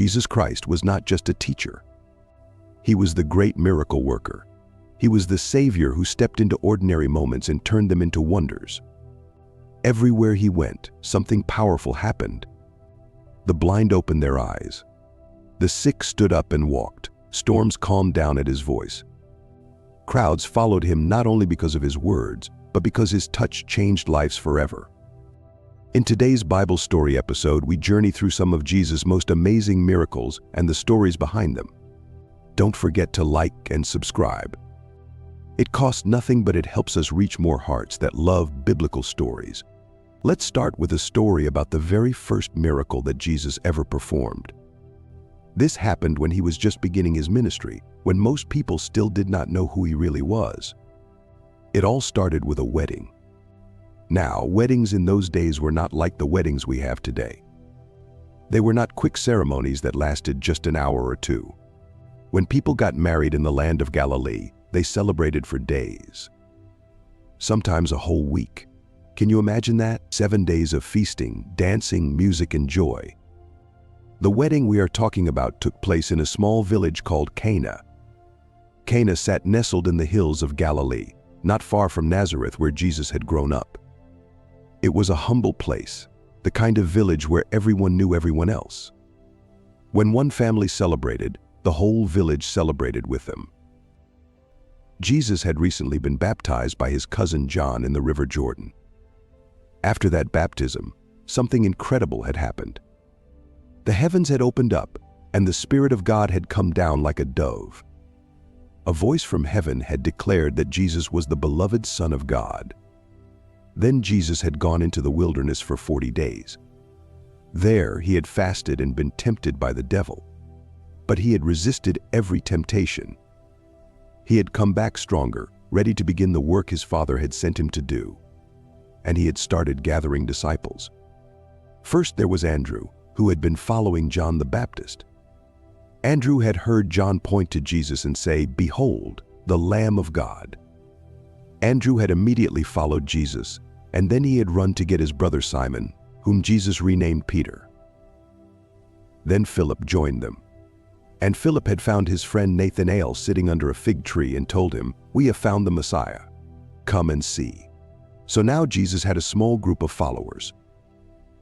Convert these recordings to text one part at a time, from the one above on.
Jesus Christ was not just a teacher. He was the great miracle worker. He was the Savior who stepped into ordinary moments and turned them into wonders. Everywhere he went, something powerful happened. The blind opened their eyes. The sick stood up and walked. Storms calmed down at his voice. Crowds followed him not only because of his words, but because his touch changed lives forever. In today's Bible story episode, we journey through some of Jesus' most amazing miracles and the stories behind them. Don't forget to like and subscribe. It costs nothing, but it helps us reach more hearts that love biblical stories. Let's start with a story about the very first miracle that Jesus ever performed. This happened when he was just beginning his ministry, when most people still did not know who he really was. It all started with a wedding. Now, weddings in those days were not like the weddings we have today. They were not quick ceremonies that lasted just an hour or two. When people got married in the land of Galilee, they celebrated for days. Sometimes a whole week. Can you imagine that? 7 days of feasting, dancing, music, and joy. The wedding we are talking about took place in a small village called Cana. Cana sat nestled in the hills of Galilee, not far from Nazareth where Jesus had grown up. It was a humble place, the kind of village where everyone knew everyone else. When one family celebrated, the whole village celebrated with them. Jesus had recently been baptized by his cousin John in the River Jordan. After that baptism, something incredible had happened. The heavens had opened up, and the Spirit of God had come down like a dove. A voice from heaven had declared that Jesus was the beloved Son of God. Then Jesus had gone into the wilderness for 40 days. There he had fasted and been tempted by the devil. But he had resisted every temptation. He had come back stronger, ready to begin the work his Father had sent him to do. And he had started gathering disciples. First there was Andrew, who had been following John the Baptist. Andrew had heard John point to Jesus and say, "Behold, the Lamb of God." Andrew had immediately followed Jesus, and then he had run to get his brother Simon, whom Jesus renamed Peter. Then Philip joined them. And Philip had found his friend Nathanael sitting under a fig tree and told him, "We have found the Messiah. Come and see." So now Jesus had a small group of followers.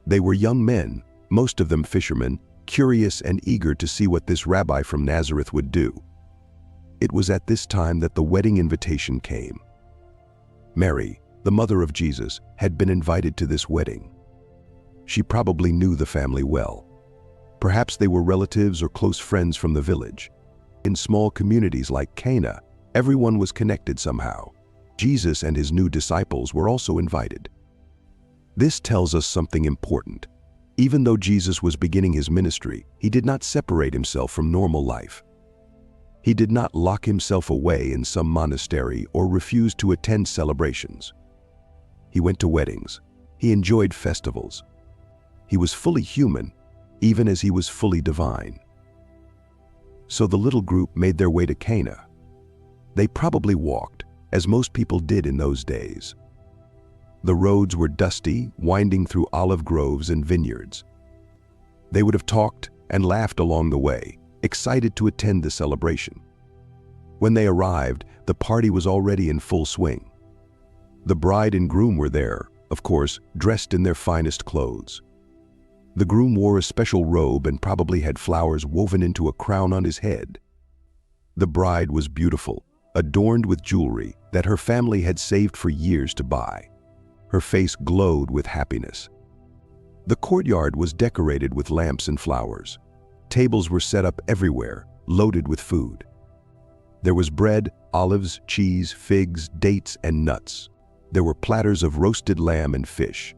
They were young men, most of them fishermen, curious and eager to see what this rabbi from Nazareth would do. It was at this time that the wedding invitation came. Mary, the mother of Jesus, had been invited to this wedding. She probably knew the family well. Perhaps they were relatives or close friends from the village. In small communities like Cana, everyone was connected somehow. Jesus and his new disciples were also invited. This tells us something important. Even though Jesus was beginning his ministry, he did not separate himself from normal life. He did not lock himself away in some monastery or refuse to attend celebrations. He went to weddings. He enjoyed festivals. He was fully human, even as he was fully divine. So the little group made their way to Cana. They probably walked, as most people did in those days. The roads were dusty, winding through olive groves and vineyards. They would have talked and laughed along the way, excited to attend the celebration. When they arrived, the party was already in full swing. The bride and groom were there, of course, dressed in their finest clothes. The groom wore a special robe and probably had flowers woven into a crown on his head. The bride was beautiful, adorned with jewelry that her family had saved for years to buy. Her face glowed with happiness. The courtyard was decorated with lamps and flowers. Tables were set up everywhere, loaded with food. There was bread, olives, cheese, figs, dates, and nuts. There were platters of roasted lamb and fish.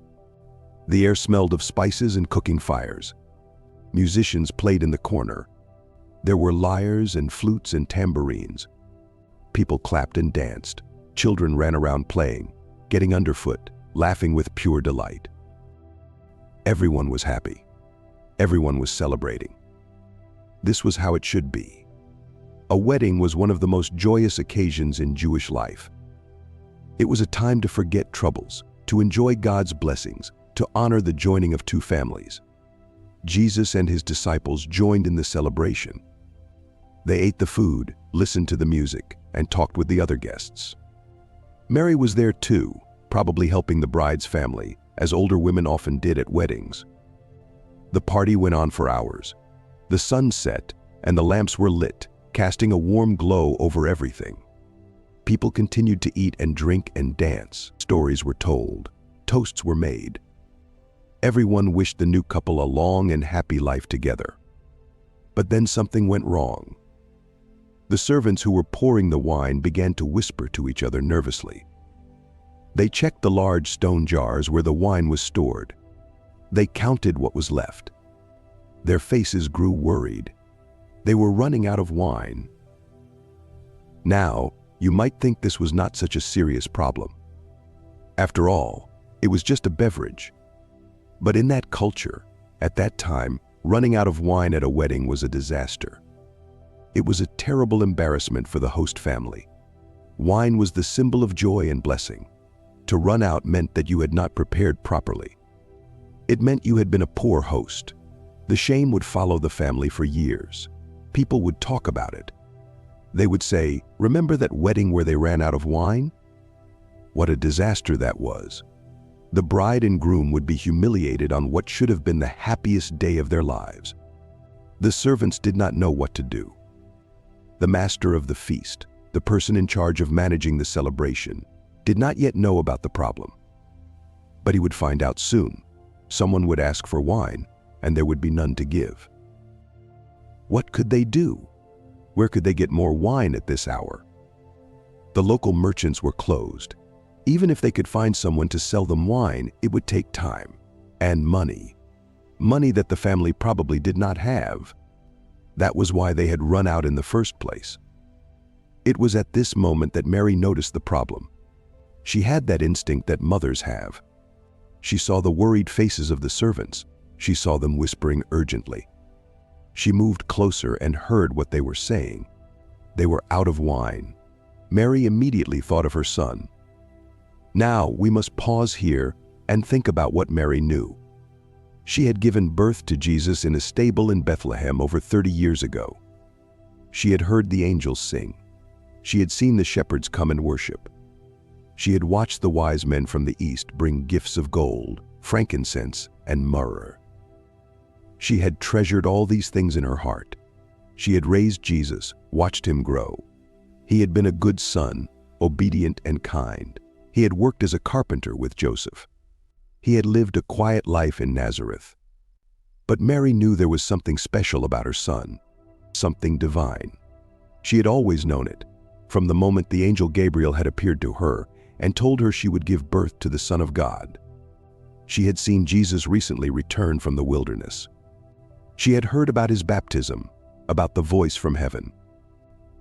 The air smelled of spices and cooking fires. Musicians played in the corner. There were lyres and flutes and tambourines. People clapped and danced. Children ran around playing, getting underfoot, laughing with pure delight. Everyone was happy. Everyone was celebrating. This was how it should be. A wedding was one of the most joyous occasions in Jewish life. It was a time to forget troubles, to enjoy God's blessings, to honor the joining of two families. Jesus and his disciples joined in the celebration. They ate the food, listened to the music, and talked with the other guests. Mary was there too, probably helping the bride's family, as older women often did at weddings. The party went on for hours. The sun set, and the lamps were lit, casting a warm glow over everything. People continued to eat and drink and dance. Stories were told. Toasts were made. Everyone wished the new couple a long and happy life together. But then something went wrong. The servants who were pouring the wine began to whisper to each other nervously. They checked the large stone jars where the wine was stored. They counted what was left. Their faces grew worried. They were running out of wine. Now, you might think this was not such a serious problem. After all, it was just a beverage. But in that culture, at that time, running out of wine at a wedding was a disaster. It was a terrible embarrassment for the host family. Wine was the symbol of joy and blessing. To run out meant that you had not prepared properly. It meant you had been a poor host. The shame would follow the family for years. People would talk about it. They would say, "Remember that wedding where they ran out of wine?" What a disaster that was. The bride and groom would be humiliated on what should have been the happiest day of their lives. The servants did not know what to do. The master of the feast, the person in charge of managing the celebration, did not yet know about the problem. But he would find out soon. Someone would ask for wine, and there would be none to give. What could they do? Where could they get more wine at this hour? The local merchants were closed. Even if they could find someone to sell them wine, it would take time and money. Money that the family probably did not have. That was why they had run out in the first place. It was at this moment that Mary noticed the problem. She had that instinct that mothers have. She saw the worried faces of the servants. She saw them whispering urgently. She moved closer and heard what they were saying. They were out of wine. Mary immediately thought of her son. Now we must pause here and think about what Mary knew. She had given birth to Jesus in a stable in Bethlehem over 30 years ago. She had heard the angels sing. She had seen the shepherds come and worship. She had watched the wise men from the east bring gifts of gold, frankincense, and myrrh. She had treasured all these things in her heart. She had raised Jesus, watched him grow. He had been a good son, obedient and kind. He had worked as a carpenter with Joseph. He had lived a quiet life in Nazareth. But Mary knew there was something special about her son, something divine. She had always known it, from the moment the angel Gabriel had appeared to her and told her she would give birth to the Son of God. She had seen Jesus recently return from the wilderness. She had heard about his baptism, about the voice from heaven.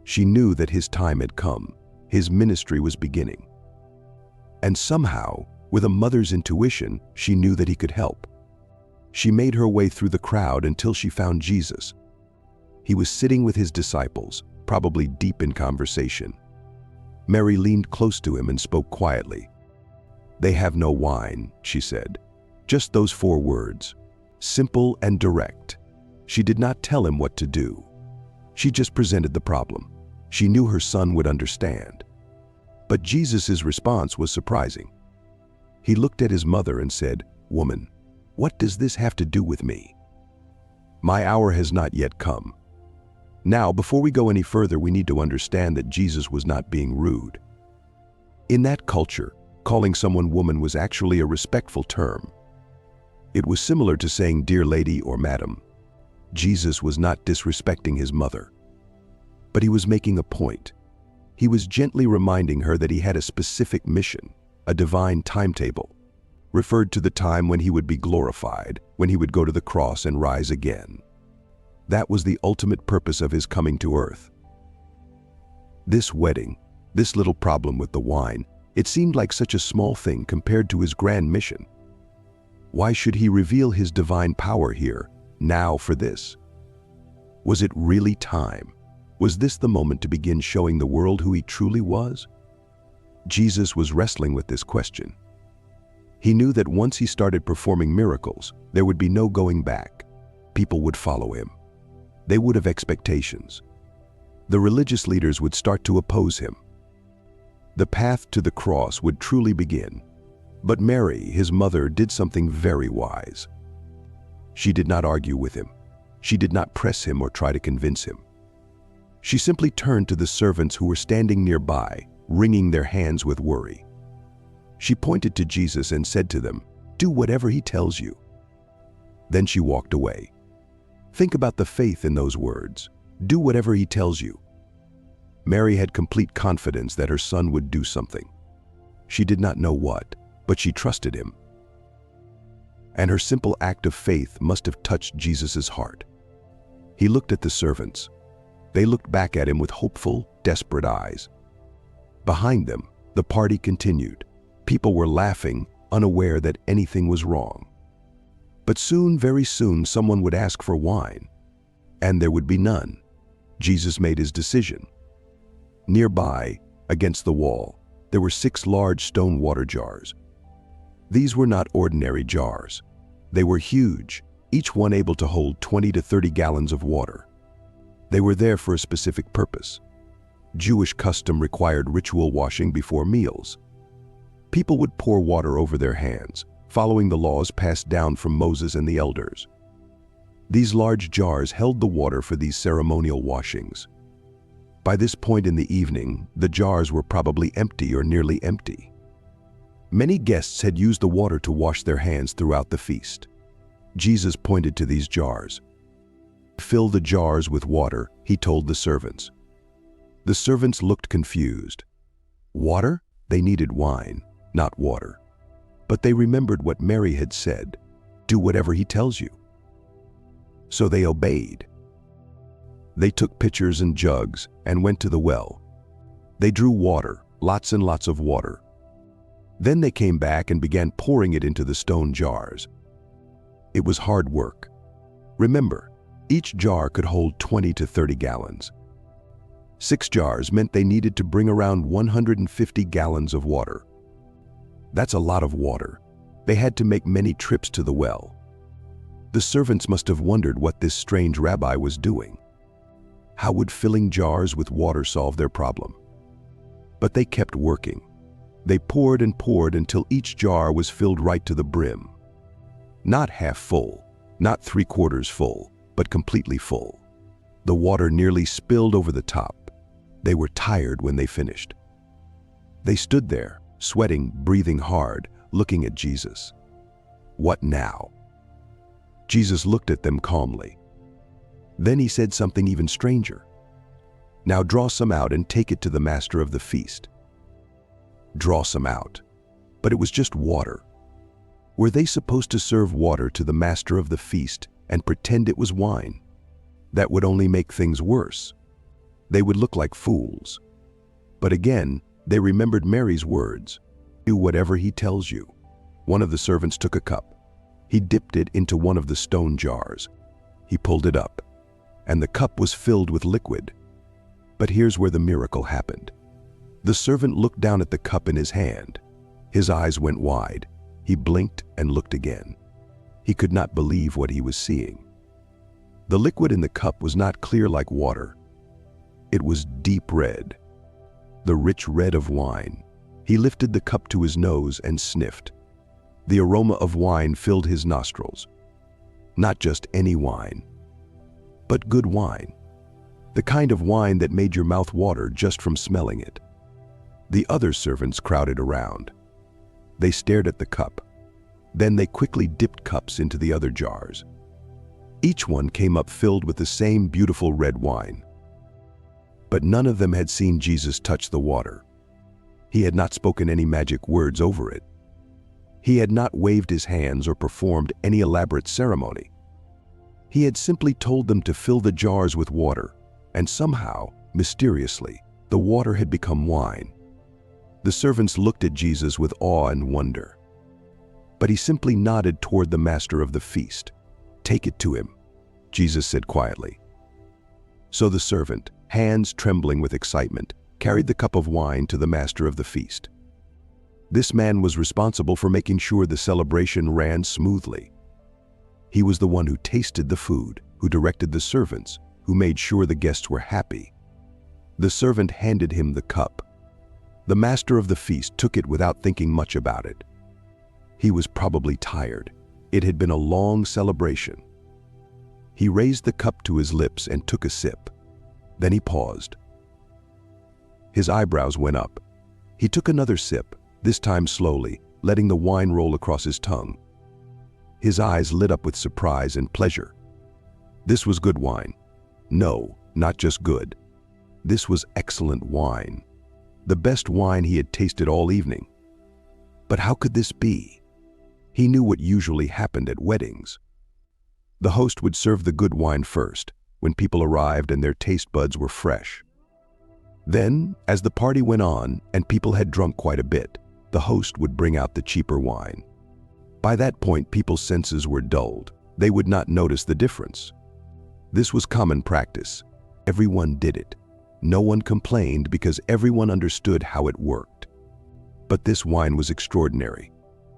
She knew that his time had come, his ministry was beginning. And somehow, with a mother's intuition, she knew that he could help. She made her way through the crowd until she found Jesus. He was sitting with his disciples, probably deep in conversation. Mary leaned close to him and spoke quietly. "They have no wine," she said. Just those 4 words, simple and direct. She did not tell him what to do. She just presented the problem. She knew her son would understand. But Jesus' response was surprising. He looked at his mother and said, "Woman, what does this have to do with me? My hour has not yet come." Now, before we go any further, we need to understand that Jesus was not being rude. In that culture, calling someone woman was actually a respectful term. It was similar to saying dear lady or madam. Jesus was not disrespecting his mother. But he was making a point. He was gently reminding her that he had a specific mission, a divine timetable, referred to the time when he would be glorified, when he would go to the cross and rise again. That was the ultimate purpose of his coming to earth. This wedding, this little problem with the wine, it seemed like such a small thing compared to his grand mission. Why should he reveal his divine power here, now for this? Was it really time? Was this the moment to begin showing the world who he truly was? Jesus was wrestling with this question. He knew that once he started performing miracles, there would be no going back. people would follow him. They would have expectations. The religious leaders would start to oppose him. The path to the cross would truly begin. But Mary, his mother, did something very wise. She did not argue with him. She did not press him or try to convince him. She simply turned to the servants who were standing nearby, wringing their hands with worry. She pointed to Jesus and said to them, "Do whatever he tells you." Then she walked away. Think about the faith in those words. Do whatever he tells you. Mary had complete confidence that her son would do something. She did not know what, but she trusted him. And her simple act of faith must have touched Jesus' heart. He looked at the servants. They looked back at him with hopeful, desperate eyes. Behind them, the party continued. People were laughing, unaware that anything was wrong. But soon, very soon, someone would ask for wine, and there would be none. Jesus made his decision. Nearby, against the wall, there were 6 large stone water jars. These were not ordinary jars. They were huge, each one able to hold 20 to 30 gallons of water. They were there for a specific purpose. Jewish custom required ritual washing before meals. People would pour water over their hands, following the laws passed down from Moses and the elders. These large jars held the water for these ceremonial washings. By this point in the evening, the jars were probably empty or nearly empty. Many guests had used the water to wash their hands throughout the feast. Jesus pointed to these jars. "Fill the jars with water," he told the servants. The servants looked confused. Water? They needed wine, not water. But they remembered what Mary had said, "Do whatever he tells you." So they obeyed. They took pitchers and jugs and went to the well. They drew water, lots and lots of water. Then they came back and began pouring it into the stone jars. It was hard work. Remember, each jar could hold 20 to 30 gallons. 6 jars meant they needed to bring around 150 gallons of water. That's a lot of water. They had to make many trips to the well. The servants must have wondered what this strange rabbi was doing. How would filling jars with water solve their problem? But they kept working. They poured and poured until each jar was filled right to the brim. Not half full, not 3/4 full, but completely full. The water nearly spilled over the top. They were tired when they finished. They stood there, sweating, breathing hard, looking at Jesus. What now? Jesus looked at them calmly. Then he said something even stranger. "Now draw some out and take it to the master of the feast." Draw some out. But it was just water. Were they supposed to serve water to the master of the feast and pretend it was wine? That would only make things worse. They would look like fools. But again, they remembered Mary's words, "Do whatever he tells you." One of the servants took a cup. He dipped it into one of the stone jars. He pulled it up, and the cup was filled with liquid. But here's where the miracle happened. The servant looked down at the cup in his hand. His eyes went wide. He blinked and looked again. He could not believe what he was seeing. The liquid in the cup was not clear like water. It was deep red, the rich red of wine. He lifted the cup to his nose and sniffed. The aroma of wine filled his nostrils. Not just any wine, but good wine. The kind of wine that made your mouth water just from smelling it. The other servants crowded around. They stared at the cup. Then they quickly dipped cups into the other jars. Each one came up filled with the same beautiful red wine. But none of them had seen Jesus touch the water. He had not spoken any magic words over it. He had not waved his hands or performed any elaborate ceremony. He had simply told them to fill the jars with water, and somehow, mysteriously, the water had become wine. The servants looked at Jesus with awe and wonder. But he simply nodded toward the master of the feast. "Take it to him," Jesus said quietly. So the servant, hands trembling with excitement, carried the cup of wine to the master of the feast. This man was responsible for making sure the celebration ran smoothly. He was the one who tasted the food, who directed the servants, who made sure the guests were happy. The servant handed him the cup. The master of the feast took it without thinking much about it. He was probably tired. It had been a long celebration. He raised the cup to his lips and took a sip. Then he paused. His eyebrows went up. He took another sip, this time slowly, letting the wine roll across his tongue. His eyes lit up with surprise and pleasure. This was good wine. No, not just good. This was excellent wine. The best wine he had tasted all evening. But how could this be? He knew what usually happened at weddings. The host would serve the good wine first, when people arrived and their taste buds were fresh. Then, as the party went on and people had drunk quite a bit, the host would bring out the cheaper wine. By that point, people's senses were dulled. They would not notice the difference. This was common practice. Everyone did it. No one complained because everyone understood how it worked. But this wine was extraordinary.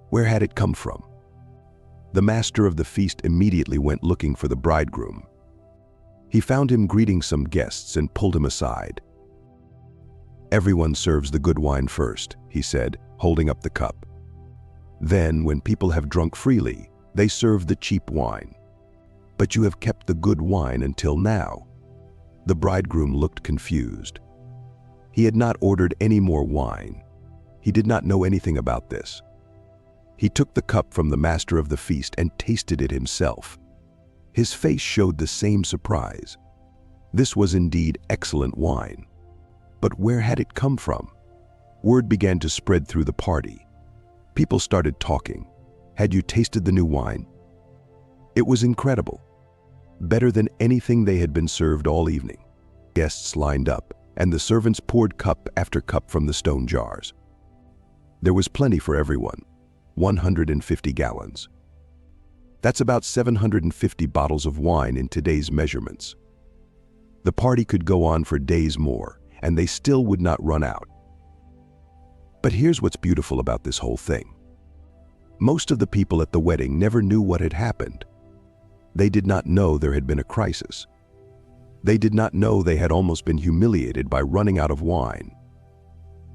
Where had it come from? The master of the feast immediately went looking for the bridegroom. He found him greeting some guests and pulled him aside. "Everyone serves the good wine first," he said, holding up the cup. "Then, when people have drunk freely, they serve the cheap wine. But you have kept the good wine until now." The bridegroom looked confused. He had not ordered any more wine. He did not know anything about this. He took the cup from the master of the feast and tasted it himself. His face showed the same surprise. This was indeed excellent wine. But where had it come from? Word began to spread through the party. People started talking. "Had you tasted the new wine?" It was incredible. Better than anything they had been served all evening. Guests lined up, and the servants poured cup after cup from the stone jars. There was plenty for everyone, 150 gallons. That's about 750 bottles of wine in today's measurements. The party could go on for days more, and they still would not run out. But here's what's beautiful about this whole thing. Most of the people at the wedding never knew what had happened. They did not know there had been a crisis. They did not know they had almost been humiliated by running out of wine.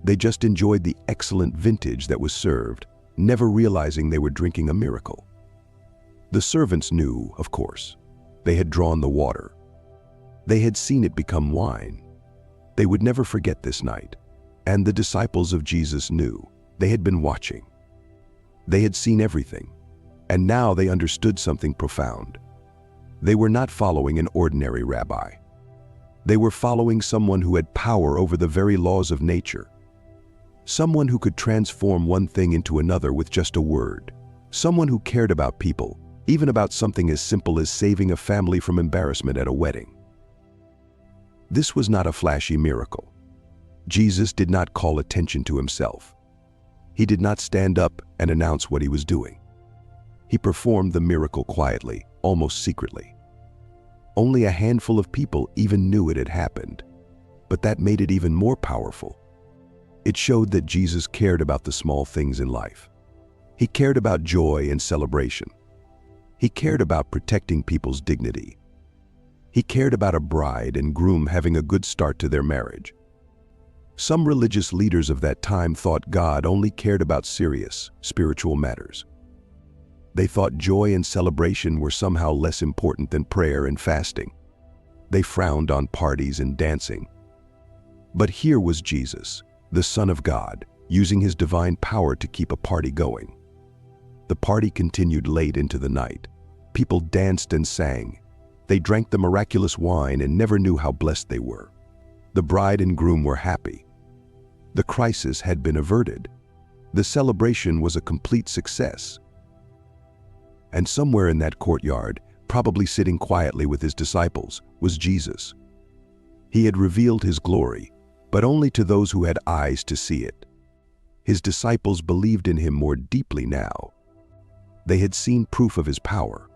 They just enjoyed the excellent vintage that was served, never realizing they were drinking a miracle. The servants knew, of course. They had drawn the water. They had seen it become wine. They would never forget this night. And the disciples of Jesus knew. They had been watching. They had seen everything. And now they understood something profound. They were not following an ordinary rabbi. They were following someone who had power over the very laws of nature. Someone who could transform one thing into another with just a word. Someone who cared about people, even about something as simple as saving a family from embarrassment at a wedding. This was not a flashy miracle. Jesus did not call attention to himself. He did not stand up and announce what he was doing. He performed the miracle quietly, almost secretly. Only a handful of people even knew it had happened. But that made it even more powerful. It showed that Jesus cared about the small things in life. He cared about joy and celebration. He cared about protecting people's dignity. He cared about a bride and groom having a good start to their marriage. Some religious leaders of that time thought God only cared about serious, spiritual matters. They thought joy and celebration were somehow less important than prayer and fasting. They frowned on parties and dancing. But here was Jesus, the Son of God, using his divine power to keep a party going. The party continued late into the night. People danced and sang. They drank the miraculous wine and never knew how blessed they were. The bride and groom were happy. The crisis had been averted. The celebration was a complete success. And somewhere in that courtyard, probably sitting quietly with his disciples, was Jesus. He had revealed his glory, but only to those who had eyes to see it. His disciples believed in him more deeply now. They had seen proof of his power.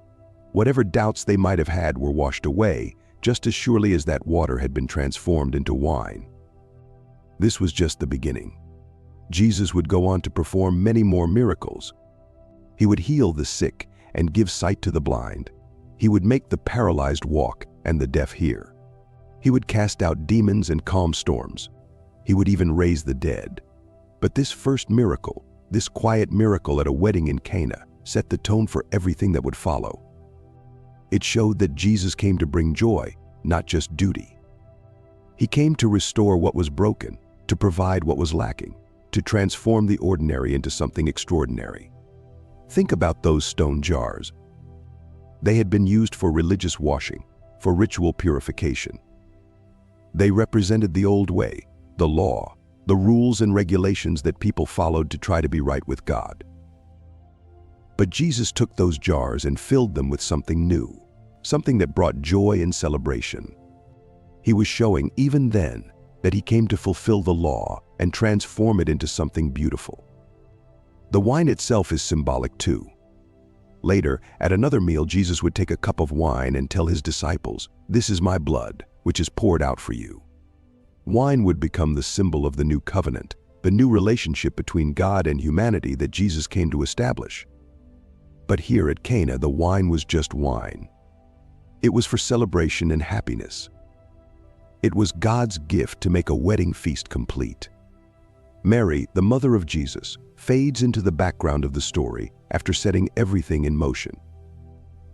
Whatever doubts they might have had were washed away, just as surely as that water had been transformed into wine. This was just the beginning. Jesus would go on to perform many more miracles. He would heal the sick and give sight to the blind. He would make the paralyzed walk and the deaf hear. He would cast out demons and calm storms. He would even raise the dead. But this first miracle, this quiet miracle at a wedding in Cana, set the tone for everything that would follow. It showed that Jesus came to bring joy, not just duty. He came to restore what was broken, to provide what was lacking, to transform the ordinary into something extraordinary. Think about those stone jars. They had been used for religious washing, for ritual purification. They represented the old way, the law, the rules and regulations that people followed to try to be right with God. But Jesus took those jars and filled them with something new, something that brought joy and celebration. He was showing, even then, that he came to fulfill the law and transform it into something beautiful. The wine itself is symbolic too. Later, at another meal, Jesus would take a cup of wine and tell his disciples, "This is my blood, which is poured out for you." Wine would become the symbol of the new covenant, the new relationship between God and humanity that Jesus came to establish. But here at Cana, the wine was just wine. It was for celebration and happiness. It was God's gift to make a wedding feast complete. Mary, the mother of Jesus, fades into the background of the story after setting everything in motion.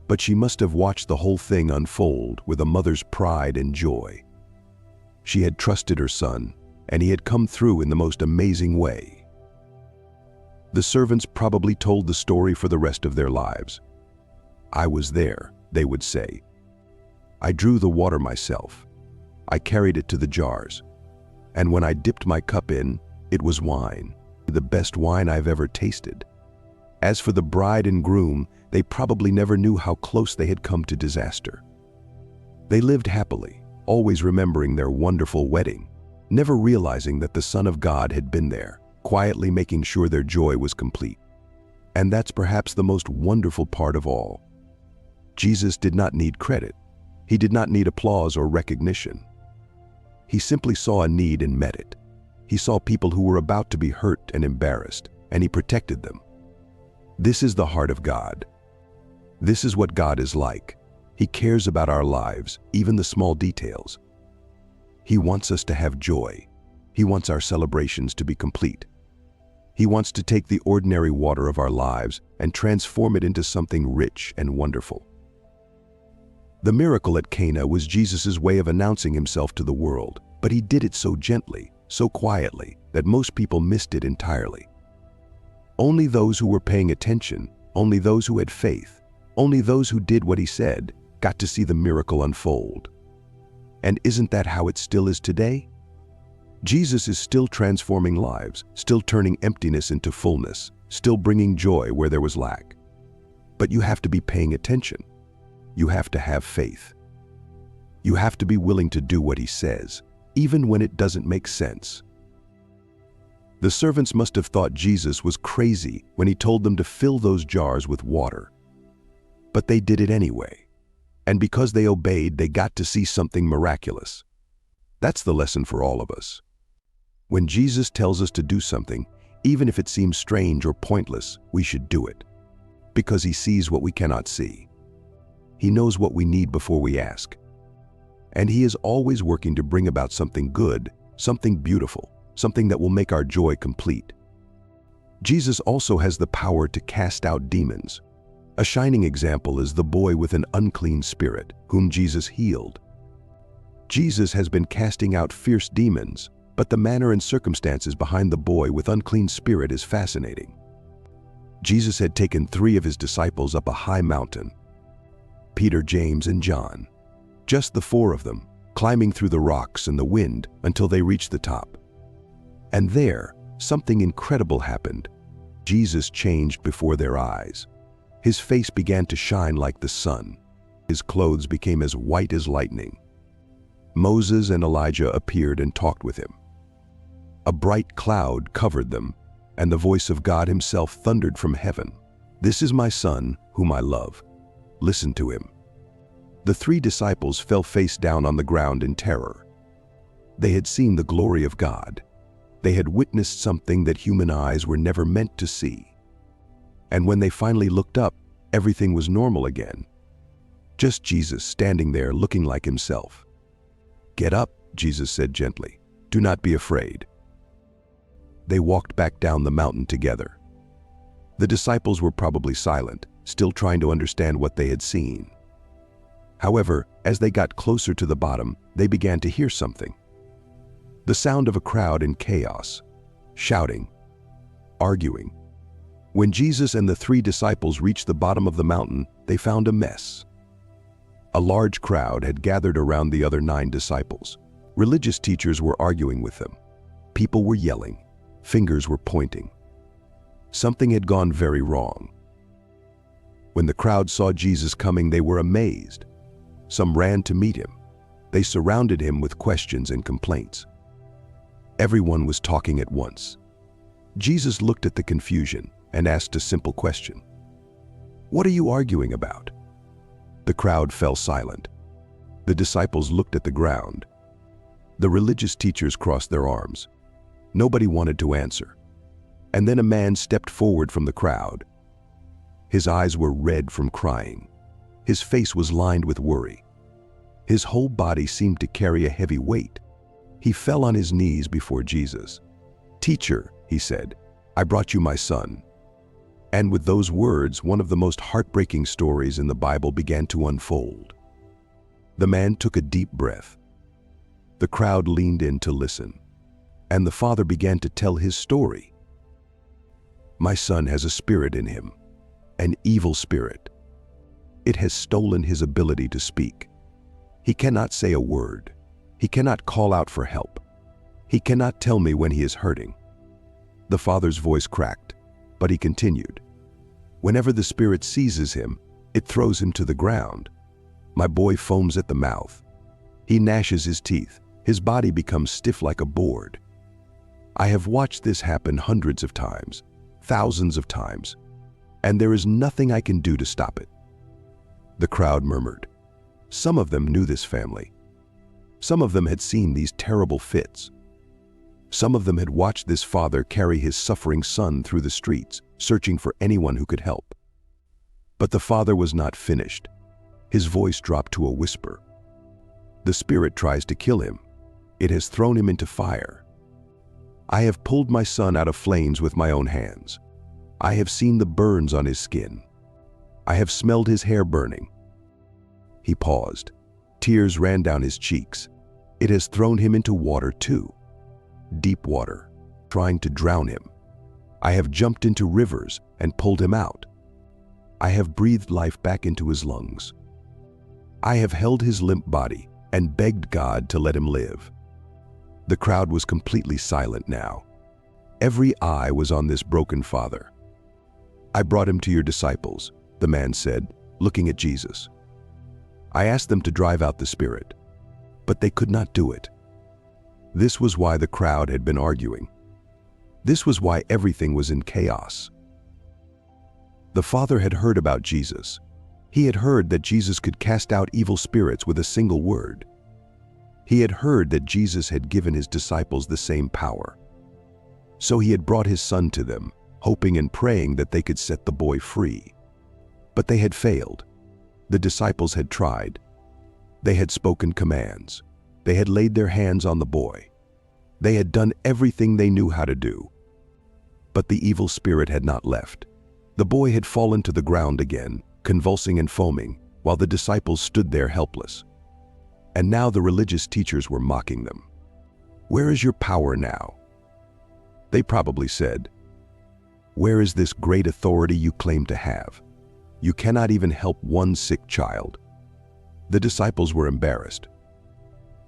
But she must have watched the whole thing unfold with a mother's pride and joy. She had trusted her son, and he had come through in the most amazing way. The servants probably told the story for the rest of their lives. "I was there," they would say. "I drew the water myself. I carried it to the jars. And when I dipped my cup in, it was wine, the best wine I've ever tasted." As for the bride and groom, they probably never knew how close they had come to disaster. They lived happily, always remembering their wonderful wedding, never realizing that the Son of God had been there, quietly making sure their joy was complete. And that's perhaps the most wonderful part of all. Jesus did not need credit. He did not need applause or recognition. He simply saw a need and met it. He saw people who were about to be hurt and embarrassed, and he protected them. This is the heart of God. This is what God is like. He cares about our lives, even the small details. He wants us to have joy. He wants our celebrations to be complete. He wants to take the ordinary water of our lives and transform it into something rich and wonderful. The miracle at Cana was Jesus' way of announcing himself to the world, but he did it so gently, so quietly, that most people missed it entirely. Only those who were paying attention, only those who had faith, only those who did what he said, got to see the miracle unfold. And isn't that how it still is today? Jesus is still transforming lives, still turning emptiness into fullness, still bringing joy where there was lack. But you have to be paying attention. You have to have faith. You have to be willing to do what he says, even when it doesn't make sense. The servants must have thought Jesus was crazy when he told them to fill those jars with water. But they did it anyway. And because they obeyed, they got to see something miraculous. That's the lesson for all of us. When Jesus tells us to do something, even if it seems strange or pointless, we should do it. Because he sees what we cannot see. He knows what we need before we ask. And he is always working to bring about something good, something beautiful, something that will make our joy complete. Jesus also has the power to cast out demons. A shining example is the boy with an unclean spirit, whom Jesus healed. Jesus has been casting out fierce demons, but the manner and circumstances behind the boy with unclean spirit is fascinating. Jesus had taken 3 of his disciples up a high mountain, Peter, James, and John. Just the 4 of them, climbing through the rocks and the wind until they reached the top. And there, something incredible happened. Jesus changed before their eyes. His face began to shine like the sun. His clothes became as white as lightning. Moses and Elijah appeared and talked with him. A bright cloud covered them, and the voice of God himself thundered from heaven. "This is my son, whom I love. Listen to him." The 3 disciples fell face down on the ground in terror. They had seen the glory of God. They had witnessed something that human eyes were never meant to see. And when they finally looked up, everything was normal again. Just Jesus standing there looking like himself. "Get up," Jesus said gently. "Do not be afraid." They walked back down the mountain together. The disciples were probably silent, still trying to understand what they had seen. However, as they got closer to the bottom, they began to hear something. The sound of a crowd in chaos, shouting, arguing. When Jesus and the 3 disciples reached the bottom of the mountain, they found a mess. A large crowd had gathered around the other 9 disciples. Religious teachers were arguing with them. People were yelling. Fingers were pointing. Something had gone very wrong. When the crowd saw Jesus coming, they were amazed. Some ran to meet him. They surrounded him with questions and complaints. Everyone was talking at once. Jesus looked at the confusion and asked a simple question. "What are you arguing about?" The crowd fell silent. The disciples looked at the ground. The religious teachers crossed their arms. Nobody wanted to answer. And then a man stepped forward from the crowd. His eyes were red from crying. His face was lined with worry. His whole body seemed to carry a heavy weight. He fell on his knees before Jesus. "Teacher," he said, "I brought you my son." And with those words, one of the most heartbreaking stories in the Bible began to unfold. The man took a deep breath. The crowd leaned in to listen, and the father began to tell his story. "My son has a spirit in him, an evil spirit. It has stolen his ability to speak. He cannot say a word. He cannot call out for help. He cannot tell me when he is hurting." The father's voice cracked, but he continued. "Whenever the spirit seizes him, it throws him to the ground. My boy foams at the mouth. He gnashes his teeth. His body becomes stiff like a board. I have watched this happen hundreds of times, thousands of times, and there is nothing I can do to stop it." The crowd murmured. Some of them knew this family. Some of them had seen these terrible fits. Some of them had watched this father carry his suffering son through the streets, searching for anyone who could help. But the father was not finished. His voice dropped to a whisper. "The spirit tries to kill him. It has thrown him into fire. I have pulled my son out of flames with my own hands. I have seen the burns on his skin. I have smelled his hair burning." He paused. Tears ran down his cheeks. "It has thrown him into water too. Deep water, trying to drown him. I have jumped into rivers and pulled him out. I have breathed life back into his lungs. I have held his limp body and begged God to let him live." The crowd was completely silent now. Every eye was on this broken father. "I brought him to your disciples," the man said, looking at Jesus. "I asked them to drive out the spirit, but they could not do it." This was why the crowd had been arguing. This was why everything was in chaos. The father had heard about Jesus. He had heard that Jesus could cast out evil spirits with a single word. He had heard that Jesus had given his disciples the same power. So he had brought his son to them, hoping and praying that they could set the boy free. But they had failed. The disciples had tried. They had spoken commands. They had laid their hands on the boy. They had done everything they knew how to do. But the evil spirit had not left. The boy had fallen to the ground again, convulsing and foaming, while the disciples stood there helpless. And now the religious teachers were mocking them. "Where is your power now?" They probably said, "Where is this great authority you claim to have? You cannot even help one sick child." The disciples were embarrassed.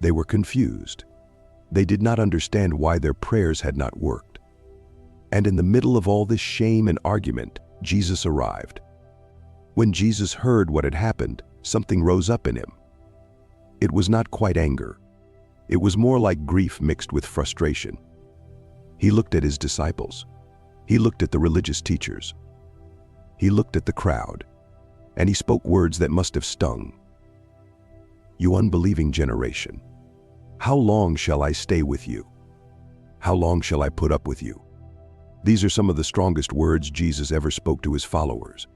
They were confused. They did not understand why their prayers had not worked. And in the middle of all this shame and argument, Jesus arrived. When Jesus heard what had happened, something rose up in him. It was not quite anger. It was more like grief mixed with frustration. He looked at his disciples. He looked at the religious teachers. He looked at the crowd, and he spoke words that must have stung. "You unbelieving generation, how long shall I stay with you? How long shall I put up with you?" These are some of the strongest words Jesus ever spoke to his followers.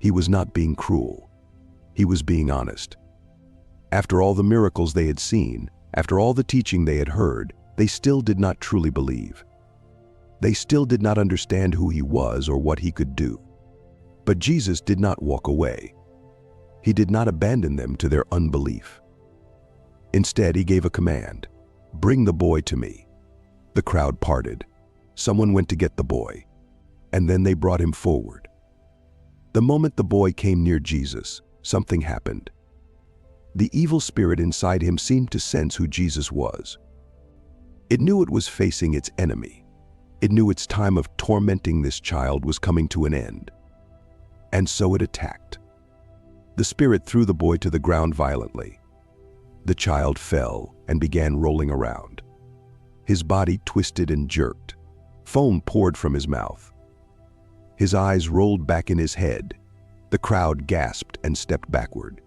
He was not being cruel. He was being honest. After all the miracles they had seen, after all the teaching they had heard, they still did not truly believe. They still did not understand who he was or what he could do. But Jesus did not walk away. He did not abandon them to their unbelief. Instead, he gave a command, "Bring the boy to me." The crowd parted. Someone went to get the boy, and then they brought him forward. The moment the boy came near Jesus, something happened. The evil spirit inside him seemed to sense who Jesus was. It knew it was facing its enemy. It knew its time of tormenting this child was coming to an end. And so it attacked. The spirit threw the boy to the ground violently. The child fell and began rolling around. His body twisted and jerked. Foam poured from his mouth. His eyes rolled back in his head. The crowd gasped and stepped backward.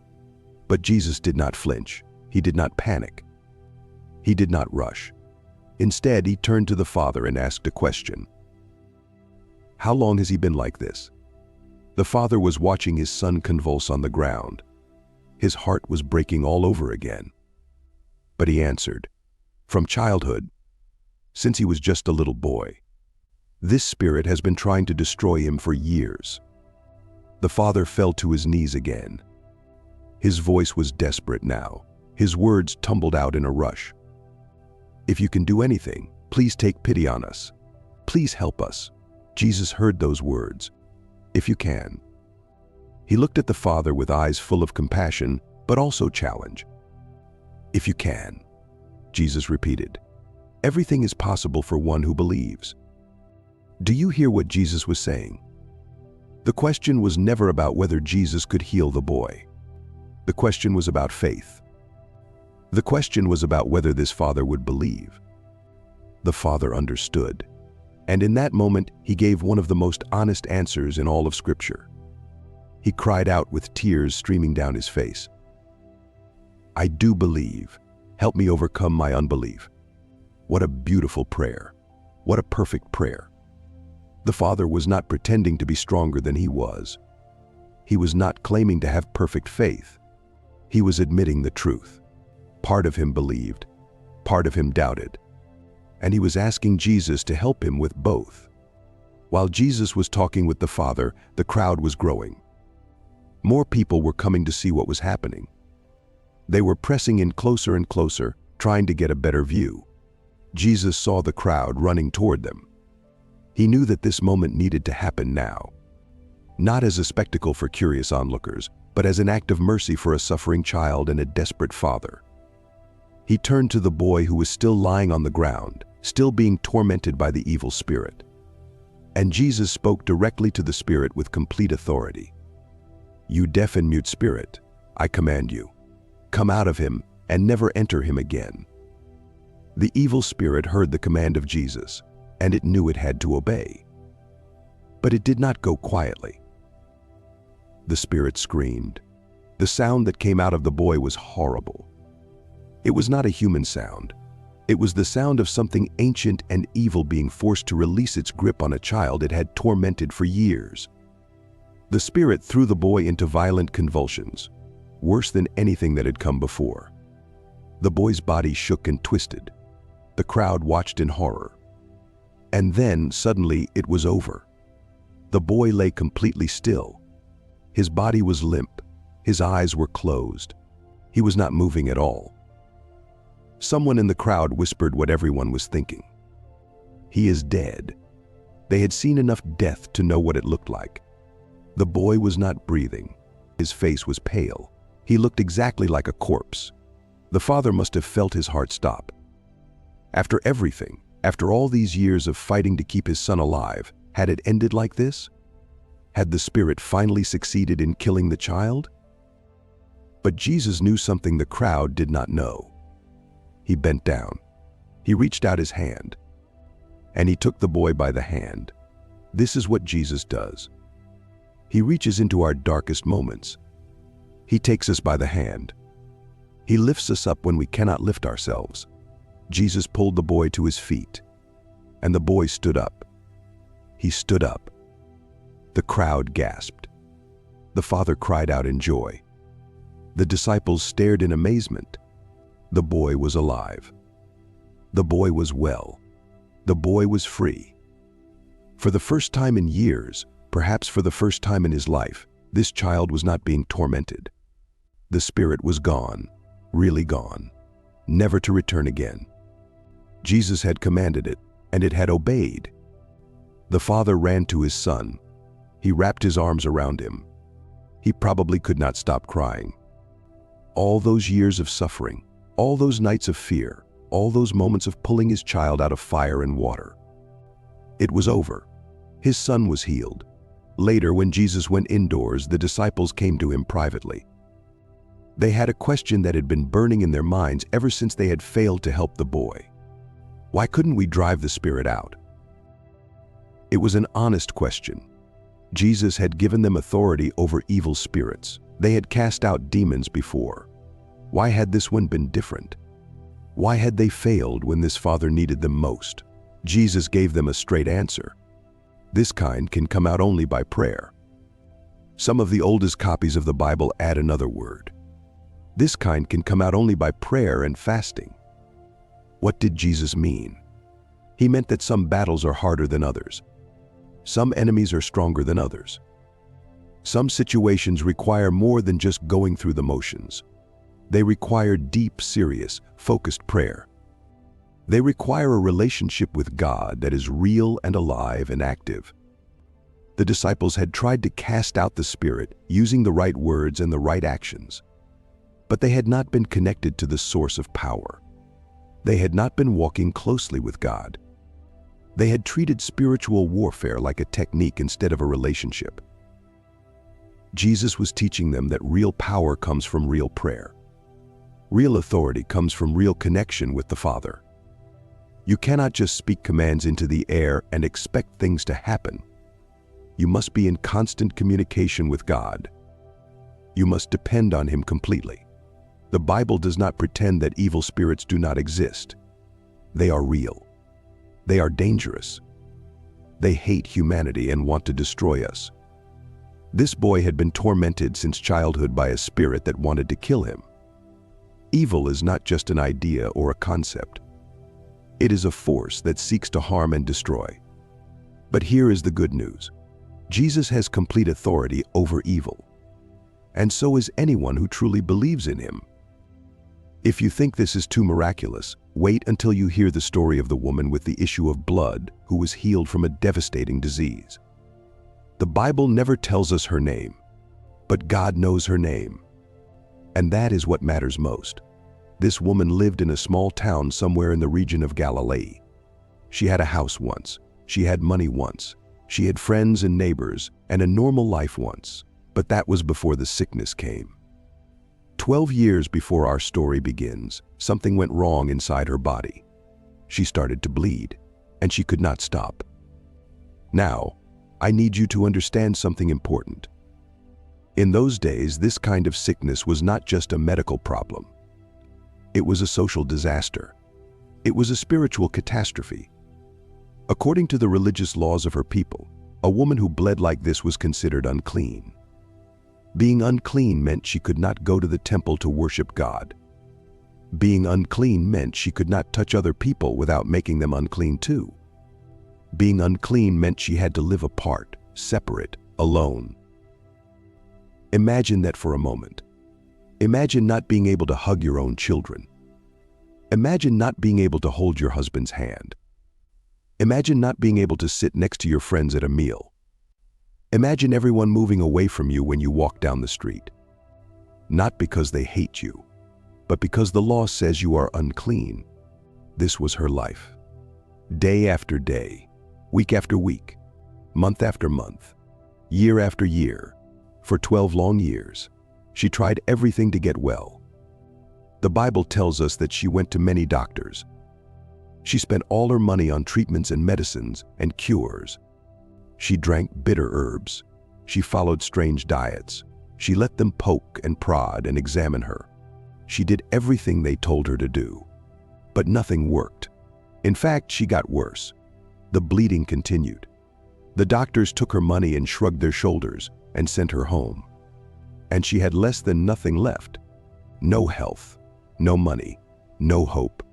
But Jesus did not flinch. He did not panic. He did not rush. Instead, he turned to the Father and asked a question. How long has he been like this? The Father was watching his son convulse on the ground. His heart was breaking all over again. But he answered, "From childhood, since he was just a little boy. This spirit has been trying to destroy him for years." The Father fell to his knees again. His voice was desperate now. His words tumbled out in a rush. "If you can do anything, please take pity on us. Please help us." Jesus heard those words. "If you can." He looked at the Father with eyes full of compassion, but also challenge. "If you can," Jesus repeated. "Everything is possible for one who believes." Do you hear what Jesus was saying? The question was never about whether Jesus could heal the boy. The question was about faith. The question was about whether this father would believe. The Father understood. And in that moment, he gave one of the most honest answers in all of Scripture. He cried out with tears streaming down his face. "I do believe. Help me overcome my unbelief." What a beautiful prayer. What a perfect prayer. The Father was not pretending to be stronger than he was. He was not claiming to have perfect faith. He was admitting the truth. Part of him believed. Part of him doubted. And he was asking Jesus to help him with both. While Jesus was talking with the Father, the crowd was growing. More people were coming to see what was happening. They were pressing in closer and closer, trying to get a better view. Jesus saw the crowd running toward them. He knew that this moment needed to happen now. Not as a spectacle for curious onlookers, but as an act of mercy for a suffering child and a desperate father. He turned to the boy who was still lying on the ground, still being tormented by the evil spirit. And Jesus spoke directly to the spirit with complete authority. "You deaf and mute spirit, I command you, come out of him and never enter him again." The evil spirit heard the command of Jesus, and it knew it had to obey. But it did not go quietly. The spirit screamed. The sound that came out of the boy was horrible. It was not a human sound. It was the sound of something ancient and evil being forced to release its grip on a child it had tormented for years. The spirit threw the boy into violent convulsions, worse than anything that had come before. The boy's body shook and twisted. The crowd watched in horror. And then, suddenly, it was over. The boy lay completely still. His body was limp. His eyes were closed. He was not moving at all. Someone in the crowd whispered what everyone was thinking. "He is dead." They had seen enough death to know what it looked like. The boy was not breathing. His face was pale. He looked exactly like a corpse. The father must have felt his heart stop. After everything, after all these years of fighting to keep his son alive, had it ended like this? Had the spirit finally succeeded in killing the child? But Jesus knew something the crowd did not know. He bent down. He reached out his hand. And he took the boy by the hand. This is what Jesus does. He reaches into our darkest moments. He takes us by the hand. He lifts us up when we cannot lift ourselves. Jesus pulled the boy to his feet. And the boy stood up. He stood up. The crowd gasped. The father cried out in joy. The disciples stared in amazement. The boy was alive. The boy was well. The boy was free. For the first time in years, perhaps for the first time in his life, this child was not being tormented. The spirit was gone, really gone, never to return again. Jesus had commanded it, and it had obeyed. The father ran to his son. He wrapped his arms around him. He probably could not stop crying. All those years of suffering, all those nights of fear, all those moments of pulling his child out of fire and water. It was over. His son was healed. Later, when Jesus went indoors, the disciples came to him privately. They had a question that had been burning in their minds ever since they had failed to help the boy. Why couldn't we drive the spirit out? It was an honest question. Jesus had given them authority over evil spirits. They had cast out demons before. Why had this one been different? Why had they failed when this father needed them most? Jesus gave them a straight answer. This kind can come out only by prayer. Some of the oldest copies of the Bible add another word. This kind can come out only by prayer and fasting. What did Jesus mean? He meant that some battles are harder than others. Some enemies are stronger than others. Some situations require more than just going through the motions. They require deep, serious, focused prayer. They require a relationship with God that is real and alive and active. The disciples had tried to cast out the spirit using the right words and the right actions. But they had not been connected to the source of power. They had not been walking closely with God. They had treated spiritual warfare like a technique instead of a relationship. Jesus was teaching them that real power comes from real prayer. Real authority comes from real connection with the Father. You cannot just speak commands into the air and expect things to happen. You must be in constant communication with God. You must depend on Him completely. The Bible does not pretend that evil spirits do not exist. They are real. They are dangerous. They hate humanity and want to destroy us. This boy had been tormented since childhood by a spirit that wanted to kill him. Evil is not just an idea or a concept. It is a force that seeks to harm and destroy. But here is the good news. Jesus has complete authority over evil. And so is anyone who truly believes in Him. If you think this is too miraculous, wait until you hear the story of the woman with the issue of blood who was healed from a devastating disease. The Bible never tells us her name, but God knows her name. And that is what matters most. This woman lived in a small town somewhere in the region of Galilee. She had a house once. She had money once. She had friends and neighbors and a normal life once. But that was before the sickness came. 12 years before our story begins, something went wrong inside her body. She started to bleed, and she could not stop. Now, I need you to understand something important. In those days, this kind of sickness was not just a medical problem. It was a social disaster. It was a spiritual catastrophe. According to the religious laws of her people, a woman who bled like this was considered unclean. Being unclean meant she could not go to the temple to worship God. Being unclean meant she could not touch other people without making them unclean too. Being unclean meant she had to live apart, separate, alone. Imagine that for a moment. Imagine not being able to hug your own children. Imagine not being able to hold your husband's hand. Imagine not being able to sit next to your friends at a meal. Imagine everyone moving away from you when you walk down the street. Not because they hate you, but because the law says you are unclean. This was her life. Day after day, week after week, month after month, year after year, for 12 long years, she tried everything to get well. The Bible tells us that she went to many doctors. She spent all her money on treatments and medicines and cures. She drank bitter herbs. She followed strange diets. She let them poke and prod and examine her. She did everything they told her to do. But nothing worked. In fact, she got worse. The bleeding continued. The doctors took her money and shrugged their shoulders and sent her home. and she had less than nothing left. No health, no money, no hope.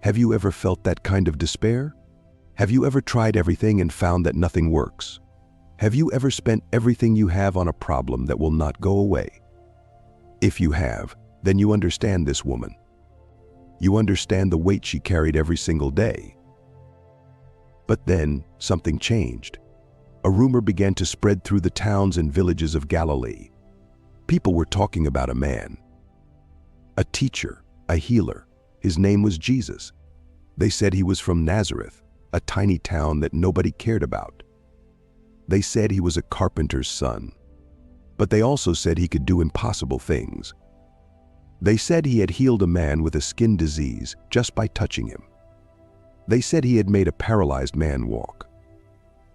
Have you ever felt that kind of despair? Have you ever tried everything and found that nothing works? Have you ever spent everything you have on a problem that will not go away? If you have, then you understand this woman. You understand the weight she carried every single day. But then something changed. A rumor began to spread through the towns and villages of Galilee. People were talking about a man, a teacher, a healer. His name was Jesus. They said he was from Nazareth, a tiny town that nobody cared about. They said he was a carpenter's son. But they also said he could do impossible things. They said he had healed a man with a skin disease just by touching him. They said he had made a paralyzed man walk.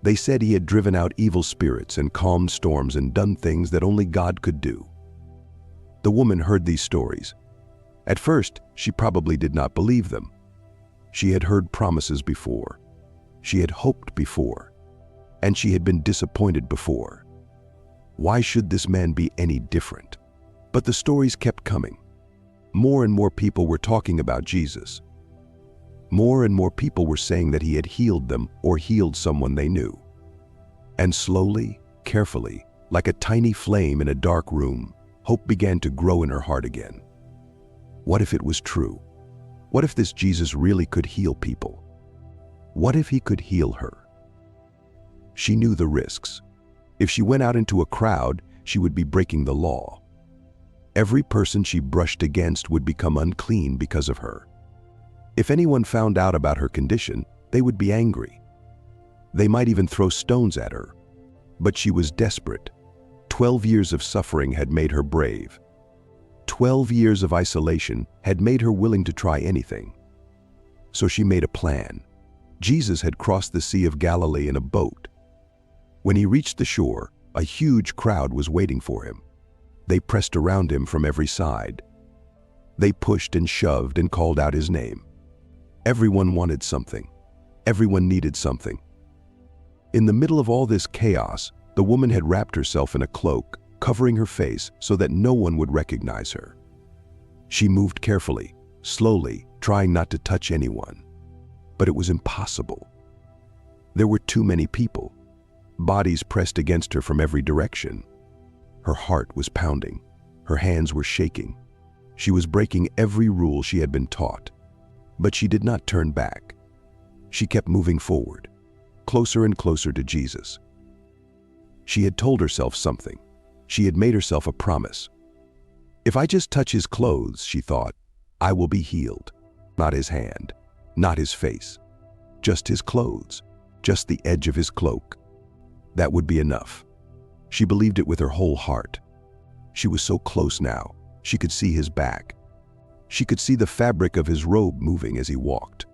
They said he had driven out evil spirits and calmed storms and done things that only God could do. The woman heard these stories. At first, she probably did not believe them. She had heard promises before. She had hoped before. And she had been disappointed before. Why should this man be any different? But the stories kept coming. More and more people were talking about Jesus. More and more people were saying that he had healed them or healed someone they knew. And slowly, carefully, like a tiny flame in a dark room, hope began to grow in her heart again. What if it was true? What if this Jesus really could heal people? What if he could heal her? She knew the risks. If she went out into a crowd, she would be breaking the law. Every person she brushed against would become unclean because of her. If anyone found out about her condition, they would be angry. They might even throw stones at her. But she was desperate. 12 years of suffering had made her brave. 12 years of isolation had made her willing to try anything. So she made a plan. Jesus had crossed the Sea of Galilee in a boat. When he reached the shore, a huge crowd was waiting for him. They pressed around him from every side. They pushed and shoved and called out his name. Everyone wanted something. Everyone needed something. In the middle of all this chaos, the woman had wrapped herself in a cloak, covering her face so that no one would recognize her. She moved carefully, slowly, trying not to touch anyone. But it was impossible. There were too many people. Bodies pressed against her from every direction. Her heart was pounding. Her hands were shaking. She was breaking every rule she had been taught. But she did not turn back. She kept moving forward, closer and closer to Jesus. She had told herself something. She had made herself a promise. If I just touch his clothes, she thought, I will be healed. Not his hand, not his face, just his clothes, just the edge of his cloak. That would be enough. She believed it with her whole heart. She was so close now, she could see his back. She could see the fabric of his robe moving as he walked.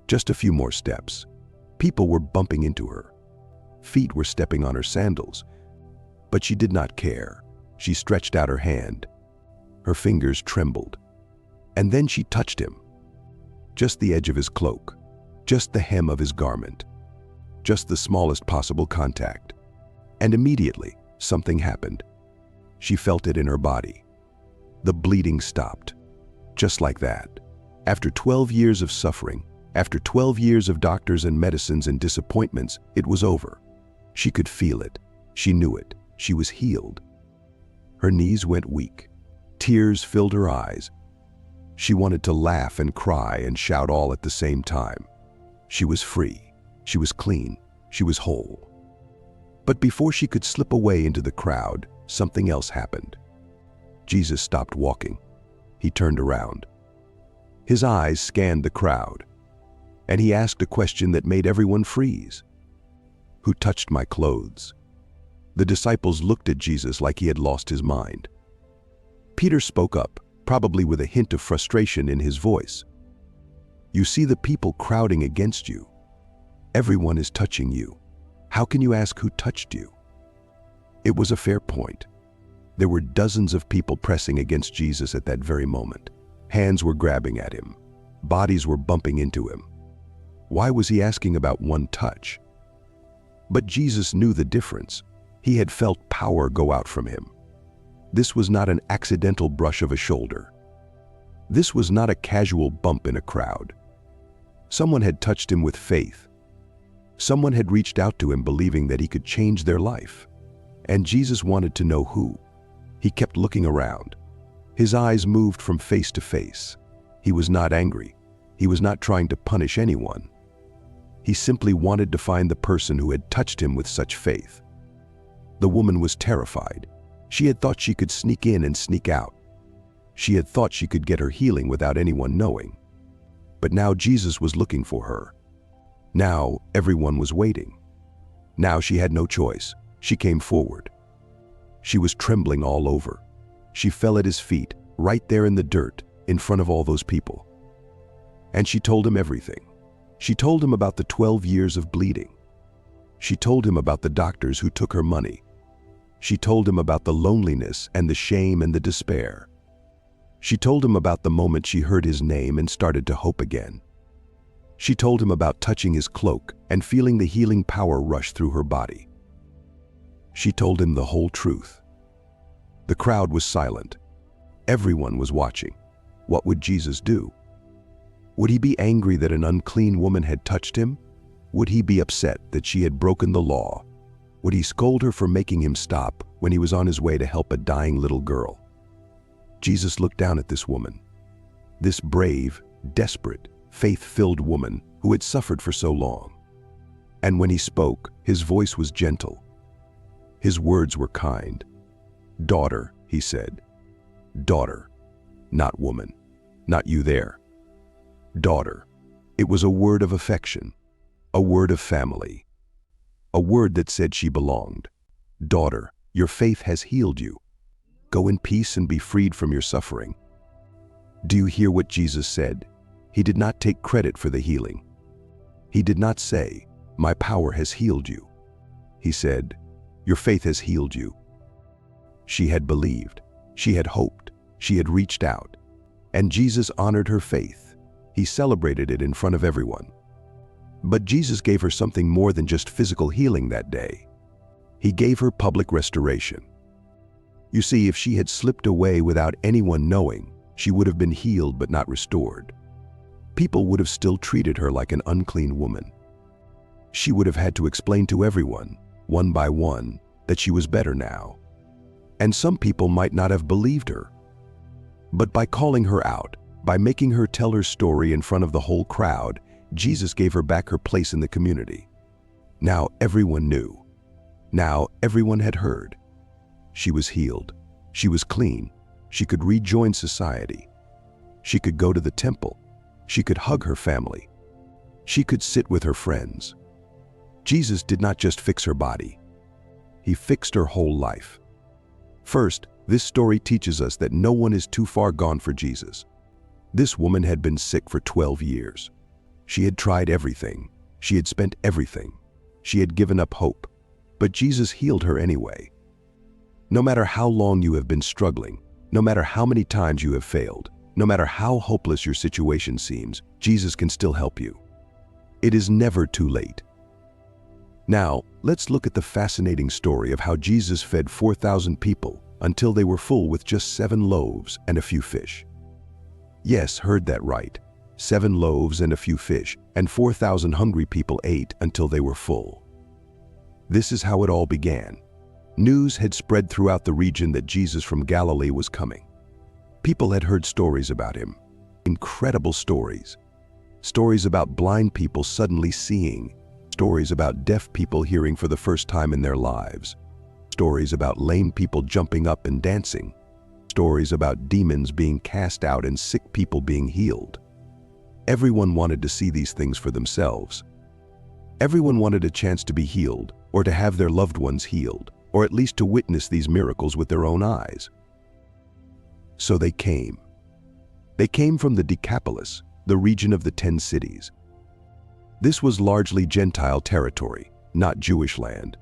Just a few more steps. People were bumping into her. Feet were stepping on her sandals. But she did not care. She stretched out her hand. Her fingers trembled. And then she touched him. Just the edge of his cloak. Just the hem of his garment. Just the smallest possible contact. And immediately, something happened. She felt it in her body. The bleeding stopped. Just like that. After 12 years of suffering, after 12 years of doctors and medicines and disappointments, it was over. She could feel it. She knew it. She was healed. Her knees went weak. Tears filled her eyes. She wanted to laugh and cry and shout all at the same time. She was free. She was clean. She was whole. But before she could slip away into the crowd, something else happened. Jesus stopped walking. He turned around. His eyes scanned the crowd, and he asked a question that made everyone freeze. Who touched my clothes? The disciples looked at Jesus like he had lost his mind. Peter spoke up, probably with a hint of frustration in his voice. You see the people crowding against you. Everyone is touching you. How can you ask who touched you? It was a fair point. There were dozens of people pressing against Jesus at that very moment. Hands were grabbing at him. Bodies were bumping into him. Why was he asking about one touch? But Jesus knew the difference. He had felt power go out from him. This was not an accidental brush of a shoulder. This was not a casual bump in a crowd. Someone had touched him with faith. Someone had reached out to him believing that he could change their life. And Jesus wanted to know who. He kept looking around. His eyes moved from face to face. He was not angry. He was not trying to punish anyone. He simply wanted to find the person who had touched him with such faith. The woman was terrified. She had thought she could sneak in and sneak out. She had thought she could get her healing without anyone knowing. But now Jesus was looking for her. Now everyone was waiting. Now she had no choice. She came forward. She was trembling all over. She fell at his feet, right there in the dirt, in front of all those people. And she told him everything. She told him about the 12 years of bleeding. She told him about the doctors who took her money. She told him about the loneliness and the shame and the despair. She told him about the moment she heard his name and started to hope again. She told him about touching his cloak and feeling the healing power rush through her body. She told him the whole truth. The crowd was silent. Everyone was watching. What would Jesus do? Would he be angry that an unclean woman had touched him? Would he be upset that she had broken the law? Would he scold her for making him stop when he was on his way to help a dying little girl? Jesus looked down at this woman, this brave, desperate, faith-filled woman who had suffered for so long. And when he spoke, his voice was gentle. His words were kind. "Daughter," he said. "Daughter, not woman, not you there. Daughter." It was a word of affection, a word of family, a word that said she belonged. "Daughter, your faith has healed you. Go in peace and be freed from your suffering." Do you hear what Jesus said? He did not take credit for the healing. He did not say, "My power has healed you." He said, "Your faith has healed you." She had believed, she had hoped, she had reached out, and Jesus honored her faith. He celebrated it in front of everyone. But Jesus gave her something more than just physical healing that day. He gave her public restoration. You see, if she had slipped away without anyone knowing, she would have been healed but not restored. People would have still treated her like an unclean woman. She would have had to explain to everyone, one by one, that she was better now. And some people might not have believed her. But by calling her out, by making her tell her story in front of the whole crowd, Jesus gave her back her place in the community. Now everyone knew. Now everyone had heard. She was healed. She was clean. She could rejoin society. She could go to the temple. She could hug her family. She could sit with her friends. Jesus did not just fix her body. He fixed her whole life. First, this story teaches us that no one is too far gone for Jesus. This woman had been sick for 12 years. She had tried everything. She had spent everything. She had given up hope. But Jesus healed her anyway. No matter how long you have been struggling, no matter how many times you have failed, no matter how hopeless your situation seems, Jesus can still help you. It is never too late. Now, let's look at the fascinating story of how Jesus fed 4,000 people until they were full with just 7 loaves and a few fish. Yes, heard that right. 7 loaves and a few fish, and 4,000 hungry people ate until they were full. This is how it all began. News had spread throughout the region that Jesus from Galilee was coming. People had heard stories about him. Incredible stories. Stories about blind people suddenly seeing. Stories about deaf people hearing for the first time in their lives. Stories about lame people jumping up and dancing. Stories about demons being cast out and sick people being healed. Everyone wanted to see these things for themselves. Everyone wanted a chance to be healed, or to have their loved ones healed, or at least to witness these miracles with their own eyes. So they came. They came from the Decapolis, the region of the 10 cities. This was largely Gentile territory, not Jewish land.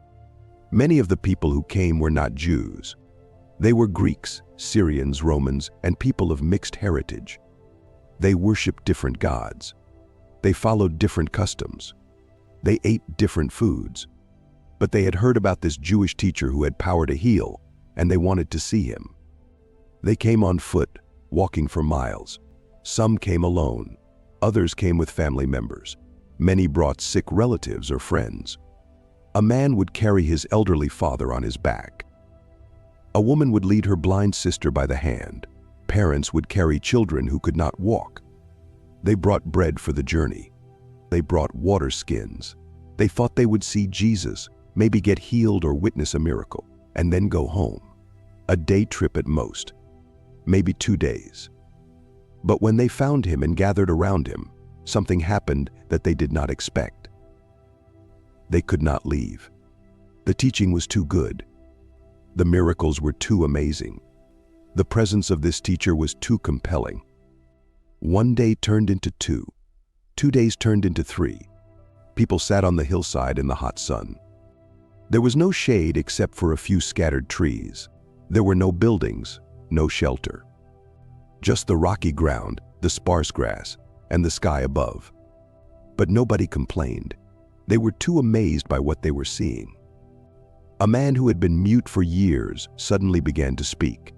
Many of the people who came were not Jews. They were Greeks, Syrians, Romans, and people of mixed heritage. They worshiped different gods. They followed different customs. They ate different foods. But they had heard about this Jewish teacher who had power to heal, and they wanted to see him. They came on foot, walking for miles. Some came alone. Others came with family members. Many brought sick relatives or friends. A man would carry his elderly father on his back. A woman would lead her blind sister by the hand. Parents would carry children who could not walk. They brought bread for the journey. They brought water skins. They thought they would see Jesus, maybe get healed or witness a miracle, and then go home. A day trip at most, maybe 2 days. But when they found him and gathered around him, something happened that they did not expect. They could not leave. The teaching was too good. The miracles were too amazing. The presence of this teacher was too compelling. 1 day turned into 2. 2 days turned into 3. People sat on the hillside in the hot sun. There was no shade except for a few scattered trees. There were no buildings, no shelter. Just the rocky ground, the sparse grass, and the sky above. But nobody complained. They were too amazed by what they were seeing. A man who had been mute for years suddenly began to speak.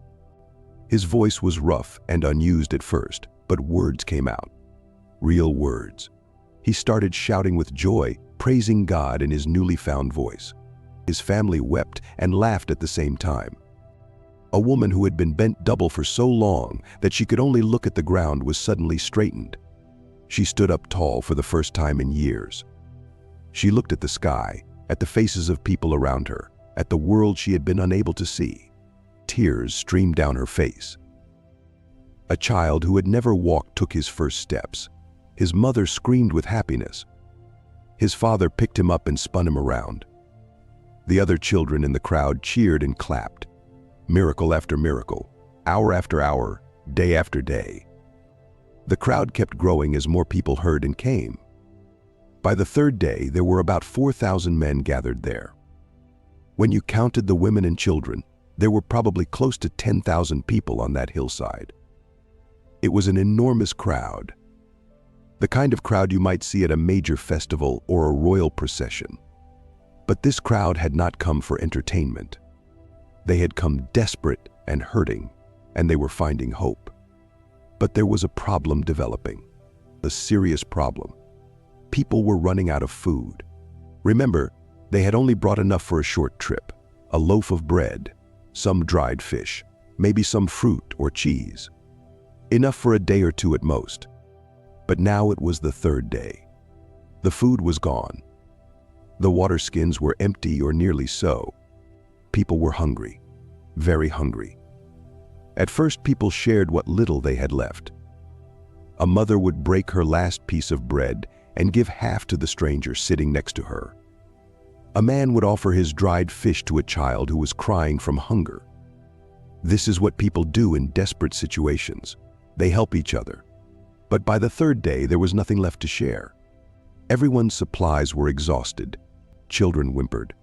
His voice was rough and unused at first, but words came out. Real words. He started shouting with joy, praising God in his newly found voice. His family wept and laughed at the same time. A woman who had been bent double for so long that she could only look at the ground was suddenly straightened. She stood up tall for the first time in years. She looked at the sky, at the faces of people around her, at the world she had been unable to see. Tears streamed down her face. A child who had never walked took his first steps. His mother screamed with happiness. His father picked him up and spun him around. The other children in the crowd cheered and clapped. Miracle after miracle, hour after hour, day after day. The crowd kept growing as more people heard and came. By the 3rd day, there were about 4,000 men gathered there. When you counted the women and children, there were probably close to 10,000 people on that hillside. It was an enormous crowd. The kind of crowd you might see at a major festival or a royal procession. But this crowd had not come for entertainment. They had come desperate and hurting, and they were finding hope. But there was a problem developing, a serious problem. People were running out of food. Remember, they had only brought enough for a short trip, a loaf of bread, some dried fish, maybe some fruit or cheese. Enough for a day or 2 at most. But now it was the 3rd day. The food was gone. The water skins were empty or nearly so. People were hungry, very hungry. At first, people shared what little they had left. A mother would break her last piece of bread and give half to the stranger sitting next to her. A man would offer his dried fish to a child who was crying from hunger. This is what people do in desperate situations. They help each other. But by the 3rd day, there was nothing left to share. Everyone's supplies were exhausted. Children whimpered.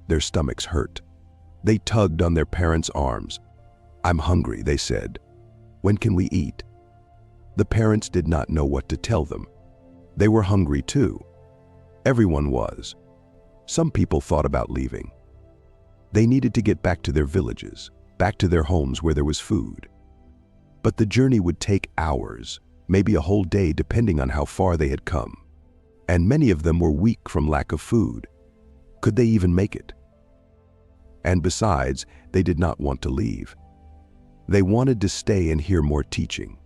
Their stomachs hurt. They tugged on their parents' arms. "I'm hungry," they said. "When can we eat?" The parents did not know what to tell them. They were hungry too. Everyone was. Some people thought about leaving. They needed to get back to their villages, back to their homes where there was food. But the journey would take hours, maybe a whole day depending on how far they had come. And many of them were weak from lack of food. Could they even make it? And besides, they did not want to leave. They wanted to stay and hear more teaching.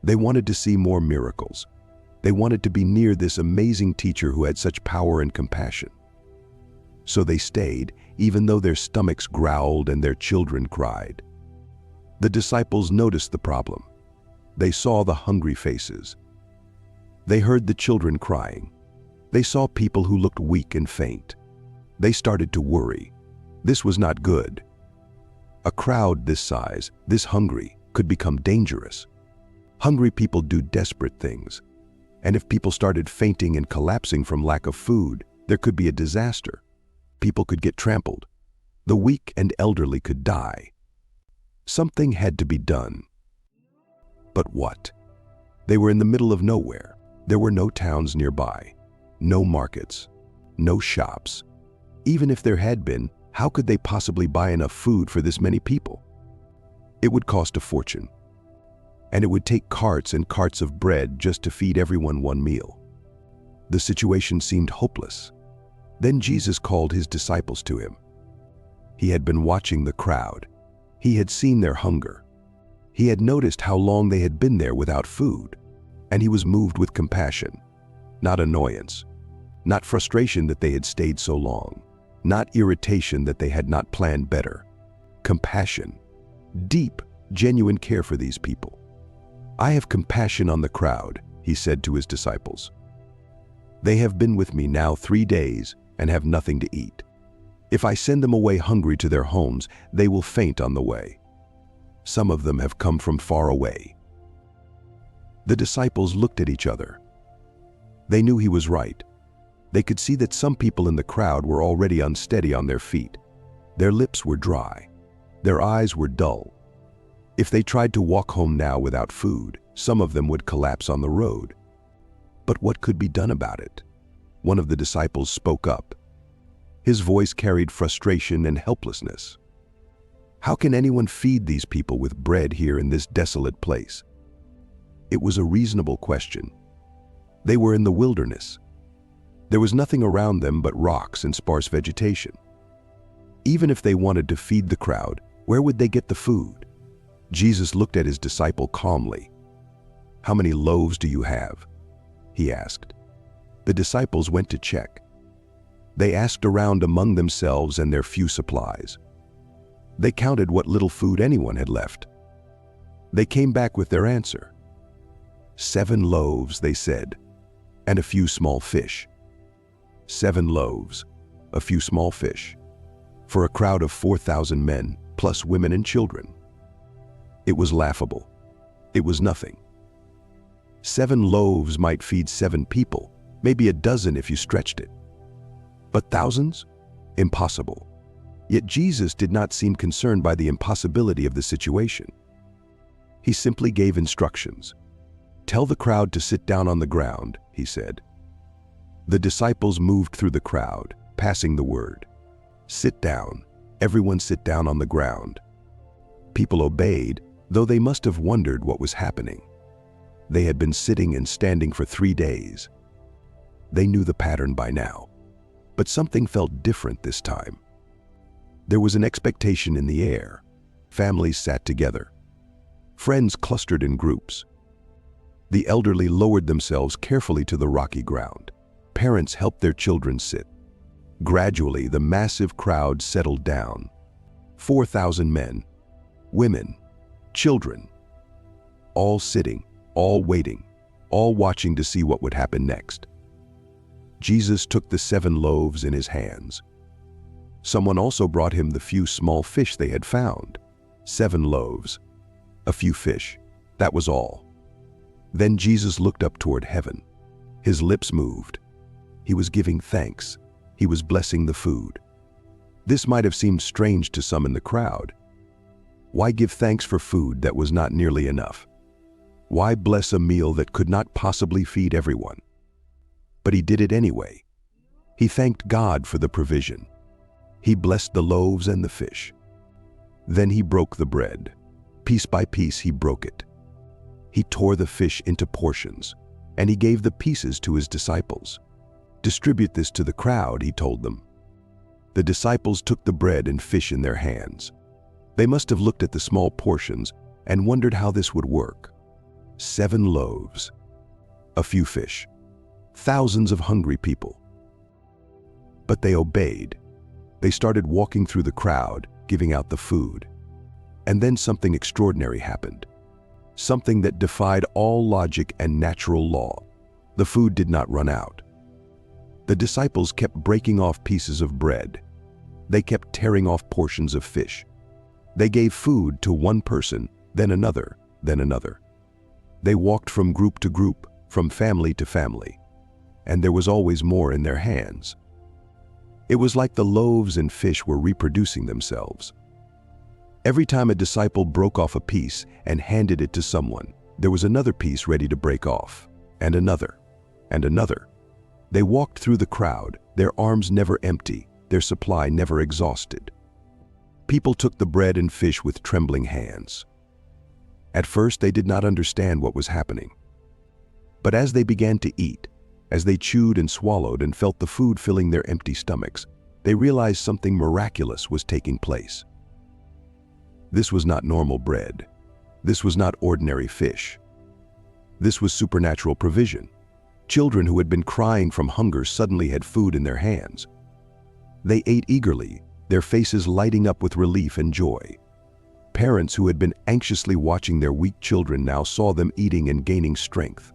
They wanted to see more miracles. They wanted to be near this amazing teacher who had such power and compassion. So they stayed, even though their stomachs growled and their children cried. The disciples noticed the problem. They saw the hungry faces. They heard the children crying. They saw people who looked weak and faint. They started to worry. This was not good. A crowd this size, this hungry, could become dangerous. Hungry people do desperate things. And if people started fainting and collapsing from lack of food, there could be a disaster. People could get trampled. The weak and elderly could die. Something had to be done. But what? They were in the middle of nowhere. There were no towns nearby, no markets, no shops. Even if there had been, how could they possibly buy enough food for this many people? It would cost a fortune. And it would take carts and carts of bread just to feed everyone one meal. The situation seemed hopeless. Then Jesus called his disciples to him. He had been watching the crowd. He had seen their hunger. He had noticed how long they had been there without food, and he was moved with compassion, not annoyance, not frustration that they had stayed so long, not irritation that they had not planned better. Compassion, deep, genuine care for these people. "I have compassion on the crowd," he said to his disciples. "They have been with me now 3 days and have nothing to eat. If I send them away hungry to their homes, they will faint on the way. Some of them have come from far away." The disciples looked at each other. They knew he was right. They could see that some people in the crowd were already unsteady on their feet. Their lips were dry. Their eyes were dull. If they tried to walk home now without food, some of them would collapse on the road. But what could be done about it? One of the disciples spoke up. His voice carried frustration and helplessness. "How can anyone feed these people with bread here in this desolate place?" It was a reasonable question. They were in the wilderness. There was nothing around them but rocks and sparse vegetation. Even if they wanted to feed the crowd, where would they get the food? Jesus looked at his disciple calmly. "How many loaves do you have?" he asked. The disciples went to check. They asked around among themselves and their few supplies. They counted what little food anyone had left. They came back with their answer. 7 loaves, they said, and a few small fish. 7 loaves, a few small fish, for a crowd of 4,000 men, plus women and children. It was laughable. It was nothing. 7 loaves might feed 7 people, maybe a dozen if you stretched it. But thousands? Impossible. Yet Jesus did not seem concerned by the impossibility of the situation. He simply gave instructions. "Tell the crowd to sit down on the ground," he said. The disciples moved through the crowd, passing the word. "Sit down. Everyone sit down on the ground." People obeyed, though they must have wondered what was happening. They had been sitting and standing for 3 days. They knew the pattern by now, but something felt different this time. There was an expectation in the air. Families sat together. Friends clustered in groups. The elderly lowered themselves carefully to the rocky ground. Parents helped their children sit. Gradually, the massive crowd settled down. 4,000 men, women, children, all sitting, all waiting, all watching to see what would happen next. Jesus took the 7 loaves in his hands. Someone also brought him the few small fish they had found. 7 loaves, a few fish, that was all. Then Jesus looked up toward heaven. His lips moved. He was giving thanks. He was blessing the food. This might have seemed strange to some in the crowd. Why give thanks for food that was not nearly enough? Why bless a meal that could not possibly feed everyone? But he did it anyway. He thanked God for the provision. He blessed the loaves and the fish. Then he broke the bread. Piece by piece he broke it. He tore the fish into portions, and he gave the pieces to his disciples. "Distribute this to the crowd," he told them. The disciples took the bread and fish in their hands. They must have looked at the small portions and wondered how this would work. 7 loaves, a few fish, thousands of hungry people. But they obeyed. They started walking through the crowd, giving out the food. And then something extraordinary happened. Something that defied all logic and natural law. The food did not run out. The disciples kept breaking off pieces of bread. They kept tearing off portions of fish. They gave food to one person, then another, then another. They walked from group to group, from family to family, and there was always more in their hands. It was like the loaves and fish were reproducing themselves. Every time a disciple broke off a piece and handed it to someone, there was another piece ready to break off, and another, and another. They walked through the crowd, their arms never empty, their supply never exhausted. People took the bread and fish with trembling hands. At first, they did not understand what was happening. But as they began to eat, as they chewed and swallowed and felt the food filling their empty stomachs, they realized something miraculous was taking place. This was not normal bread. This was not ordinary fish. This was supernatural provision. Children who had been crying from hunger suddenly had food in their hands. They ate eagerly, their faces lighting up with relief and joy. Parents who had been anxiously watching their weak children now saw them eating and gaining strength.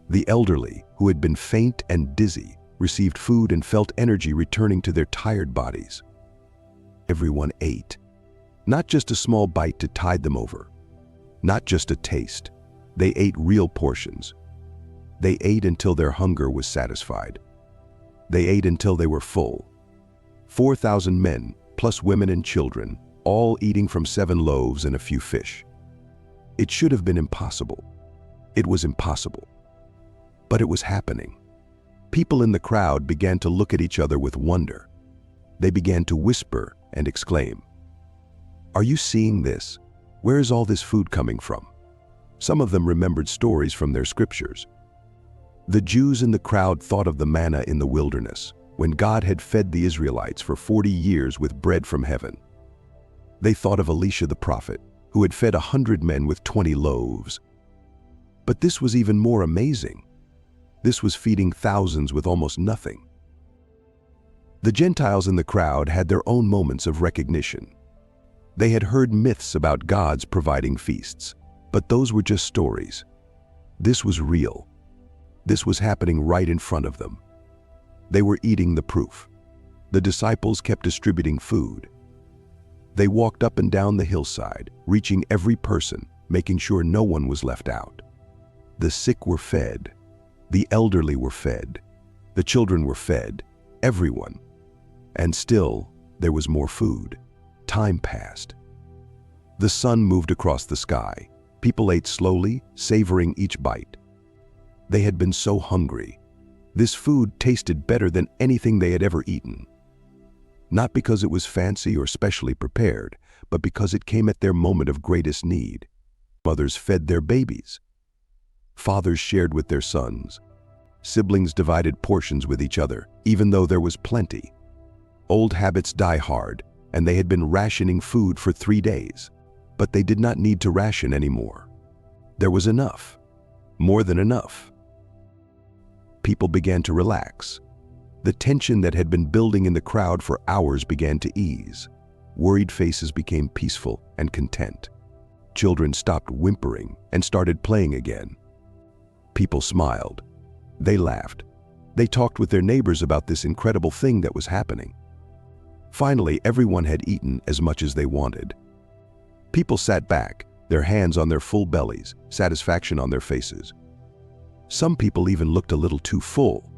The elderly, who had been faint and dizzy, received food and felt energy returning to their tired bodies. Everyone ate. Not just a small bite to tide them over. Not just a taste. They ate real portions. They ate until their hunger was satisfied. They ate until they were full. 4,000 men, plus women and children, all eating from 7 loaves and a few fish. It should have been impossible. It was impossible. But it was happening. People in the crowd began to look at each other with wonder. They began to whisper and exclaim, "Are you seeing this? Where is all this food coming from?" Some of them remembered stories from their scriptures. The Jews in the crowd thought of the manna in the wilderness, when God had fed the Israelites for 40 years with bread from heaven. They thought of Elisha the prophet, who had fed 100 men with 20 loaves. But this was even more amazing. This was feeding thousands with almost nothing. The Gentiles in the crowd had their own moments of recognition. They had heard myths about gods providing feasts, but those were just stories. This was real. This was happening right in front of them. They were eating the proof. The disciples kept distributing food. They walked up and down the hillside, reaching every person, making sure no one was left out. The sick were fed. The elderly were fed. The children were fed. Everyone. And still, there was more food. Time passed. The sun moved across the sky. People ate slowly, savoring each bite. They had been so hungry. This food tasted better than anything they had ever eaten. Not because it was fancy or specially prepared, but because it came at their moment of greatest need. Mothers fed their babies. Fathers shared with their sons. Siblings divided portions with each other, even though there was plenty. Old habits die hard, and they had been rationing food for 3 days. But they did not need to ration anymore. There was enough. More than enough. People began to relax. The tension that had been building in the crowd for hours began to ease. Worried faces became peaceful and content. Children stopped whimpering and started playing again. People smiled. They laughed. They talked with their neighbors about this incredible thing that was happening. Finally, everyone had eaten as much as they wanted. People sat back, their hands on their full bellies, satisfaction on their faces. Some people even looked a little too full,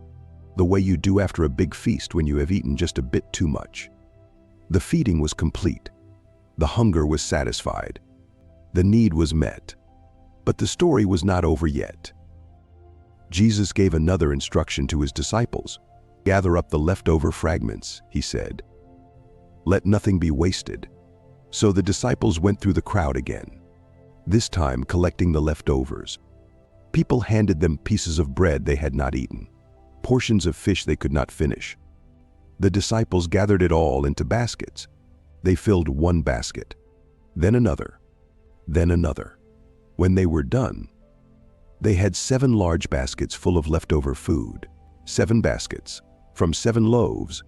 the way you do after a big feast when you have eaten just a bit too much. The feeding was complete. The hunger was satisfied. The need was met. But the story was not over yet. Jesus gave another instruction to his disciples. "Gather up the leftover fragments," he said. "Let nothing be wasted." So the disciples went through the crowd again, this time collecting the leftovers. People handed them pieces of bread they had not eaten, portions of fish they could not finish. The disciples gathered it all into baskets. They filled one basket, then another, then another. When they were done, they had 7 large baskets full of leftover food. 7 baskets, from 7 loaves.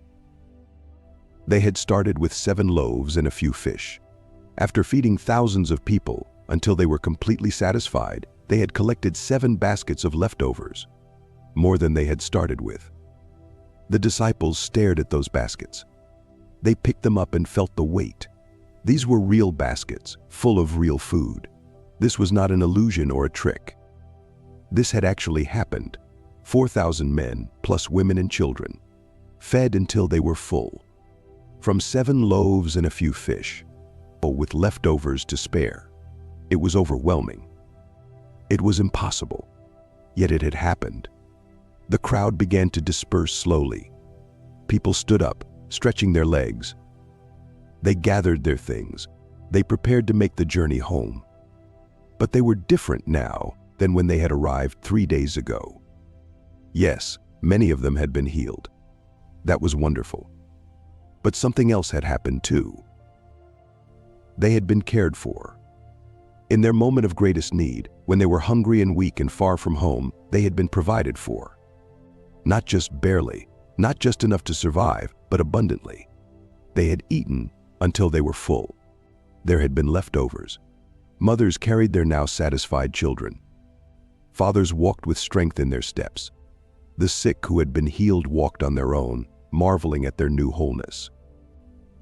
They had started with 7 loaves and a few fish. After feeding thousands of people until they were completely satisfied, they had collected 7 baskets of leftovers, more than they had started with. The disciples stared at those baskets. They picked them up and felt the weight. These were real baskets, full of real food. This was not an illusion or a trick. This had actually happened. 4,000 men, plus women and children, fed until they were full. From 7 loaves and a few fish, with leftovers to spare. It was overwhelming. It was impossible, yet it had happened. The crowd began to disperse slowly. People stood up, stretching their legs. They gathered their things. They prepared to make the journey home. But they were different now than when they had arrived 3 days ago. Yes, many of them had been healed. That was wonderful. But something else had happened too. They had been cared for. In their moment of greatest need, when they were hungry and weak and far from home, they had been provided for. Not just barely, not just enough to survive, but abundantly. They had eaten until they were full. There had been leftovers. Mothers carried their now satisfied children. Fathers walked with strength in their steps. The sick who had been healed walked on their own, marveling at their new wholeness.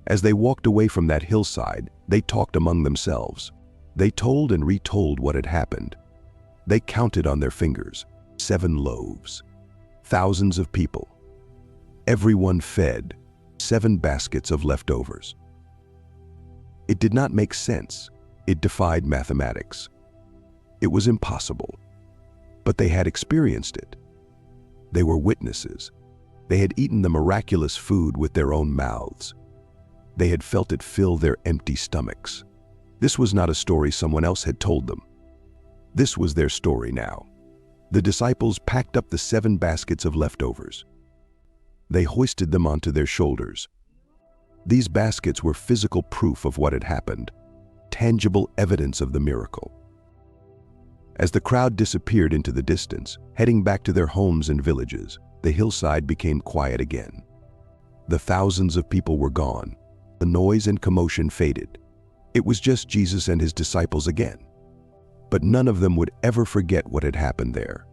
As they walked away from that hillside, they talked among themselves. They told and retold what had happened. They counted on their fingers, 7 loaves. Thousands of people. Everyone fed, 7 baskets of leftovers. It did not make sense. It defied mathematics. It was impossible. But they had experienced it. They were witnesses. They had eaten the miraculous food with their own mouths. They had felt it fill their empty stomachs. This was not a story someone else had told them. This was their story now. The disciples packed up the 7 baskets of leftovers. They hoisted them onto their shoulders. These baskets were physical proof of what had happened, tangible evidence of the miracle. As the crowd disappeared into the distance, heading back to their homes and villages, the hillside became quiet again. The thousands of people were gone. The noise and commotion faded. It was just Jesus and his disciples again. But none of them would ever forget what had happened there.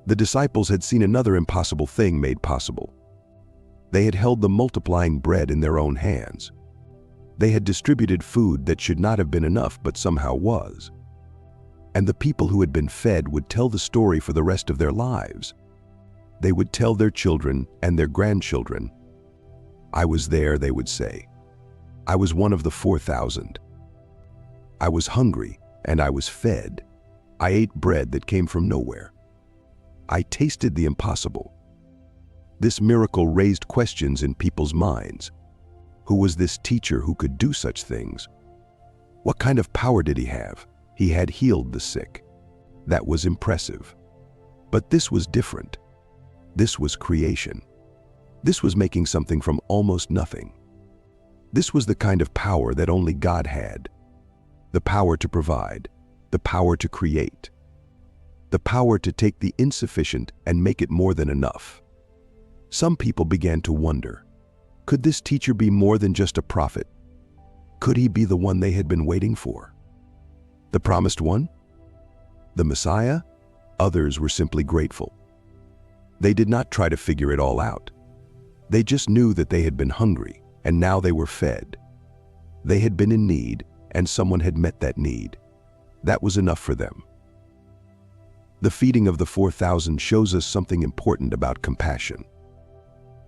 The disciples had seen another impossible thing made possible. They had held the multiplying bread in their own hands. They had distributed food that should not have been enough but somehow was. And the people who had been fed would tell the story for the rest of their lives. They would tell their children and their grandchildren. I was there, they would say. I was one of the 4,000. I was hungry and I was fed. I ate bread that came from nowhere. I tasted the impossible. This miracle raised questions in people's minds. Who was this teacher who could do such things? What kind of power did he have? He had healed the sick. That was impressive. But this was different. This was creation. This was making something from almost nothing. This was the kind of power that only God had. The power to provide, the power to create, the power to take the insufficient and make it more than enough. Some people began to wonder, could this teacher be more than just a prophet? Could he be the one they had been waiting for? The promised one? The Messiah? Others were simply grateful. They did not try to figure it all out. They just knew that they had been hungry, and now they were fed. They had been in need, and someone had met that need. That was enough for them. The feeding of the 4,000 shows us something important about compassion.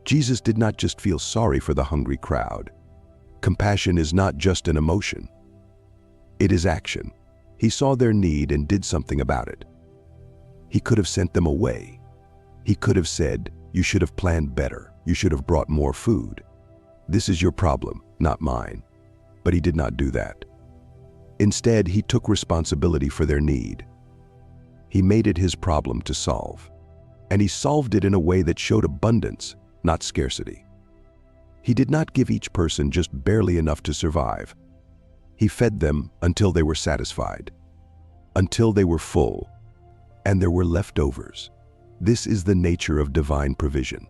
Jesus did not just feel sorry for the hungry crowd. Compassion is not just an emotion. It is action. He saw their need and did something about it. He could have sent them away. He could have said, "You should have planned better. You should have brought more food. This is your problem, not mine." But he did not do that. Instead, he took responsibility for their need. He made it his problem to solve. And he solved it in a way that showed abundance, not scarcity. He did not give each person just barely enough to survive. He fed them until they were satisfied, until they were full, and there were leftovers. This is the nature of divine provision.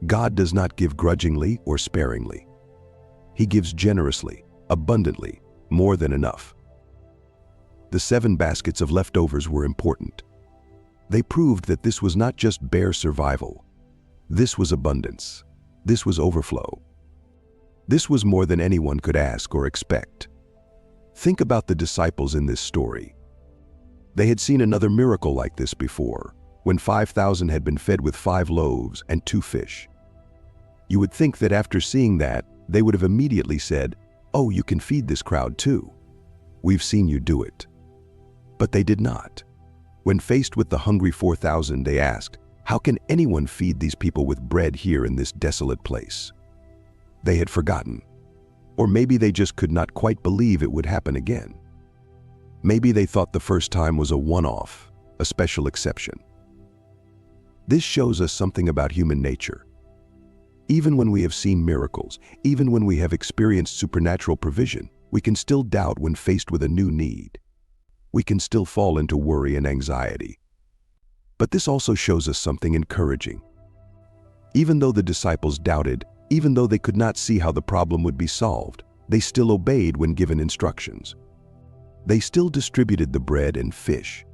God does not give grudgingly or sparingly. He gives generously, abundantly, more than enough. The 7 baskets of leftovers were important. They proved that this was not just bare survival. This was abundance. This was overflow. This was more than anyone could ask or expect. Think about the disciples in this story. They had seen another miracle like this before, when 5,000 had been fed with 5 loaves and 2 fish. You would think that after seeing that, they would have immediately said, "Oh, you can feed this crowd too. We've seen you do it." But they did not. When faced with the hungry 4,000, they asked, "How can anyone feed these people with bread here in this desolate place?" They had forgotten. Or maybe they just could not quite believe it would happen again. Maybe they thought the first time was a one-off, a special exception. This shows us something about human nature. Even when we have seen miracles, even when we have experienced supernatural provision, we can still doubt when faced with a new need. We can still fall into worry and anxiety. But this also shows us something encouraging. Even though the disciples doubted, even though they could not see how the problem would be solved, they still obeyed when given instructions. They still distributed the bread and fish.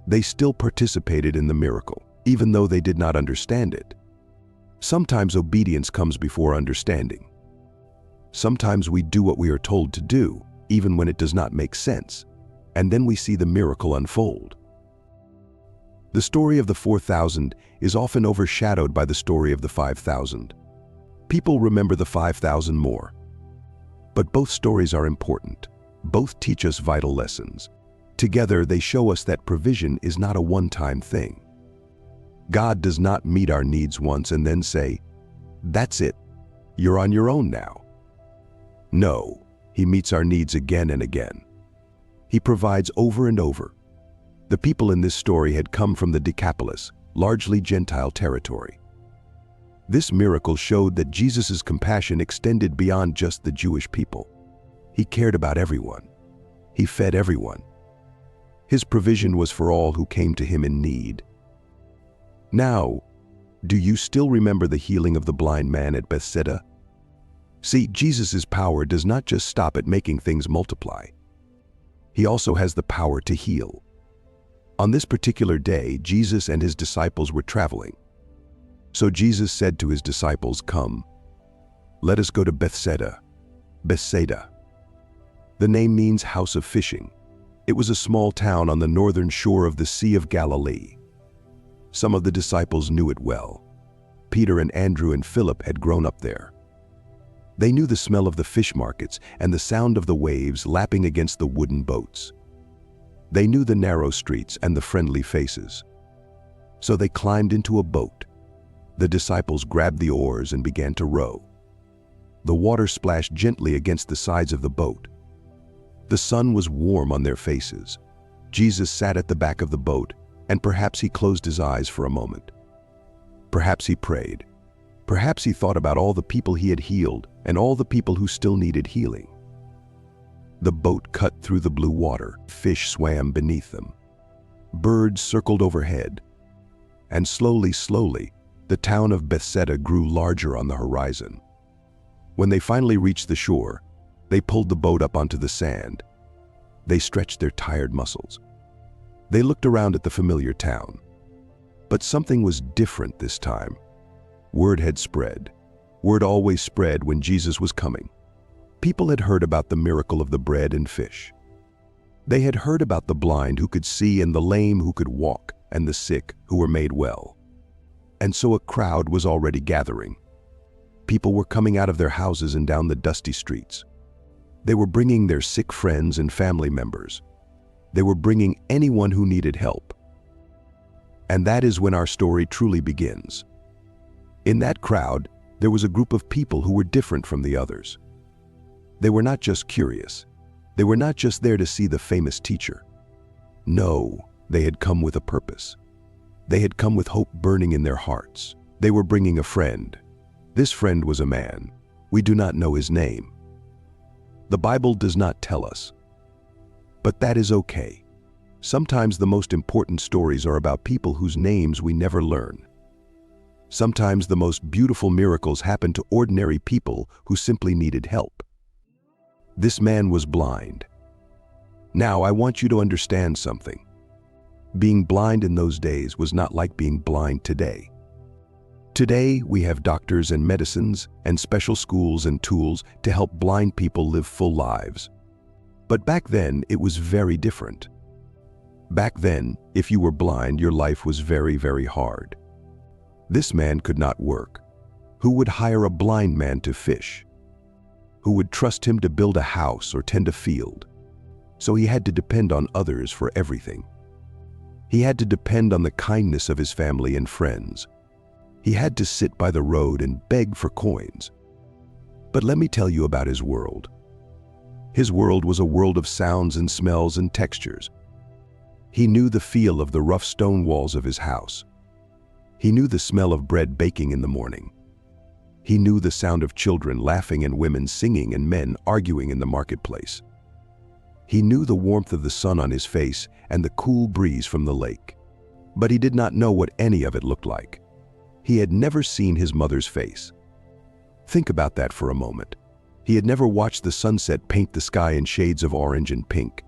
They still participated in the miracle, even though they did not understand it. Sometimes obedience comes before understanding. Sometimes we do what we are told to do, even when it does not make sense, and then we see the miracle unfold. The story of the 4,000 is often overshadowed by the story of the 5,000. People remember the 5,000 more. But both stories are important. Both teach us vital lessons. Together, they show us that provision is not a one-time thing. God does not meet our needs once and then say, "That's it, you're on your own now." No, He meets our needs again and again. He provides over and over. The people in this story had come from the Decapolis, largely Gentile territory. This miracle showed that Jesus' compassion extended beyond just the Jewish people. He cared about everyone. He fed everyone. His provision was for all who came to Him in need. Now, do you still remember the healing of the blind man at Bethsaida? See, Jesus' power does not just stop at making things multiply. He also has the power to heal. On this particular day, Jesus and His disciples were traveling. So Jesus said to His disciples, "Come, let us go to Bethsaida." Bethsaida. The name means house of fishing. It was a small town on the northern shore of the Sea of Galilee. Some of the disciples knew it well. Peter and Andrew and Philip had grown up there. They knew the smell of the fish markets and the sound of the waves lapping against the wooden boats. They knew the narrow streets and the friendly faces. So they climbed into a boat. The disciples grabbed the oars and began to row. The water splashed gently against the sides of the boat. The sun was warm on their faces. Jesus sat at the back of the boat, and perhaps He closed His eyes for a moment. Perhaps He prayed. Perhaps He thought about all the people He had healed and all the people who still needed healing. The boat cut through the blue water. Fish swam beneath them. Birds circled overhead. And slowly, the town of Bethsaida grew larger on the horizon. When they finally reached the shore, they pulled the boat up onto the sand. They stretched their tired muscles. They looked around at the familiar town. But something was different this time. Word had spread. Word always spread when Jesus was coming. People had heard about the miracle of the bread and fish. They had heard about the blind who could see and the lame who could walk and the sick who were made well. And so a crowd was already gathering. People were coming out of their houses and down the dusty streets. They were bringing their sick friends and family members. They were bringing anyone who needed help. And that is when our story truly begins. In that crowd, there was a group of people who were different from the others. They were not just curious. They were not just there to see the famous teacher. No, they had come with a purpose. They had come with hope burning in their hearts. They were bringing a friend. This friend was a man. We do not know his name. The Bible does not tell us. But that is okay. Sometimes the most important stories are about people whose names we never learn. Sometimes the most beautiful miracles happen to ordinary people who simply needed help. This man was blind. Now I want you to understand something. Being blind in those days was not like being blind today. Today, we have doctors and medicines and special schools and tools to help blind people live full lives. But back then, it was very different. Back then, if you were blind, your life was very, very hard. This man could not work. Who would hire a blind man to fish? Who would trust him to build a house or tend a field? So he had to depend on others for everything. He had to depend on the kindness of his family and friends. He had to sit by the road and beg for coins. But let me tell you about his world. His world was a world of sounds and smells and textures. He knew the feel of the rough stone walls of his house. He knew the smell of bread baking in the morning. He knew the sound of children laughing and women singing and men arguing in the marketplace. He knew the warmth of the sun on his face and the cool breeze from the lake. But he did not know what any of it looked like. He had never seen his mother's face. Think about that for a moment. He had never watched the sunset paint the sky in shades of orange and pink.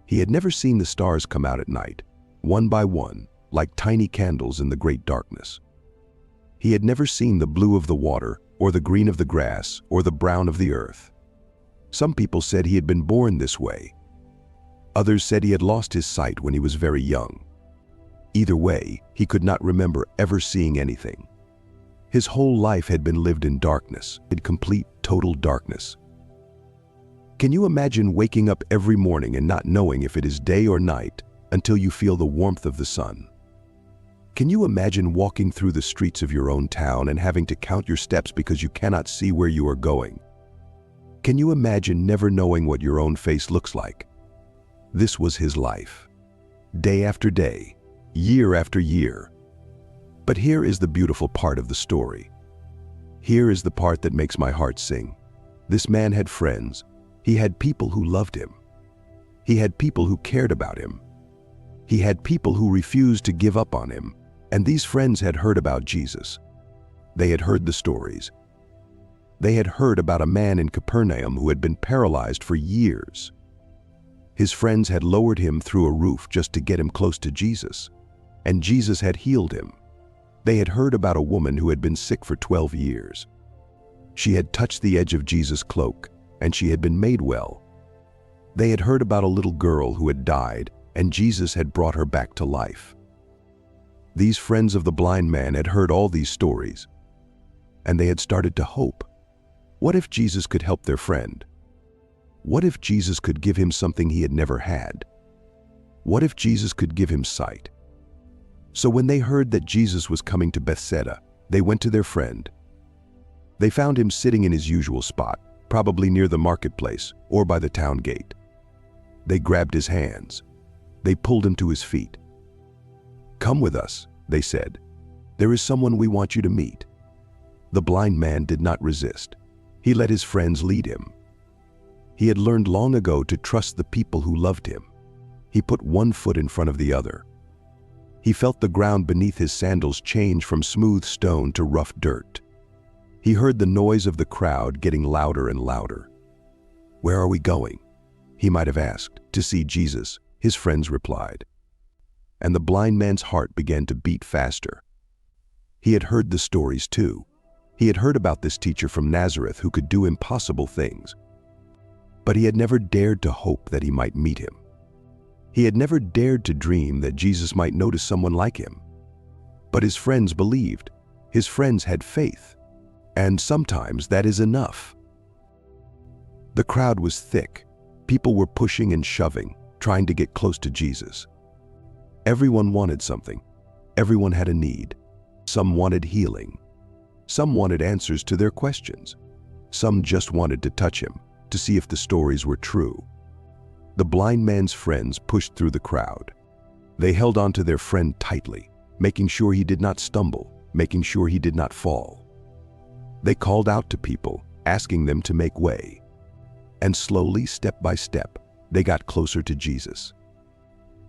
He had never seen the stars come out at night, one by one, like tiny candles in the great darkness. He had never seen the blue of the water, or the green of the grass, or the brown of the earth. Some people said he had been born this way. Others said he had lost his sight when he was very young. Either way, he could not remember ever seeing anything. His whole life had been lived in darkness, in complete, total darkness. Can you imagine waking up every morning and not knowing if it is day or night until you feel the warmth of the sun? Can you imagine walking through the streets of your own town and having to count your steps because you cannot see where you are going? Can you imagine never knowing what your own face looks like? This was his life. Day after day, year after year. But here is the beautiful part of the story. Here is the part that makes my heart sing. This man had friends. He had people who loved him. He had people who cared about him. He had people who refused to give up on him. And these friends had heard about Jesus. They had heard the stories. They had heard about a man in Capernaum who had been paralyzed for years. His friends had lowered him through a roof just to get him close to Jesus, and Jesus had healed him. They had heard about a woman who had been sick for 12 years. She had touched the edge of Jesus' cloak, and she had been made well. They had heard about a little girl who had died, and Jesus had brought her back to life. These friends of the blind man had heard all these stories, and they had started to hope. What if Jesus could help their friend? What if Jesus could give him something he had never had? What if Jesus could give him sight? So when they heard that Jesus was coming to Bethsaida, they went to their friend. They found him sitting in his usual spot, probably near the marketplace or by the town gate. They grabbed his hands. They pulled him to his feet. "Come with us," they said. "There is someone we want you to meet." The blind man did not resist. He let his friends lead him. He had learned long ago to trust the people who loved him. He put one foot in front of the other. He felt the ground beneath his sandals change from smooth stone to rough dirt. He heard the noise of the crowd getting louder and louder. "Where are we going?" he might have asked. "To see Jesus," his friends replied. And the blind man's heart began to beat faster. He had heard the stories too. He had heard about this teacher from Nazareth who could do impossible things. But he had never dared to hope that he might meet him. He had never dared to dream that Jesus might notice someone like him. But his friends believed. His friends had faith. And sometimes that is enough. The crowd was thick. People were pushing and shoving, trying to get close to Jesus. Everyone wanted something. Everyone had a need. Some wanted healing. Some wanted answers to their questions. Some just wanted to touch him, to see if the stories were true. The blind man's friends pushed through the crowd. They held on to their friend tightly, making sure he did not stumble, making sure he did not fall. They called out to people, asking them to make way. And slowly, step by step, they got closer to Jesus.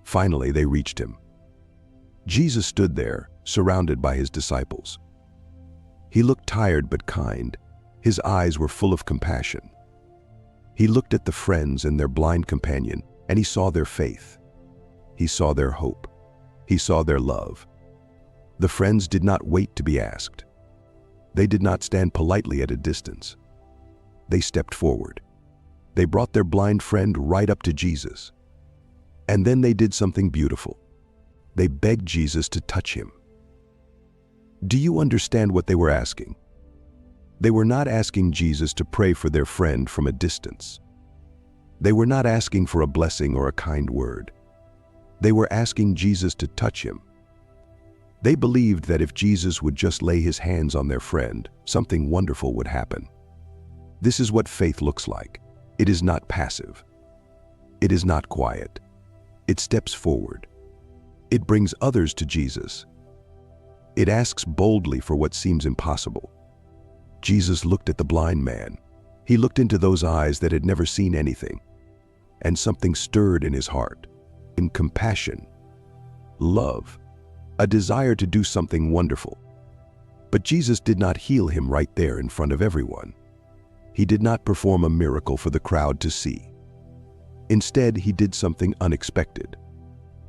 Finally, they reached him. Jesus stood there, surrounded by his disciples. He looked tired but kind. His eyes were full of compassion. He looked at the friends and their blind companion, and he saw their faith. He saw their hope. He saw their love. The friends did not wait to be asked. They did not stand politely at a distance. They stepped forward. They brought their blind friend right up to Jesus. And then they did something beautiful. They begged Jesus to touch him. Do you understand what they were asking? They were not asking Jesus to pray for their friend from a distance. They were not asking for a blessing or a kind word. They were asking Jesus to touch him. They believed that if Jesus would just lay his hands on their friend, something wonderful would happen. This is what faith looks like. It is not passive. It is not quiet. It steps forward. It brings others to Jesus. It asks boldly for what seems impossible. Jesus looked at the blind man. He looked into those eyes that had never seen anything, and something stirred in his heart. In compassion, love, a desire to do something wonderful. But Jesus did not heal him right there in front of everyone. He did not perform a miracle for the crowd to see. Instead, he did something unexpected.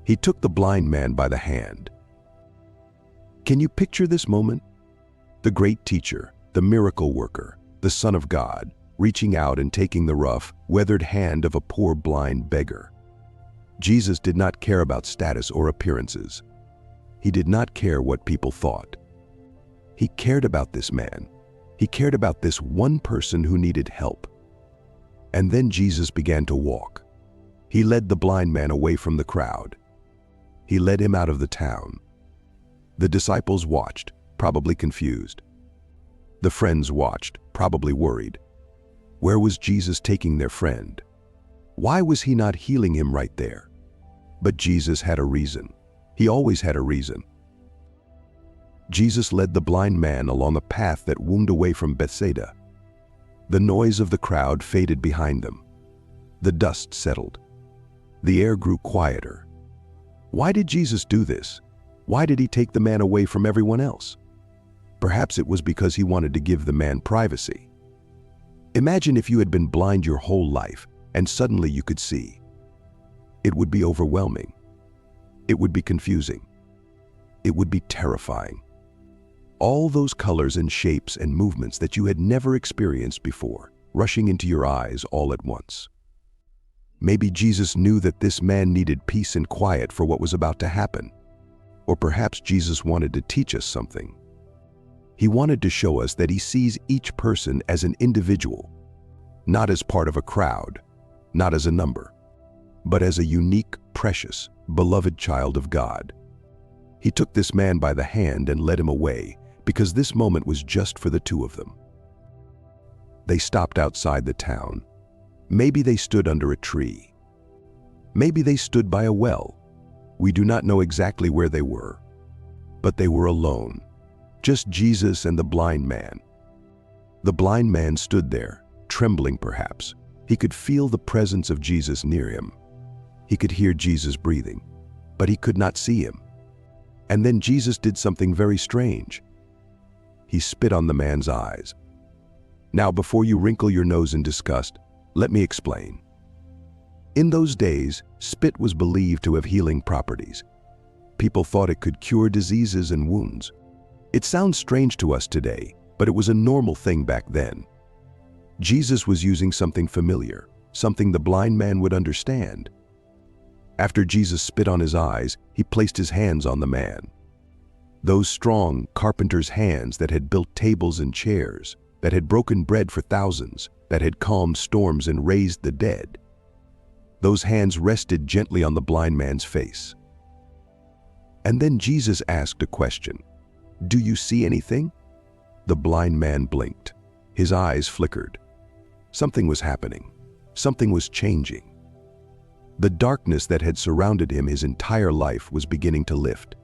He took the blind man by the hand. Can you picture this moment? The great teacher, the miracle worker, the Son of God, reaching out and taking the rough, weathered hand of a poor blind beggar. Jesus did not care about status or appearances. He did not care what people thought. He cared about this man. He cared about this one person who needed help. And then Jesus began to walk. He led the blind man away from the crowd. He led him out of the town. The disciples watched, probably confused. The friends watched, probably worried. Where was Jesus taking their friend? Why was he not healing him right there? But Jesus had a reason. He always had a reason. Jesus led the blind man along a path that wound away from Bethsaida. The noise of the crowd faded behind them. The dust settled. The air grew quieter. Why did Jesus do this? Why did he take the man away from everyone else? Perhaps it was because he wanted to give the man privacy. Imagine if you had been blind your whole life and suddenly you could see. It would be overwhelming. It would be confusing. It would be terrifying. All those colors and shapes and movements that you had never experienced before, rushing into your eyes all at once. Maybe Jesus knew that this man needed peace and quiet for what was about to happen. Or perhaps Jesus wanted to teach us something. He wanted to show us that he sees each person as an individual, not as part of a crowd, not as a number, but as a unique, precious, beloved child of God. He took this man by the hand and led him away because this moment was just for the two of them. They stopped outside the town. Maybe they stood under a tree. Maybe they stood by a well. We do not know exactly where they were, but they were alone. Just Jesus and the blind man. The blind man stood there, trembling perhaps. He could feel the presence of Jesus near him. He could hear Jesus breathing, but he could not see him. And then Jesus did something very strange. He spit on the man's eyes. Now, before you wrinkle your nose in disgust, let me explain. In those days, spit was believed to have healing properties. People thought it could cure diseases and wounds. It sounds strange to us today, but it was a normal thing back then. Jesus was using something familiar, something the blind man would understand. After Jesus spit on his eyes, he placed his hands on the man. Those strong carpenter's hands that had built tables and chairs, that had broken bread for thousands, that had calmed storms and raised the dead. Those hands rested gently on the blind man's face. And then Jesus asked a question. "Do you see anything?" The blind man blinked. His eyes flickered. Something was happening. Something was changing. The darkness that had surrounded him his entire life was beginning to lift.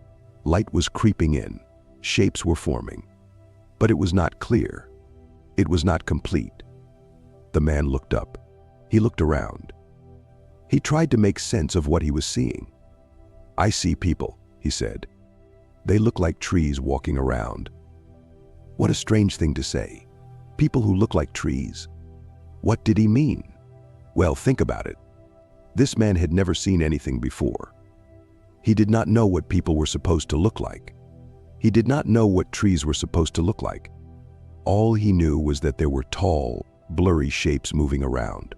Light was creeping in. Shapes were forming. But it was not clear. It was not complete. The man looked up. He looked around. He tried to make sense of what he was seeing. "I see people," he said. "They look like trees walking around." What a strange thing to say. People who look like trees. What did he mean? Well, think about it. This man had never seen anything before. He did not know what people were supposed to look like. He did not know what trees were supposed to look like. All he knew was that there were tall, blurry shapes moving around.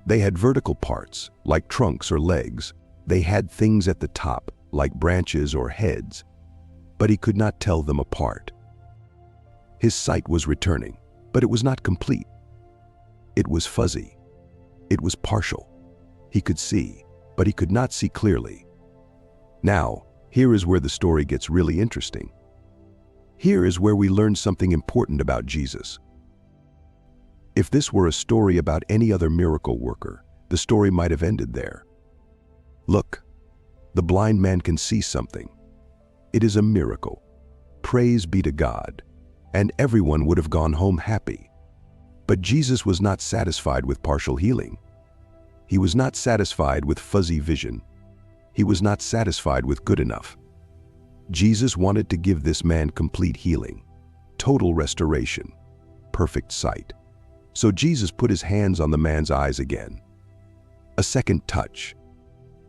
They had vertical parts, like trunks or legs. They had things at the top, like branches or heads, but he could not tell them apart. His sight was returning, but it was not complete. It was fuzzy. It was partial. He could see, but he could not see clearly. Now, here is where the story gets really interesting. Here is where we learn something important about Jesus. If this were a story about any other miracle worker, the story might have ended there. Look, the blind man can see something. It is a miracle. Praise be to God. And everyone would have gone home happy. But Jesus was not satisfied with partial healing. He was not satisfied with fuzzy vision. He was not satisfied with good enough. Jesus wanted to give this man complete healing, total restoration, perfect sight. So Jesus put his hands on the man's eyes again. A second touch.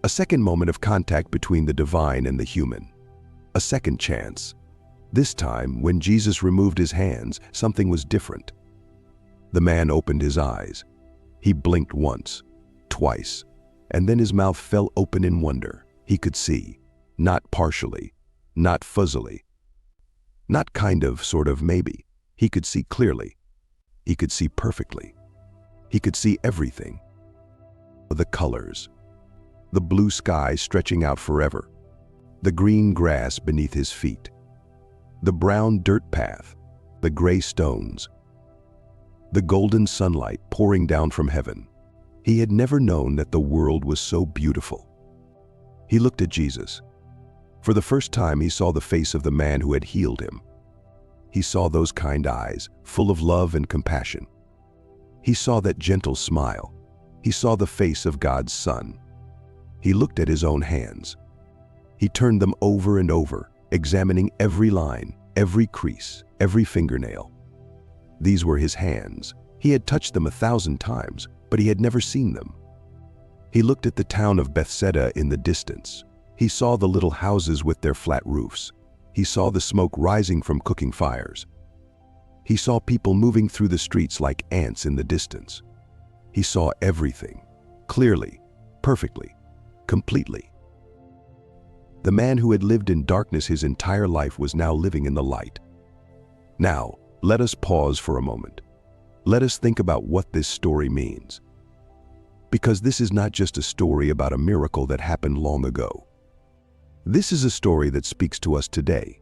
A second moment of contact between the divine and the human. A second chance. This time, when Jesus removed his hands, something was different. The man opened his eyes. He blinked once, twice, and then his mouth fell open in wonder. He could see, not partially, not fuzzily, not kind of, sort of, maybe. He could see clearly. He could see perfectly. He could see everything. The colors. The blue sky stretching out forever. The green grass beneath his feet. The brown dirt path. The gray stones. The golden sunlight pouring down from heaven. He had never known that the world was so beautiful. He looked at Jesus. For the first time, he saw the face of the man who had healed him. He saw those kind eyes, full of love and compassion. He saw that gentle smile. He saw the face of God's Son. He looked at his own hands. He turned them over and over, examining every line, every crease, every fingernail. These were his hands. He had touched them 1,000 times, but he had never seen them. He looked at the town of Bethsaida in the distance. He saw the little houses with their flat roofs. He saw the smoke rising from cooking fires. He saw people moving through the streets like ants in the distance. He saw everything, clearly, perfectly, completely. The man who had lived in darkness his entire life was now living in the light. Now, let us pause for a moment. Let us think about what this story means. Because this is not just a story about a miracle that happened long ago. This is a story that speaks to us today.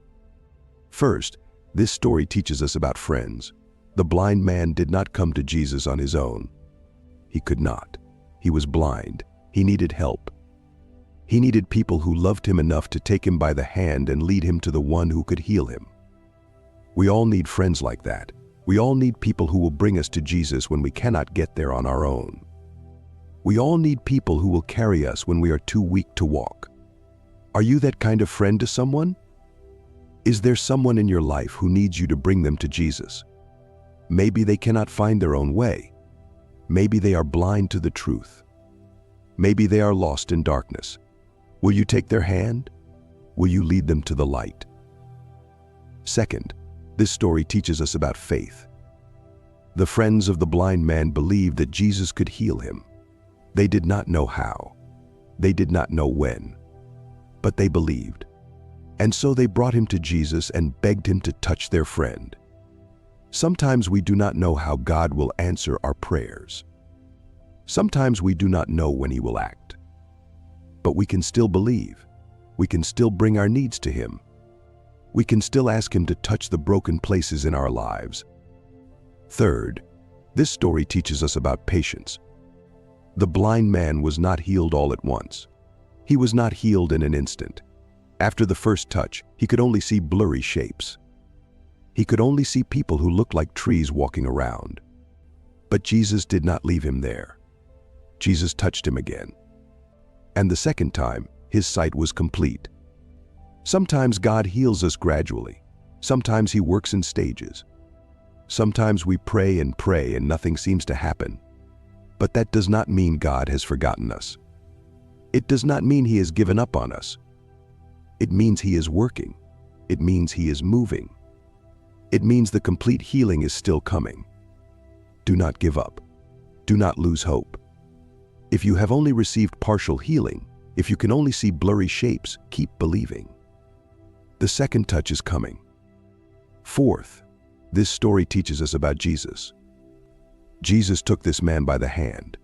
First, this story teaches us about friends. The blind man did not come to Jesus on his own. He could not. He was blind. He needed help. He needed people who loved him enough to take him by the hand and lead him to the one who could heal him. We all need friends like that. We all need people who will bring us to Jesus when we cannot get there on our own. We all need people who will carry us when we are too weak to walk. Are you that kind of friend to someone? Is there someone in your life who needs you to bring them to Jesus? Maybe they cannot find their own way. Maybe they are blind to the truth. Maybe they are lost in darkness. Will you take their hand? Will you lead them to the light? Second, this story teaches us about faith. The friends of the blind man believed that Jesus could heal him. They did not know how. They did not know when. But they believed. And so they brought him to Jesus and begged him to touch their friend. Sometimes we do not know how God will answer our prayers. Sometimes we do not know when he will act. But we can still believe. We can still bring our needs to him. We can still ask him to touch the broken places in our lives. Third, this story teaches us about patience. The blind man was not healed all at once. He was not healed in an instant. After the first touch, he could only see blurry shapes. He could only see people who looked like trees walking around. But Jesus did not leave him there. Jesus touched him again. And the second time, his sight was complete. Sometimes God heals us gradually. Sometimes he works in stages. Sometimes we pray and nothing seems to happen. But that does not mean God has forgotten us. It does not mean he has given up on us. It means he is working. It means he is moving. It means the complete healing is still coming. Do not give up. Do not lose hope. If you have only received partial healing, if you can only see blurry shapes, keep believing. The second touch is coming. Fourth, this story teaches us about Jesus. Jesus took this man by the hand.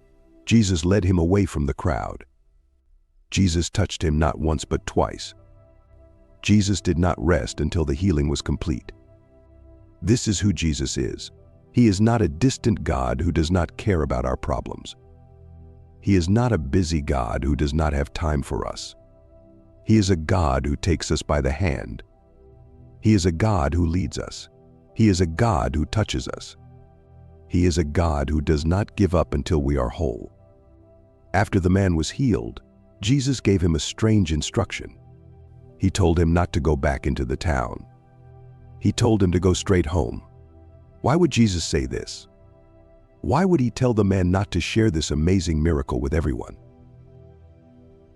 Jesus led him away from the crowd. Jesus touched him not once but twice. Jesus did not rest until the healing was complete. This is who Jesus is. He is not a distant God who does not care about our problems. He is not a busy God who does not have time for us. He is a God who takes us by the hand. He is a God who leads us. He is a God who touches us. He is a God who does not give up until we are whole. After the man was healed, Jesus gave him a strange instruction. He told him not to go back into the town. He told him to go straight home. Why would Jesus say this? Why would he tell the man not to share this amazing miracle with everyone?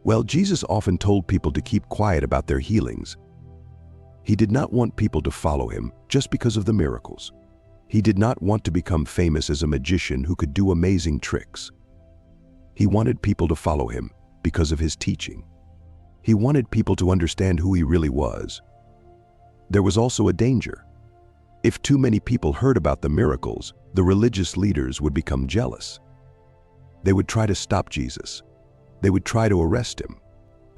Well, Jesus often told people to keep quiet about their healings. He did not want people to follow him just because of the miracles. He did not want to become famous as a magician who could do amazing tricks. He wanted people to follow him because of his teaching. He wanted people to understand who he really was. There was also a danger. If too many people heard about the miracles, the religious leaders would become jealous. They would try to stop Jesus. They would try to arrest him.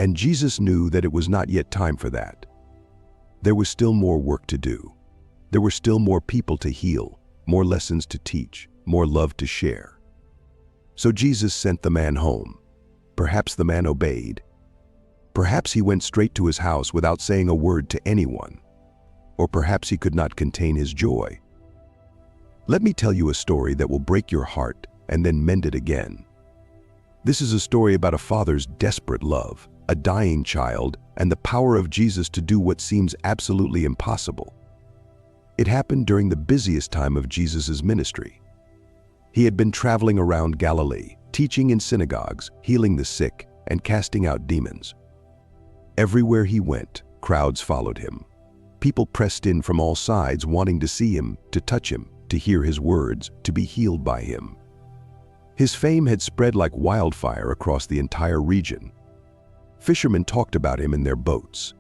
And Jesus knew that it was not yet time for that. There was still more work to do. There were still more people to heal, more lessons to teach, more love to share. So Jesus sent the man home. Perhaps the man obeyed. Perhaps he went straight to his house without saying a word to anyone. Or perhaps he could not contain his joy. Let me tell you a story that will break your heart and then mend it again. This is a story about a father's desperate love, a dying child, and the power of Jesus to do what seems absolutely impossible. It happened during the busiest time of Jesus' ministry. He had been traveling around Galilee, teaching in synagogues, healing the sick, and casting out demons. Everywhere he went, crowds followed him. People pressed in from all sides, wanting to see him, to touch him, to hear his words, to be healed by him. His fame had spread like wildfire across the entire region. Fishermen talked about him in their boats.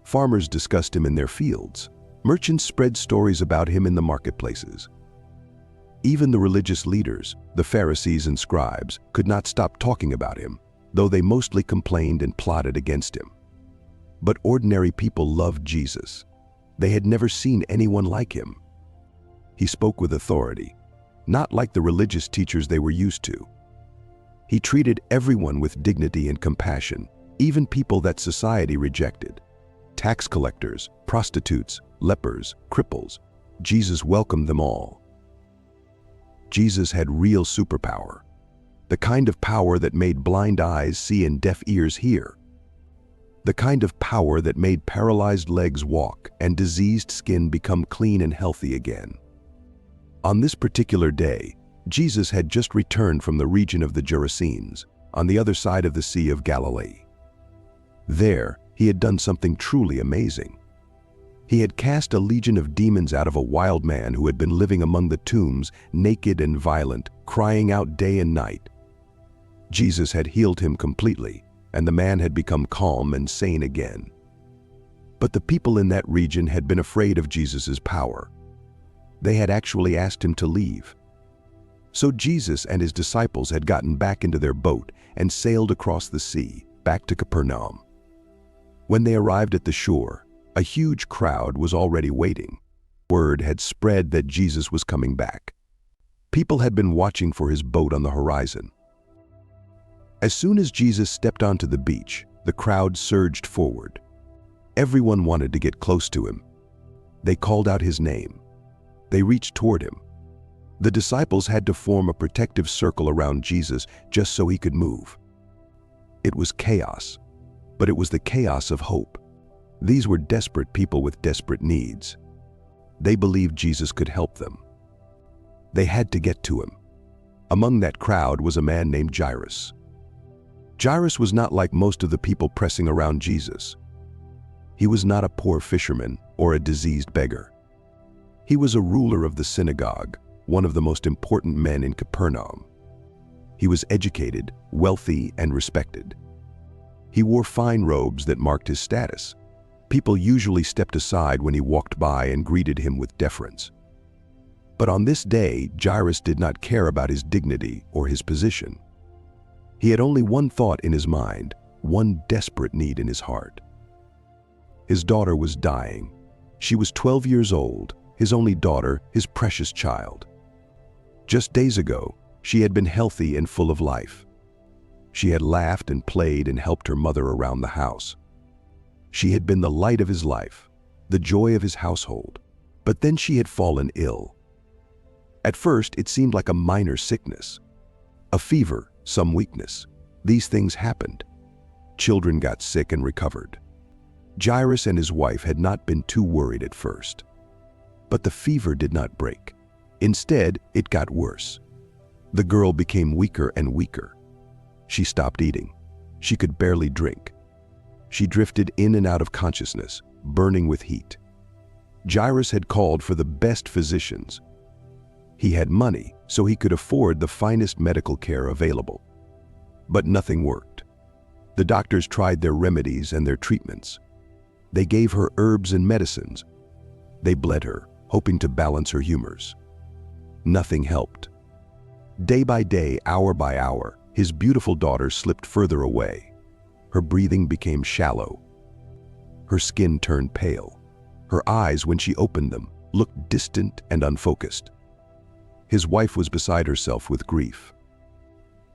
Farmers discussed him in their fields. Merchants spread stories about him in the marketplaces. Even the religious leaders, the Pharisees and scribes, could not stop talking about him, though they mostly complained and plotted against him. But ordinary people loved Jesus. They had never seen anyone like him. He spoke with authority, not like the religious teachers they were used to. He treated everyone with dignity and compassion, even people that society rejected. Tax collectors, prostitutes, lepers, cripples. Jesus welcomed them all. Jesus had real superpower, the kind of power that made blind eyes see and deaf ears hear. The kind of power that made paralyzed legs walk and diseased skin become clean and healthy again. On this particular day, Jesus had just returned from the region of the Gerasenes, on the other side of the Sea of Galilee. There, he had done something truly amazing. He had cast a legion of demons out of a wild man who had been living among the tombs, naked and violent, crying out day and night. Jesus had healed him completely, and the man had become calm and sane again. But the people in that region had been afraid of Jesus' power. They had actually asked him to leave. So Jesus and his disciples had gotten back into their boat and sailed across the sea, back to Capernaum. When they arrived at the shore, a huge crowd was already waiting. Word had spread that Jesus was coming back. People had been watching for his boat on the horizon. As soon as Jesus stepped onto the beach, the crowd surged forward. Everyone wanted to get close to him. They called out his name. They reached toward him. The disciples had to form a protective circle around Jesus just so he could move. It was chaos, but it was the chaos of hope. These were desperate people with desperate needs. They believed Jesus could help them. They had to get to him. Among that crowd was a man named Jairus. Jairus was not like most of the people pressing around Jesus. He was not a poor fisherman or a diseased beggar. He was a ruler of the synagogue, one of the most important men in Capernaum. He was educated, wealthy, and respected. He wore fine robes that marked his status. People usually stepped aside when he walked by and greeted him with deference. But on this day, Jairus did not care about his dignity or his position. He had only one thought in his mind, one desperate need in his heart. His daughter was dying. She was 12 years old, his only daughter, his precious child. Just days ago, she had been healthy and full of life. She had laughed and played and helped her mother around the house. She had been the light of his life, the joy of his household. But then she had fallen ill. At first, it seemed like a minor sickness. A fever, some weakness. These things happened. Children got sick and recovered. Jairus and his wife had not been too worried at first. But the fever did not break. Instead, it got worse. The girl became weaker and weaker. She stopped eating. She could barely drink. She drifted in and out of consciousness, burning with heat. Jairus had called for the best physicians. He had money, so he could afford the finest medical care available. But nothing worked. The doctors tried their remedies and their treatments. They gave her herbs and medicines. They bled her, hoping to balance her humors. Nothing helped. Day by day, hour by hour, his beautiful daughter slipped further away. Her breathing became shallow. Her skin turned pale. Her eyes, when she opened them, looked distant and unfocused. His wife was beside herself with grief.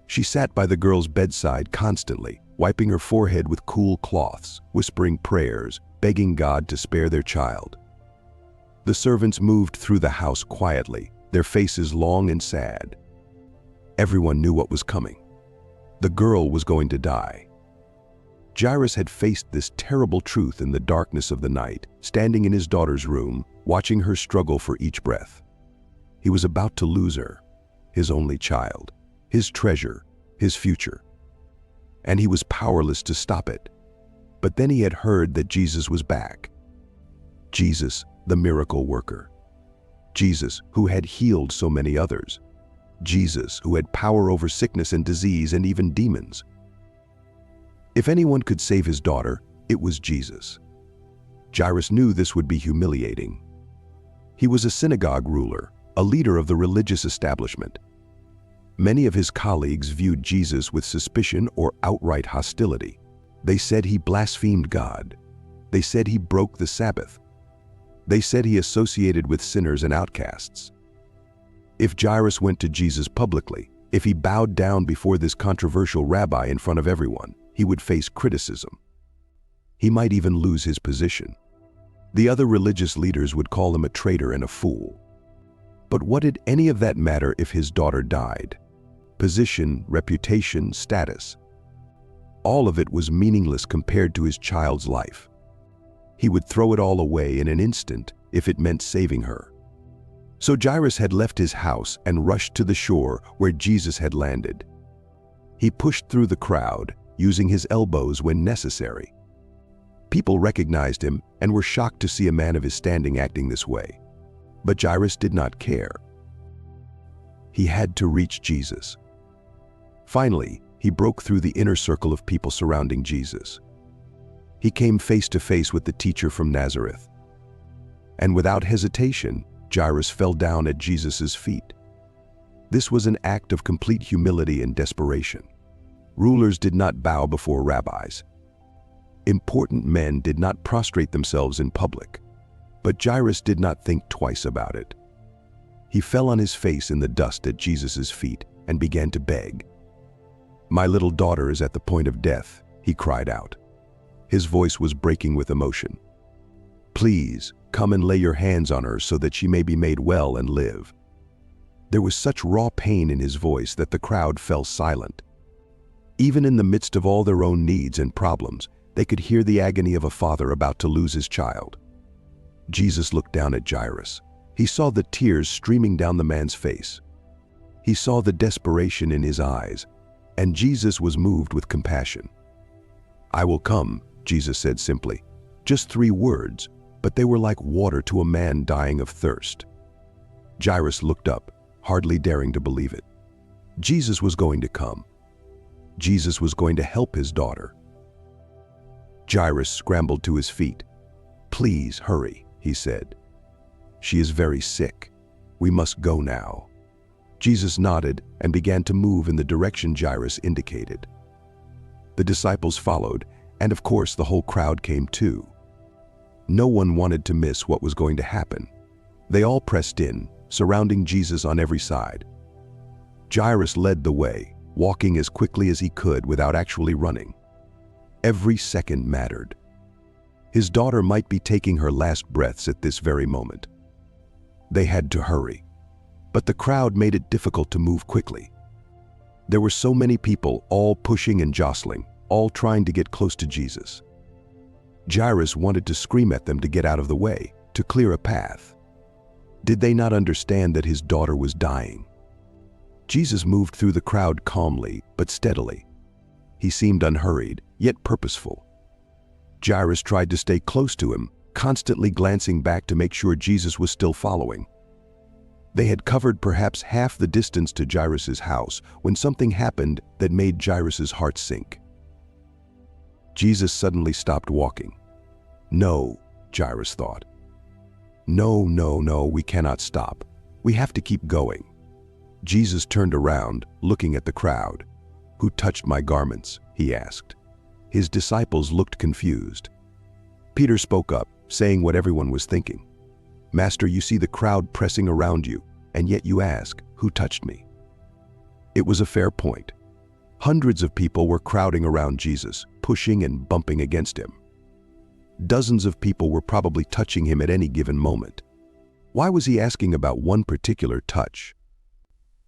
She sat by the girl's bedside constantly, wiping her forehead with cool cloths, whispering prayers, begging God to spare their child. The servants moved through the house quietly, their faces long and sad. Everyone knew what was coming. The girl was going to die. Jairus had faced this terrible truth in the darkness of the night, standing in his daughter's room, watching her struggle for each breath. He was about to lose her, his only child, his treasure, his future. And he was powerless to stop it. But then he had heard that Jesus was back. Jesus, the miracle worker. Jesus, who had healed so many others. Jesus, who had power over sickness and disease and even demons. If anyone could save his daughter, it was Jesus. Jairus knew this would be humiliating. He was a synagogue ruler, a leader of the religious establishment. Many of his colleagues viewed Jesus with suspicion or outright hostility. They said he blasphemed God. They said he broke the Sabbath. They said he associated with sinners and outcasts. If Jairus went to Jesus publicly, if he bowed down before this controversial rabbi in front of everyone, he would face criticism. He might even lose his position. The other religious leaders would call him a traitor and a fool. But what did any of that matter if his daughter died? Position, reputation, status. All of it was meaningless compared to his child's life. He would throw it all away in an instant if it meant saving her. So Jairus had left his house and rushed to the shore where Jesus had landed. He pushed through the crowd, using his elbows when necessary. People recognized him and were shocked to see a man of his standing acting this way. But Jairus did not care. He had to reach Jesus. Finally, he broke through the inner circle of people surrounding Jesus. He came face to face with the teacher from Nazareth. And without hesitation, Jairus fell down at Jesus' feet. This was an act of complete humility and desperation. Rulers did not bow before rabbis. Important men did not prostrate themselves in public. But Jairus did not think twice about it. He fell on his face in the dust at Jesus' feet and began to beg. "My little daughter is at the point of death," he cried out. His voice was breaking with emotion. "Please, come and lay your hands on her so that she may be made well and live." There was such raw pain in his voice that the crowd fell silent. Even in the midst of all their own needs and problems, they could hear the agony of a father about to lose his child. Jesus looked down at Jairus. He saw the tears streaming down the man's face. He saw the desperation in his eyes, and Jesus was moved with compassion. "I will come," Jesus said simply. Just 3 words, but they were like water to a man dying of thirst. Jairus looked up, hardly daring to believe it. Jesus was going to come. Jesus was going to help his daughter. Jairus scrambled to his feet. "Please hurry," he said. "She is very sick. We must go now." Jesus nodded and began to move in the direction Jairus indicated. The disciples followed, and of course the whole crowd came too. No one wanted to miss what was going to happen. They all pressed in, surrounding Jesus on every side, Jairus led the way, walking as quickly as he could without actually running. Every second mattered. His daughter might be taking her last breaths at this very moment. They had to hurry, but the crowd made it difficult to move quickly. There were so many people, all pushing and jostling, all trying to get close to Jesus. Jairus wanted to scream at them to get out of the way, to clear a path. Did they not understand that his daughter was dying? Jesus moved through the crowd calmly but steadily. He seemed unhurried, yet purposeful. Jairus tried to stay close to him, constantly glancing back to make sure Jesus was still following. They had covered perhaps half the distance to Jairus' house when something happened that made Jairus' heart sink. Jesus suddenly stopped walking. No, Jairus thought. No, we cannot stop. We have to keep going. Jesus turned around, looking at the crowd. "Who touched my garments?" he asked. His disciples looked confused. Peter spoke up, saying what everyone was thinking. "Master, you see the crowd pressing around you, and yet you ask, 'Who touched me?'" It was a fair point. Hundreds of people were crowding around Jesus, pushing and bumping against him. Dozens of people were probably touching him at any given moment. Why was he asking about one particular touch?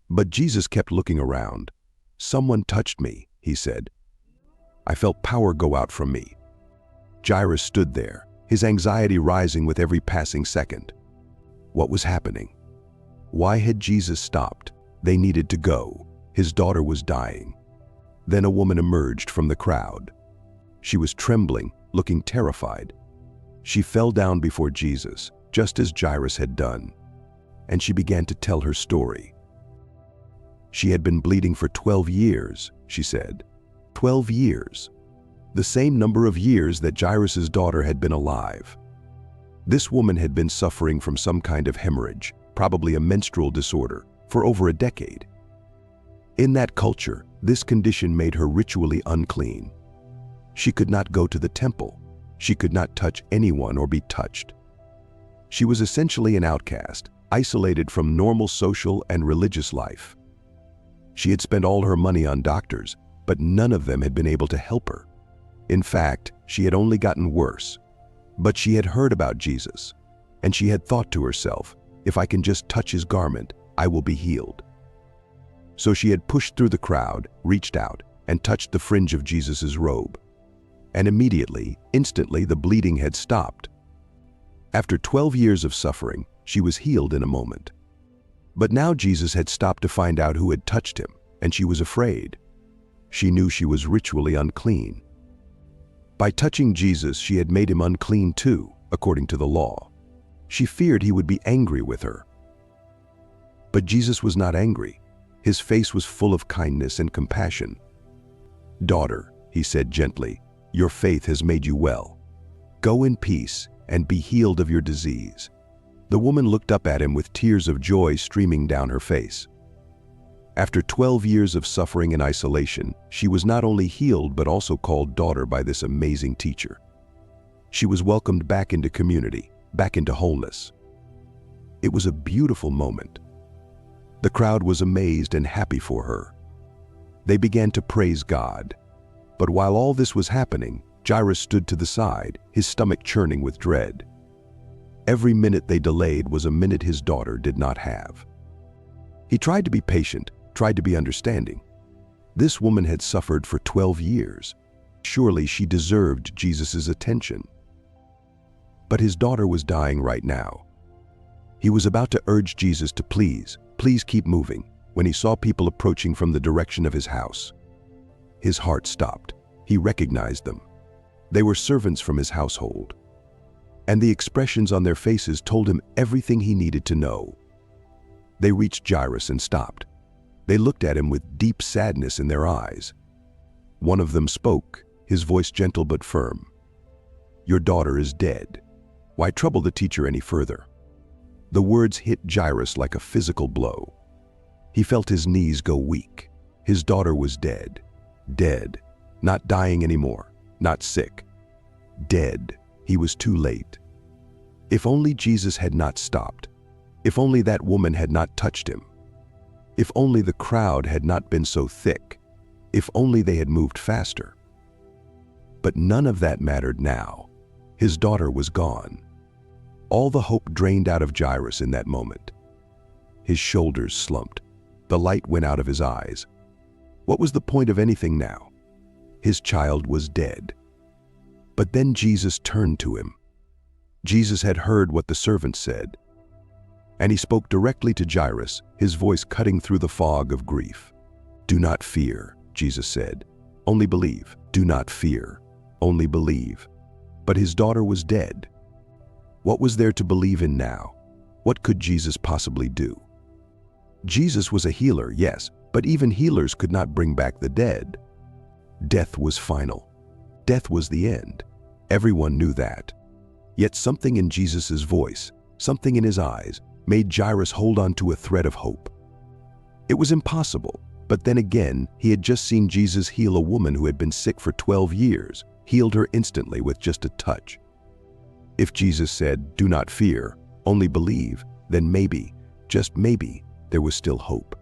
But Jesus kept looking around. "Someone touched me," he said. "I felt power go out from me." Jairus stood there, his anxiety rising with every passing second. What was happening? Why had Jesus stopped? They needed to go. His daughter was dying. Then a woman emerged from the crowd. She was trembling, looking terrified. She fell down before Jesus, just as Jairus had done, and she began to tell her story. She had been bleeding for 12 years, she said. 12 years. The same number of years that Jairus' daughter had been alive. This woman had been suffering from some kind of hemorrhage, probably a menstrual disorder, for over a decade. In that culture, this condition made her ritually unclean. She could not go to the temple. She could not touch anyone or be touched. She was essentially an outcast, isolated from normal social and religious life. She had spent all her money on doctors, but none of them had been able to help her. In fact, she had only gotten worse. But she had heard about Jesus, and she had thought to herself, "If I can just touch his garment, I will be healed." So she had pushed through the crowd, reached out, and touched the fringe of Jesus' robe. And immediately, instantly, the bleeding had stopped. After 12 years of suffering, she was healed in a moment. But now Jesus had stopped to find out who had touched him, and she was afraid. She knew she was ritually unclean. By touching Jesus, she had made him unclean too, according to the law. She feared he would be angry with her. But Jesus was not angry. His face was full of kindness and compassion. "Daughter," he said gently, "your faith has made you well. Go in peace and be healed of your disease." The woman looked up at him with tears of joy streaming down her face. After 12 years of suffering and isolation, she was not only healed but also called daughter by this amazing teacher. She was welcomed back into community, back into wholeness. It was a beautiful moment. The crowd was amazed and happy for her. They began to praise God. But while all this was happening, Jairus stood to the side, his stomach churning with dread. Every minute they delayed was a minute his daughter did not have. He tried to be patient, tried to be understanding. This woman had suffered for 12 years. Surely she deserved Jesus' attention. But his daughter was dying right now. He was about to urge Jesus to please keep moving, when he saw people approaching from the direction of his house. His heart stopped. He recognized them. They were servants from his household. And the expressions on their faces told him everything he needed to know. They reached Jairus and stopped. They looked at him with deep sadness in their eyes. One of them spoke, his voice gentle but firm. "Your daughter is dead. Why trouble the teacher any further?" The words hit Jairus like a physical blow. He felt his knees go weak. His daughter was dead. Dead. Not dying anymore. Not sick. Dead. He was too late. If only Jesus had not stopped. If only that woman had not touched him. If only the crowd had not been so thick. If only they had moved faster. But none of that mattered now. His daughter was gone. All the hope drained out of Jairus in that moment. His shoulders slumped. The light went out of his eyes. What was the point of anything now? His child was dead. But then Jesus turned to him. Jesus had heard what the servant said, and he spoke directly to Jairus, his voice cutting through the fog of grief. "Do not fear," Jesus said. "Only believe. Do not fear. Only believe." But his daughter was dead. What was there to believe in now? What could Jesus possibly do? Jesus was a healer, yes, but even healers could not bring back the dead. Death was final. Death was the end. Everyone knew that. Yet something in Jesus' voice, something in his eyes, made Jairus hold on to a thread of hope. It was impossible, but then again, he had just seen Jesus heal a woman who had been sick for 12 years, healed her instantly with just a touch. If Jesus said, "Do not fear, only believe," then maybe, just maybe, there was still hope.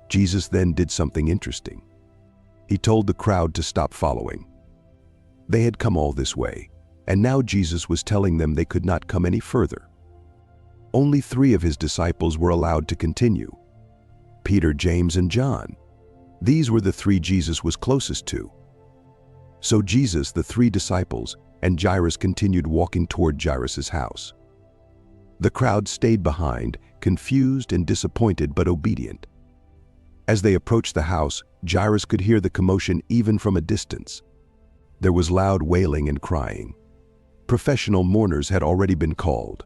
Jesus then did something interesting. He told the crowd to stop following. They had come all this way, and now Jesus was telling them they could not come any further. Only 3 of his disciples were allowed to continue: Peter, James, and John. These were the 3 Jesus was closest to. So Jesus, the 3 disciples, and Jairus continued walking toward Jairus' house. The crowd stayed behind, confused and disappointed but obedient. As they approached the house, Jairus could hear the commotion even from a distance. There was loud wailing and crying. Professional mourners had already been called.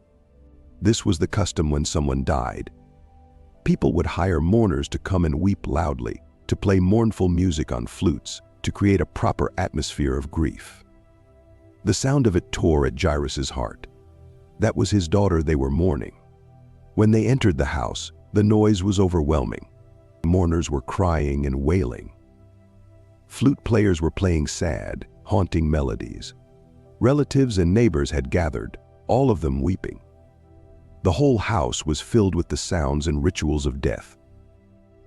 This was the custom when someone died. People would hire mourners to come and weep loudly, to play mournful music on flutes, to create a proper atmosphere of grief. The sound of it tore at Jairus' heart. That was his daughter they were mourning. When they entered the house, the noise was overwhelming. Mourners were crying and wailing. Flute players were playing sad, haunting melodies. Relatives and neighbors had gathered, all of them weeping. The whole house was filled with the sounds and rituals of death.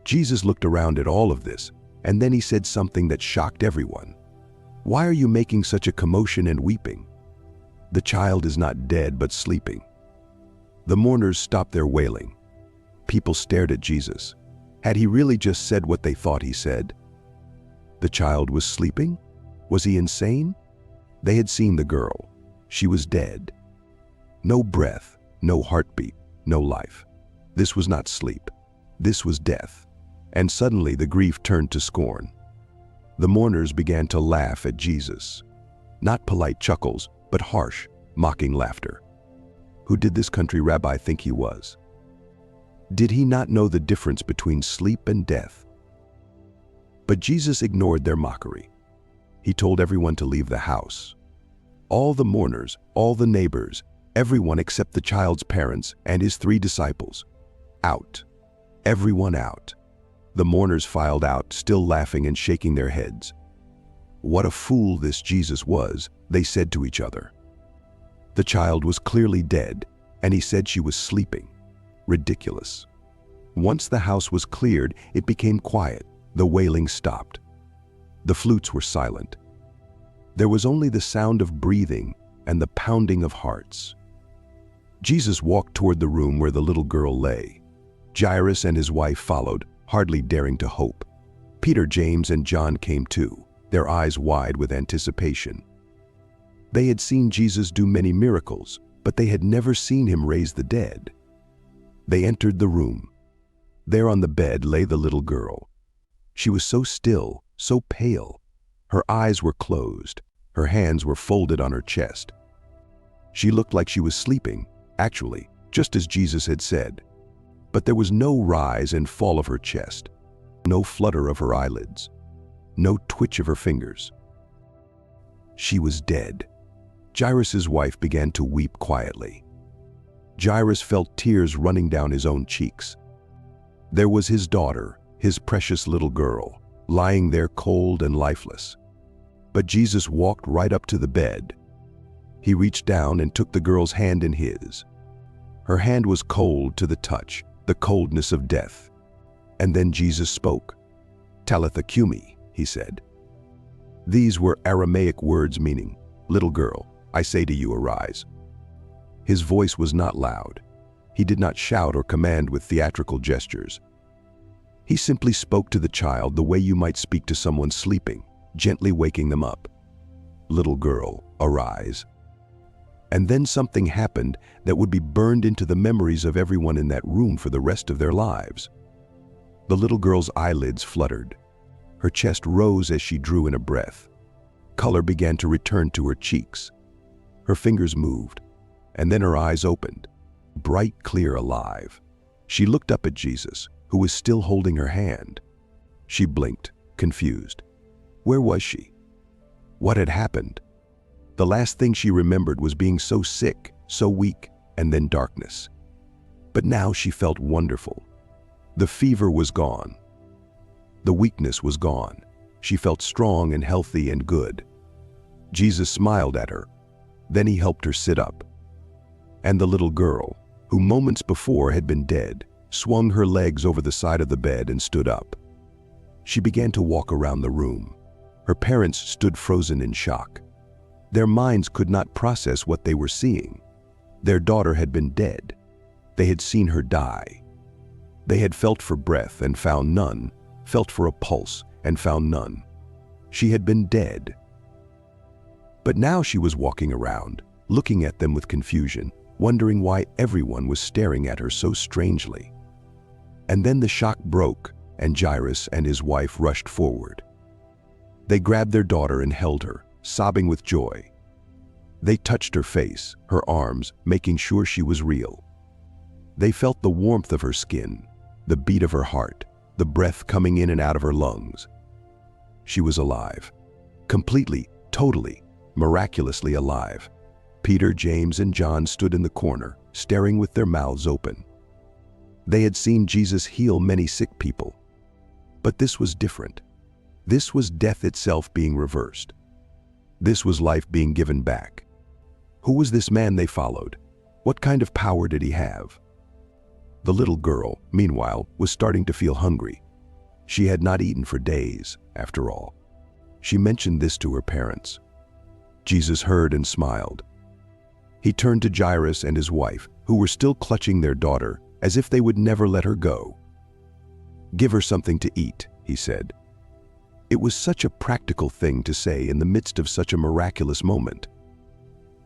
Jesus looked around at all of this, and then he said something that shocked everyone. "Why are you making such a commotion and weeping? The child is not dead but sleeping." The mourners stopped their wailing. People stared at Jesus. Had he really just said what they thought he said? The child was sleeping? Was he insane? They had seen the girl. She was dead. No breath, no heartbeat, no life. This was not sleep. This was death. And suddenly the grief turned to scorn. The mourners began to laugh at Jesus. Not polite chuckles, but harsh, mocking laughter. Who did this country rabbi think he was? Did he not know the difference between sleep and death? But Jesus ignored their mockery. He told everyone to leave the house. All the mourners, all the neighbors, everyone except the child's parents and his 3 disciples. Out. Everyone out. The mourners filed out, still laughing and shaking their heads. What a fool this Jesus was, they said to each other. The child was clearly dead, and he said she was sleeping. Ridiculous. Once the house was cleared, it became quiet. The wailing stopped. The flutes were silent. There was only the sound of breathing and the pounding of hearts. Jesus walked toward the room where the little girl lay. Jairus and his wife followed, hardly daring to hope. Peter, James, and John came too, their eyes wide with anticipation. They had seen Jesus do many miracles, but they had never seen him raise the dead. They entered the room. There on the bed lay the little girl. She was so still, so pale. Her eyes were closed. Her hands were folded on her chest. She looked like she was sleeping, actually, just as Jesus had said. But there was no rise and fall of her chest, no flutter of her eyelids, no twitch of her fingers. She was dead. Jairus' wife began to weep quietly. Jairus felt tears running down his own cheeks. There was his daughter, his precious little girl, lying there cold and lifeless. But Jesus walked right up to the bed. He reached down and took the girl's hand in his. Her hand was cold to the touch, the coldness of death. And then Jesus spoke. "Talitha cumi," he said. These were Aramaic words meaning, "Little girl, I say to you, arise." His voice was not loud. He did not shout or command with theatrical gestures. He simply spoke to the child the way you might speak to someone sleeping, gently waking them up. "Little girl, arise." And then something happened that would be burned into the memories of everyone in that room for the rest of their lives. The little girl's eyelids fluttered. Her chest rose as she drew in a breath. Color began to return to her cheeks. Her fingers moved, and then her eyes opened, bright, clear, alive. She looked up at Jesus, who was still holding her hand. She blinked, confused. Where was she? What had happened? The last thing she remembered was being so sick, so weak, and then darkness. But now she felt wonderful. The fever was gone. The weakness was gone. She felt strong and healthy and good. Jesus smiled at her. Then he helped her sit up. And the little girl, who moments before had been dead, swung her legs over the side of the bed and stood up. She began to walk around the room. Her parents stood frozen in shock. Their minds could not process what they were seeing. Their daughter had been dead. They had seen her die. They had felt for breath and found none, felt for a pulse and found none. She had been dead. But now she was walking around, looking at them with confusion, wondering why everyone was staring at her so strangely. And then the shock broke, and Jairus and his wife rushed forward. They grabbed their daughter and held her, sobbing with joy. They touched her face, her arms, making sure she was real. They felt the warmth of her skin, the beat of her heart, the breath coming in and out of her lungs. She was alive. Completely, totally, miraculously alive. Peter, James, and John stood in the corner, staring with their mouths open. They had seen Jesus heal many sick people. But this was different. This was death itself being reversed. This was life being given back. Who was this man they followed? What kind of power did he have? The little girl, meanwhile, was starting to feel hungry. She had not eaten for days, after all. She mentioned this to her parents. Jesus heard and smiled. He turned to Jairus and his wife, who were still clutching their daughter, as if they would never let her go. "Give her something to eat," he said. It was such a practical thing to say in the midst of such a miraculous moment.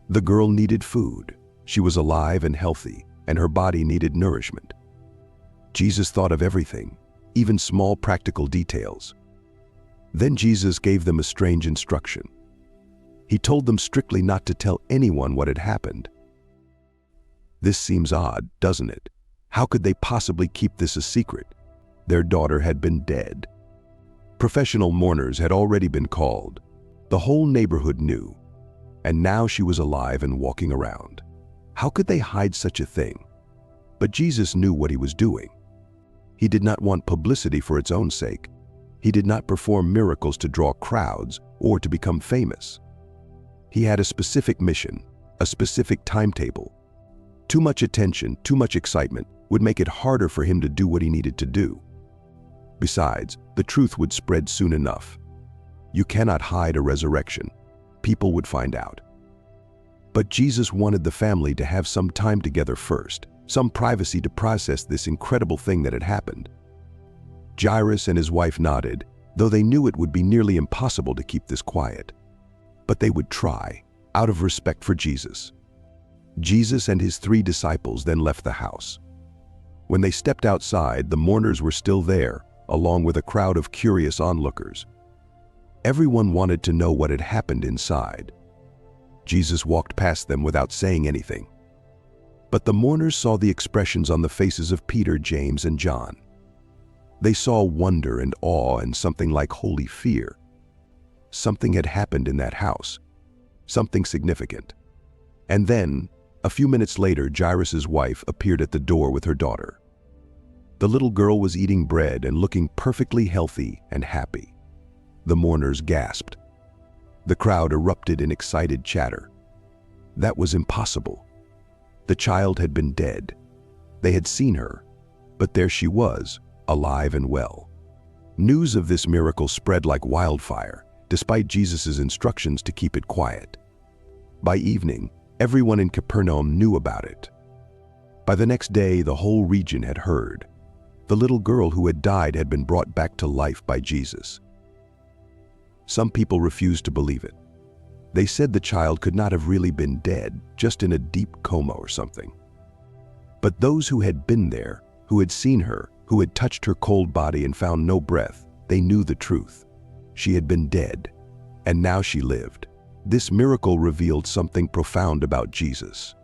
The girl needed food. She was alive and healthy, and her body needed nourishment. Jesus thought of everything, even small practical details. Then Jesus gave them a strange instruction. He told them strictly not to tell anyone what had happened. This seems odd, doesn't it? How could they possibly keep this a secret? Their daughter had been dead. Professional mourners had already been called. The whole neighborhood knew. And now she was alive and walking around. How could they hide such a thing? But Jesus knew what he was doing. He did not want publicity for its own sake. He did not perform miracles to draw crowds or to become famous. He had a specific mission, a specific timetable. Too much attention, too much excitement would make it harder for him to do what he needed to do. Besides, the truth would spread soon enough. You cannot hide a resurrection. People would find out. But Jesus wanted the family to have some time together first, some privacy to process this incredible thing that had happened. Jairus and his wife nodded, though they knew it would be nearly impossible to keep this quiet. But they would try, out of respect for Jesus. Jesus and his 3 disciples then left the house. When they stepped outside, the mourners were still there, along with a crowd of curious onlookers. Everyone wanted to know what had happened inside. Jesus walked past them without saying anything. But the mourners saw the expressions on the faces of Peter, James, and John. They saw wonder and awe and something like holy fear. Something had happened in that house, something significant. And then, a few minutes later, Jairus' wife appeared at the door with her daughter. The little girl was eating bread and looking perfectly healthy and happy. The mourners gasped. The crowd erupted in excited chatter. That was impossible. The child had been dead. They had seen her, but there she was, alive and well. News of this miracle spread like wildfire, despite Jesus' instructions to keep it quiet. By evening, everyone in Capernaum knew about it. By the next day, the whole region had heard. The little girl who had died had been brought back to life by Jesus. Some people refused to believe it. They said the child could not have really been dead, just in a deep coma or something. But those who had been there, who had seen her, who had touched her cold body and found no breath, they knew the truth. She had been dead, and now she lived. This miracle revealed something profound about Jesus.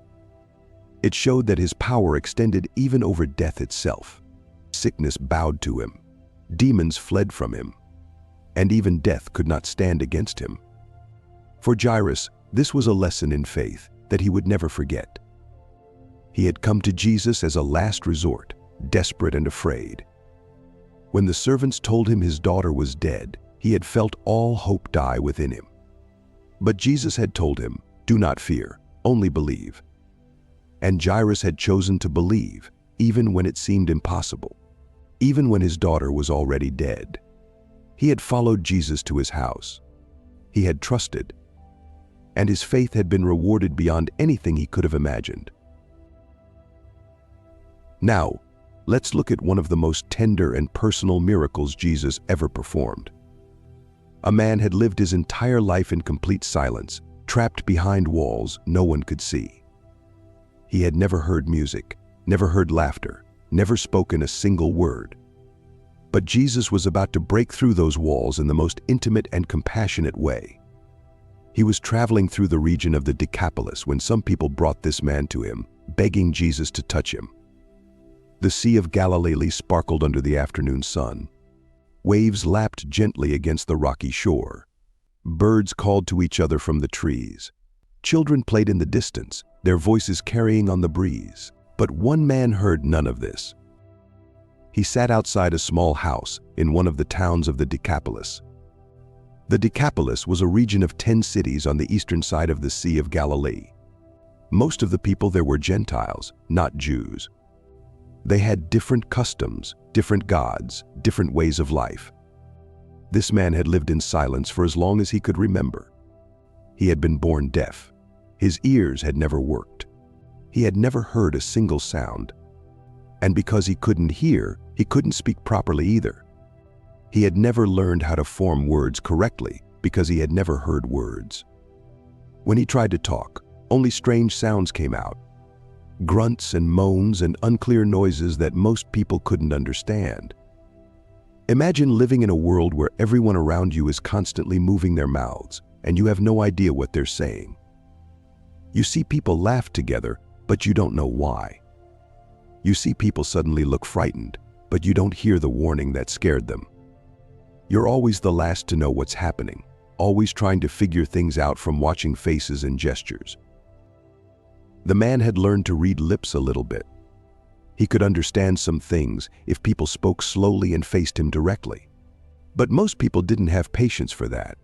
It showed that his power extended even over death itself. Sickness bowed to him, demons fled from him, and even death could not stand against him. For Jairus, this was a lesson in faith that he would never forget. He had come to Jesus as a last resort, desperate and afraid. When the servants told him his daughter was dead, he had felt all hope die within him. But Jesus had told him, "Do not fear, only believe." And Jairus had chosen to believe, even when it seemed impossible, even when his daughter was already dead. He had followed Jesus to his house. He had trusted, and his faith had been rewarded beyond anything he could have imagined. Now, let's look at one of the most tender and personal miracles Jesus ever performed. A man had lived his entire life in complete silence, trapped behind walls no one could see. He had never heard music, never heard laughter, never spoken a single word. But Jesus was about to break through those walls in the most intimate and compassionate way. He was traveling through the region of the Decapolis when some people brought this man to him, begging Jesus to touch him. The Sea of Galilee sparkled under the afternoon sun. Waves lapped gently against the rocky shore. Birds called to each other from the trees. Children played in the distance, their voices carrying on the breeze. But one man heard none of this. He sat outside a small house in one of the towns of the Decapolis. The Decapolis was a region of 10 cities on the eastern side of the Sea of Galilee. Most of the people there were Gentiles, not Jews. They had different customs, different gods, different ways of life. This man had lived in silence for as long as he could remember. He had been born deaf. His ears had never worked. He had never heard a single sound. And because he couldn't hear, he couldn't speak properly either. He had never learned how to form words correctly because he had never heard words. When he tried to talk, only strange sounds came out. Grunts and moans and unclear noises that most people couldn't understand. Imagine living in a world where everyone around you is constantly moving their mouths and you have no idea what they're saying. You see people laugh together, but you don't know why. You see people suddenly look frightened, but you don't hear the warning that scared them. You're always the last to know what's happening, always trying to figure things out from watching faces and gestures. The man had learned to read lips a little bit. He could understand some things if people spoke slowly and faced him directly. But most people didn't have patience for that.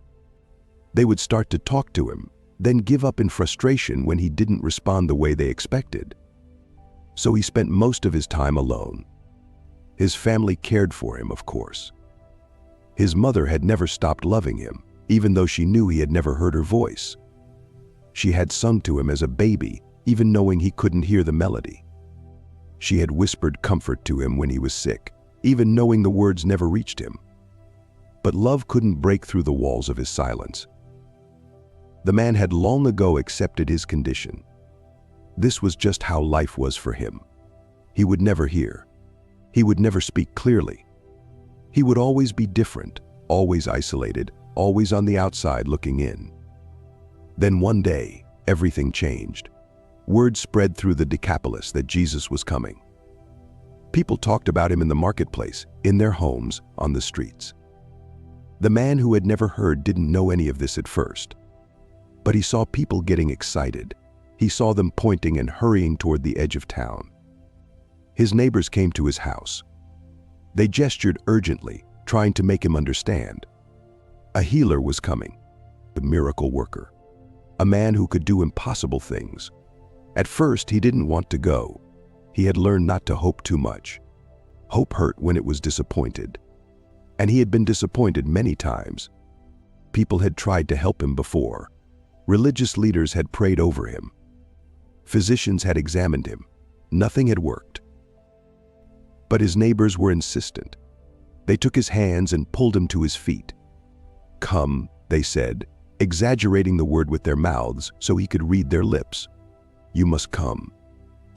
They would start to talk to him, then give up in frustration when he didn't respond the way they expected. So he spent most of his time alone. His family cared for him, of course. His mother had never stopped loving him, even though she knew he had never heard her voice. She had sung to him as a baby, even knowing he couldn't hear the melody. She had whispered comfort to him when he was sick, even knowing the words never reached him. But love couldn't break through the walls of his silence. The man had long ago accepted his condition. This was just how life was for him. He would never hear. He would never speak clearly. He would always be different, always isolated, always on the outside looking in. Then one day, everything changed. Word spread through the Decapolis that Jesus was coming. People talked about him in the marketplace, in their homes, on the streets. The man who had never heard didn't know any of this at first. But he saw people getting excited. He saw them pointing and hurrying toward the edge of town. His neighbors came to his house. They gestured urgently, trying to make him understand. A healer was coming, a miracle worker, a man who could do impossible things. At first, he didn't want to go. He had learned not to hope too much. Hope hurt when it was disappointed. And he had been disappointed many times. People had tried to help him before. Religious leaders had prayed over him. Physicians had examined him. Nothing had worked. But his neighbors were insistent. They took his hands and pulled him to his feet. "Come," they said, exaggerating the word with their mouths so he could read their lips. "You must come."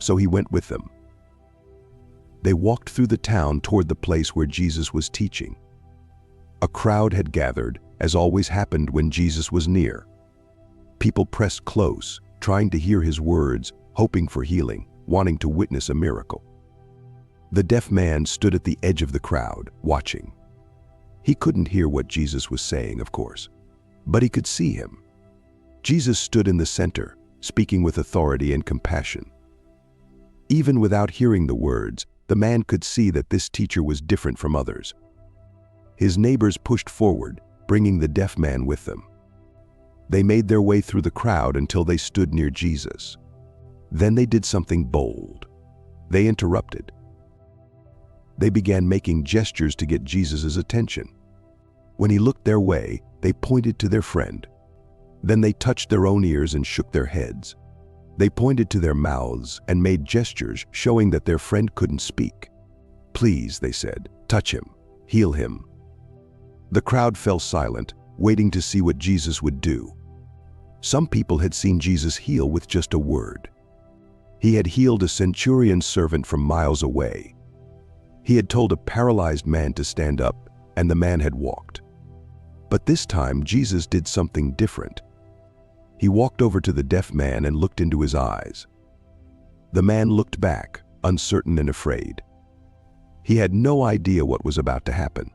So he went with them. They walked through the town toward the place where Jesus was teaching. A crowd had gathered, as always happened when Jesus was near. People pressed close, trying to hear his words, hoping for healing, wanting to witness a miracle. The deaf man stood at the edge of the crowd, watching. He couldn't hear what Jesus was saying, of course, but he could see him. Jesus stood in the center, speaking with authority and compassion. Even without hearing the words, the man could see that this teacher was different from others. His neighbors pushed forward, bringing the deaf man with them. They made their way through the crowd until they stood near Jesus. Then they did something bold. They interrupted. They began making gestures to get Jesus' attention. When he looked their way, they pointed to their friend. Then they touched their own ears and shook their heads. They pointed to their mouths and made gestures showing that their friend couldn't speak. "Please," they said, "touch him, heal him." The crowd fell silent, waiting to see what Jesus would do. Some people had seen Jesus heal with just a word. He had healed a centurion's servant from miles away. He had told a paralyzed man to stand up, and the man had walked. But this time, Jesus did something different. He walked over to the deaf man and looked into his eyes. The man looked back, uncertain and afraid. He had no idea what was about to happen.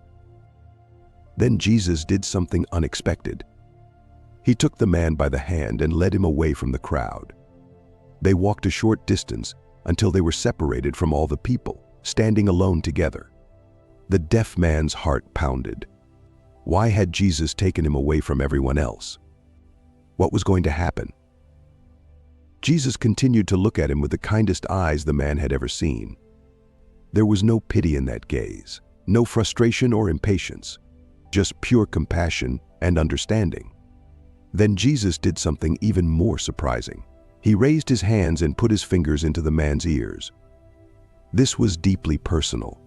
Then Jesus did something unexpected. He took the man by the hand and led him away from the crowd. They walked a short distance until they were separated from all the people, standing alone together. The deaf man's heart pounded. Why had Jesus taken him away from everyone else? What was going to happen? Jesus continued to look at him with the kindest eyes the man had ever seen. There was no pity in that gaze, no frustration or impatience, just pure compassion and understanding. Then Jesus did something even more surprising. He raised his hands and put his fingers into the man's ears. This was deeply personal.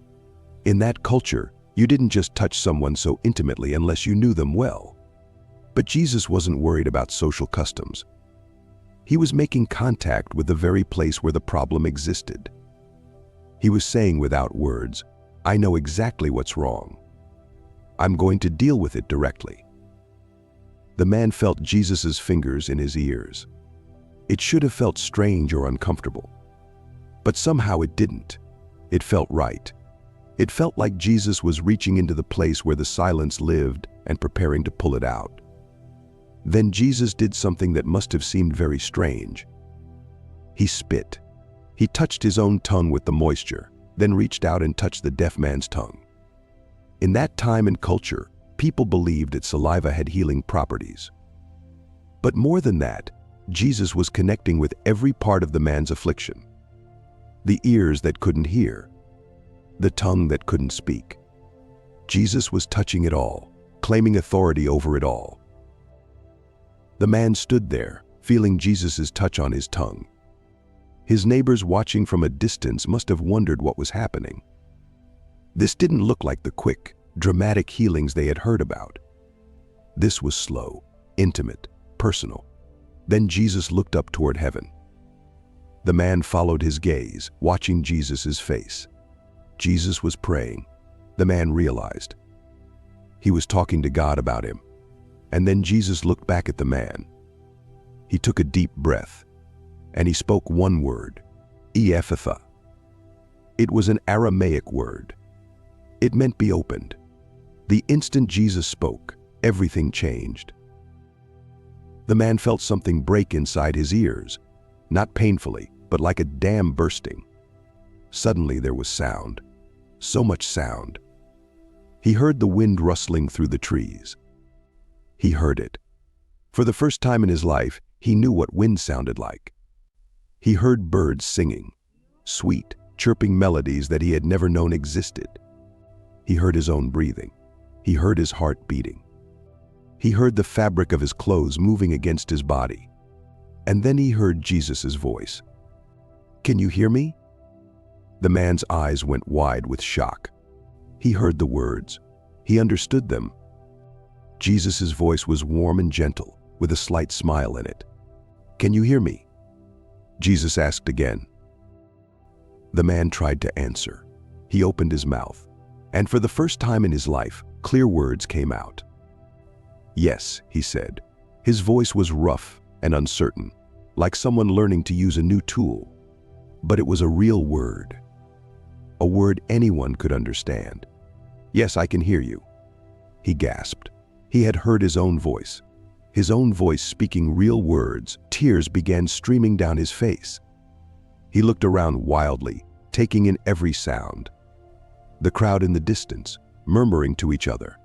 In that culture, you didn't just touch someone so intimately unless you knew them well. But Jesus wasn't worried about social customs. He was making contact with the very place where the problem existed. He was saying without words, "I know exactly what's wrong. I'm going to deal with it directly." The man felt Jesus' fingers in his ears. It should have felt strange or uncomfortable. But somehow it didn't. It felt right. It felt like Jesus was reaching into the place where the silence lived and preparing to pull it out. Then Jesus did something that must have seemed very strange. He spit. He touched his own tongue with the moisture, then reached out and touched the deaf man's tongue. In that time and culture, people believed that saliva had healing properties. But more than that, Jesus was connecting with every part of the man's affliction. The ears that couldn't hear, the tongue that couldn't speak. Jesus was touching it all, claiming authority over it all. The man stood there, feeling Jesus' touch on his tongue. His neighbors watching from a distance must have wondered what was happening. This didn't look like the quick, dramatic healings they had heard about. This was slow, intimate, personal. Then Jesus looked up toward heaven. The man followed his gaze, watching Jesus' face. Jesus was praying. The man realized. He was talking to God about him. And then Jesus looked back at the man. He took a deep breath, and he spoke one word, Ephphatha. It was an Aramaic word. It meant be opened. The instant Jesus spoke, everything changed. The man felt something break inside his ears, not painfully, but like a dam bursting. Suddenly there was sound, so much sound. He heard the wind rustling through the trees. He heard it. For the first time in his life, he knew what wind sounded like. He heard birds singing, sweet, chirping melodies that he had never known existed. He heard his own breathing. He heard his heart beating. He heard the fabric of his clothes moving against his body. And then he heard Jesus' voice. "Can you hear me?" The man's eyes went wide with shock. He heard the words. He understood them. Jesus' voice was warm and gentle, with a slight smile in it. "Can you hear me?" Jesus asked again. The man tried to answer. He opened his mouth, and for the first time in his life, clear words came out. "Yes," he said. His voice was rough and uncertain, like someone learning to use a new tool. But it was a real word. A word anyone could understand. "Yes, I can hear you." He gasped. He had heard his own voice speaking real words. Tears began streaming down his face. He looked around wildly, taking in every sound. The crowd in the distance, murmuring to each other.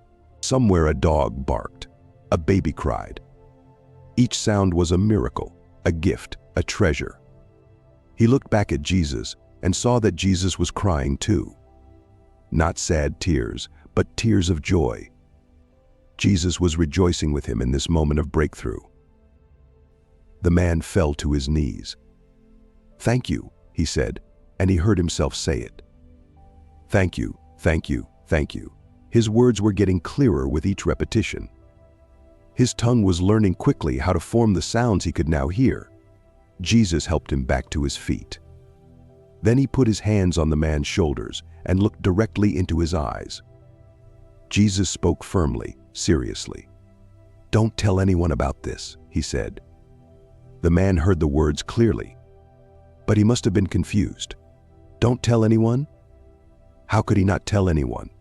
Somewhere a dog barked. A baby cried. Each sound was a miracle, a gift, a treasure. He looked back at Jesus and saw that Jesus was crying too. Not sad tears, but tears of joy. Jesus was rejoicing with him in this moment of breakthrough. The man fell to his knees. "Thank you," he said, and he heard himself say it. "Thank you, thank you, thank you." His words were getting clearer with each repetition. His tongue was learning quickly how to form the sounds he could now hear. Jesus helped him back to his feet. Then he put his hands on the man's shoulders and looked directly into his eyes. Jesus spoke firmly, seriously. "Don't tell anyone about this," he said. The man heard the words clearly, but he must have been confused. Don't tell anyone? How could he not tell anyone?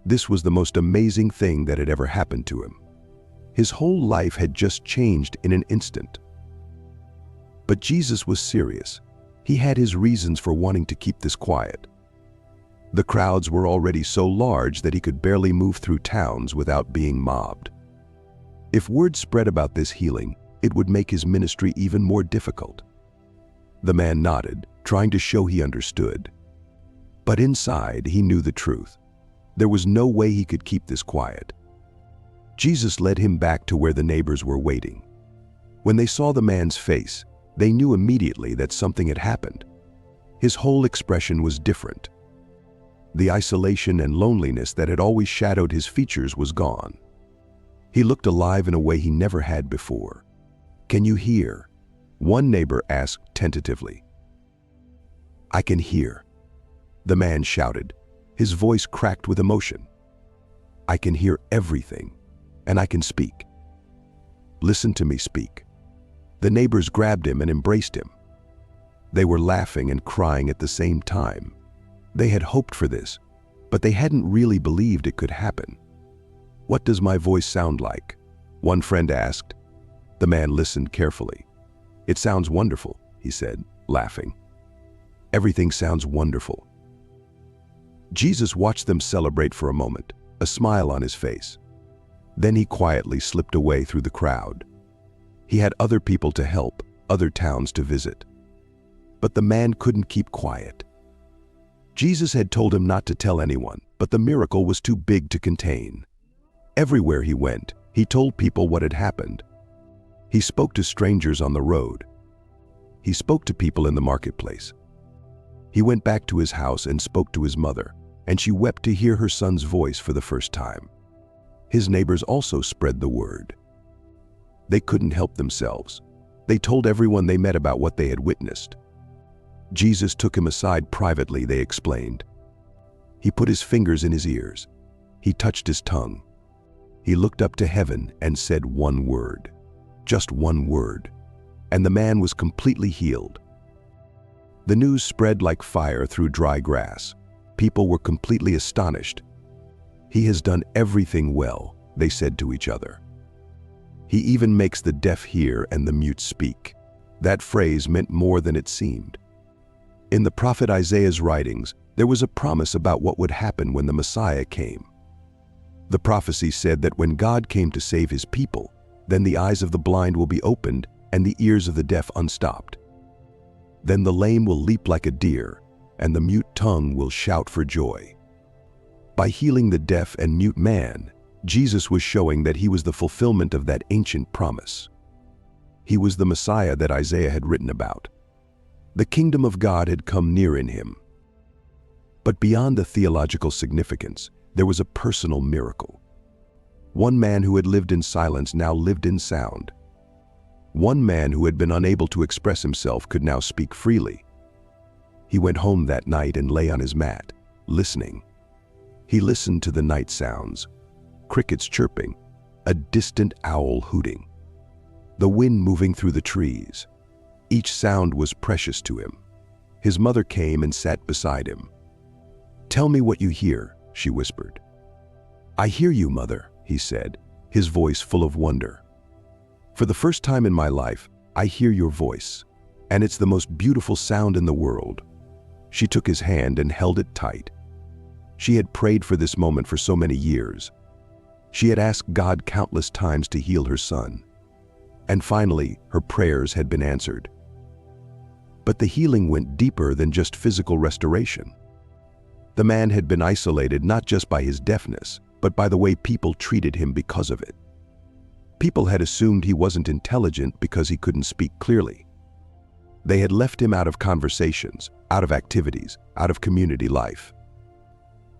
This was the most amazing thing that had ever happened to him. His whole life had just changed in an instant. But Jesus was serious. He had his reasons for wanting to keep this quiet. The crowds were already so large that he could barely move through towns without being mobbed. If word spread about this healing, it would make his ministry even more difficult. The man nodded, trying to show he understood. But inside, he knew the truth. There was no way he could keep this quiet. Jesus led him back to where the neighbors were waiting. When they saw the man's face, they knew immediately that something had happened. His whole expression was different. The isolation and loneliness that had always shadowed his features was gone. He looked alive in a way he never had before. "Can you hear?" one neighbor asked tentatively. "I can hear," the man shouted, his voice cracked with emotion. "I can hear everything, and I can speak. Listen to me speak." The neighbors grabbed him and embraced him. They were laughing and crying at the same time. They had hoped for this, but they hadn't really believed it could happen. "What does my voice sound like?" one friend asked. The man listened carefully. "It sounds wonderful," he said, laughing. "Everything sounds wonderful." Jesus watched them celebrate for a moment, a smile on his face. Then he quietly slipped away through the crowd. He had other people to help, other towns to visit. But the man couldn't keep quiet. Jesus had told him not to tell anyone, but the miracle was too big to contain. Everywhere he went, he told people what had happened. He spoke to strangers on the road. He spoke to people in the marketplace. He went back to his house and spoke to his mother, and she wept to hear her son's voice for the first time. His neighbors also spread the word. They couldn't help themselves. They told everyone they met about what they had witnessed. Jesus took him aside privately, they explained. He put his fingers in his ears. He touched his tongue. He looked up to heaven and said one word. Just one word. And the man was completely healed. The news spread like fire through dry grass. People were completely astonished. "He has done everything well," they said to each other. "He even makes the deaf hear and the mute speak." That phrase meant more than it seemed. In the prophet Isaiah's writings, there was a promise about what would happen when the Messiah came. The prophecy said that when God came to save his people, then the eyes of the blind will be opened and the ears of the deaf unstopped. Then the lame will leap like a deer, and the mute tongue will shout for joy. By healing the deaf and mute man, Jesus was showing that he was the fulfillment of that ancient promise. He was the Messiah that Isaiah had written about. The kingdom of God had come near in him. But beyond the theological significance, there was a personal miracle. One man who had lived in silence now lived in sound. One man who had been unable to express himself could now speak freely. He went home that night and lay on his mat, listening. He listened to the night sounds, crickets chirping, a distant owl hooting, the wind moving through the trees. Each sound was precious to him. His mother came and sat beside him. "Tell me what you hear," she whispered. "I hear you, Mother," he said, his voice full of wonder. "For the first time in my life, I hear your voice, and it's the most beautiful sound in the world." She took his hand and held it tight. She had prayed for this moment for so many years. She had asked God countless times to heal her son. And finally, her prayers had been answered. But the healing went deeper than just physical restoration. The man had been isolated not just by his deafness, but by the way people treated him because of it. People had assumed he wasn't intelligent because he couldn't speak clearly. They had left him out of conversations, out of activities, out of community life.